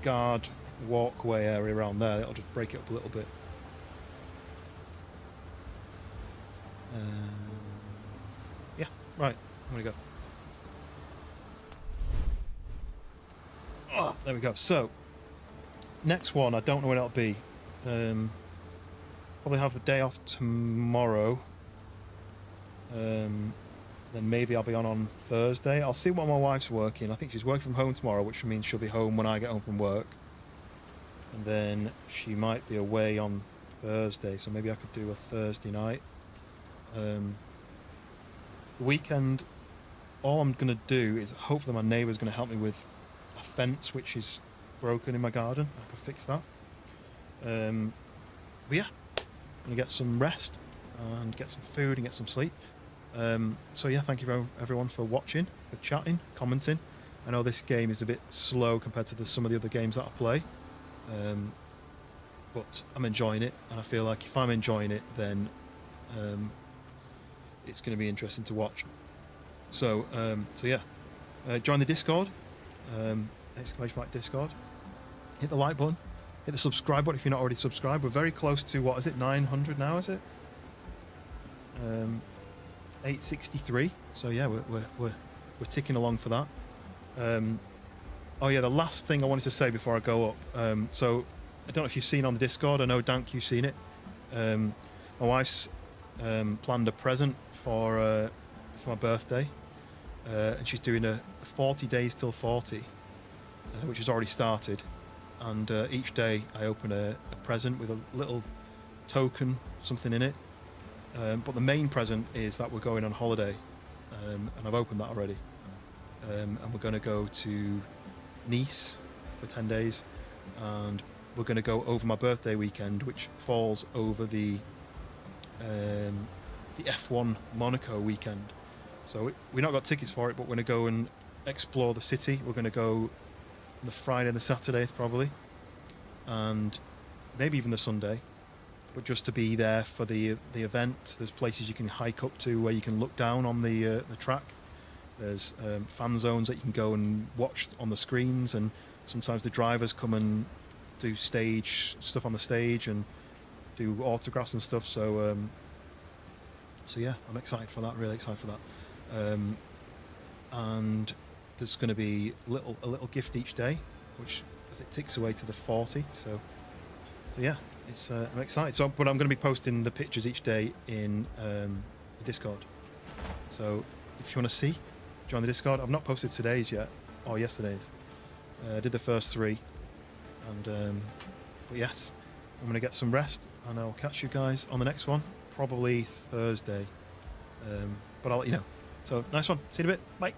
guard walkway area around there, it'll just break it up a little bit. Yeah, right, I'm gonna go. Oh, there we go. So next one, I don't know when it'll be. Probably have a day off tomorrow. Then maybe I'll be on Thursday. I'll see what my wife's working. I think she's working from home tomorrow, which means she'll be home when I get home from work. And then she might be away on Thursday, so maybe I could do a Thursday night. The weekend, all I'm going to do is hopefully my neighbour's going to help me with a fence which is broken in my garden. I can fix that. But yeah, I'm going to get some rest and get some food and get some sleep. So yeah, thank you everyone for watching, for chatting, commenting. I know this game is a bit slow compared to some of the other games that I play, but I'm enjoying it, and I feel like if I'm enjoying it, then it's going to be interesting to watch. So yeah, join the Discord, !Discord. Hit the like button, hit the subscribe button if you're not already subscribed. We're very close to, what is it, 900 now, is it? 863. So yeah, we're ticking along for that. Oh yeah, the last thing I wanted to say before I go up. So I don't know if you've seen on the Discord. I know Dank, you've seen it. My wife's planned a present for my birthday, and she's doing a 40 days till 40, which has already started. And each day I open a present with a little token, something in it. But the main present is that we're going on holiday, and I've opened that already. And we're going to go to Nice for 10 days, and we're going to go over my birthday weekend, which falls over the F1 Monaco weekend. So we've not got tickets for it, but we're going to go and explore the city. We're going to go on the Friday and the Saturday probably, and maybe even the Sunday. But just to be there for the event. There's places you can hike up to where you can look down on the track. There's fan zones that you can go and watch on the screens, and sometimes the drivers come and do stage stuff on the stage and do autographs and stuff. So yeah, I'm excited for that. Really excited for that. And there's going to be a little gift each day, which as it ticks away to the 40. So yeah. I'm excited. So, but I'm going to be posting the pictures each day in the Discord. So, if you want to see, join the Discord. I've not posted today's yet, or yesterday's. I did the first 3. And but yes, I'm gonna get some rest, and I'll catch you guys on the next one, probably Thursday. But I'll let you know. So nice one. See you in a bit. Bye.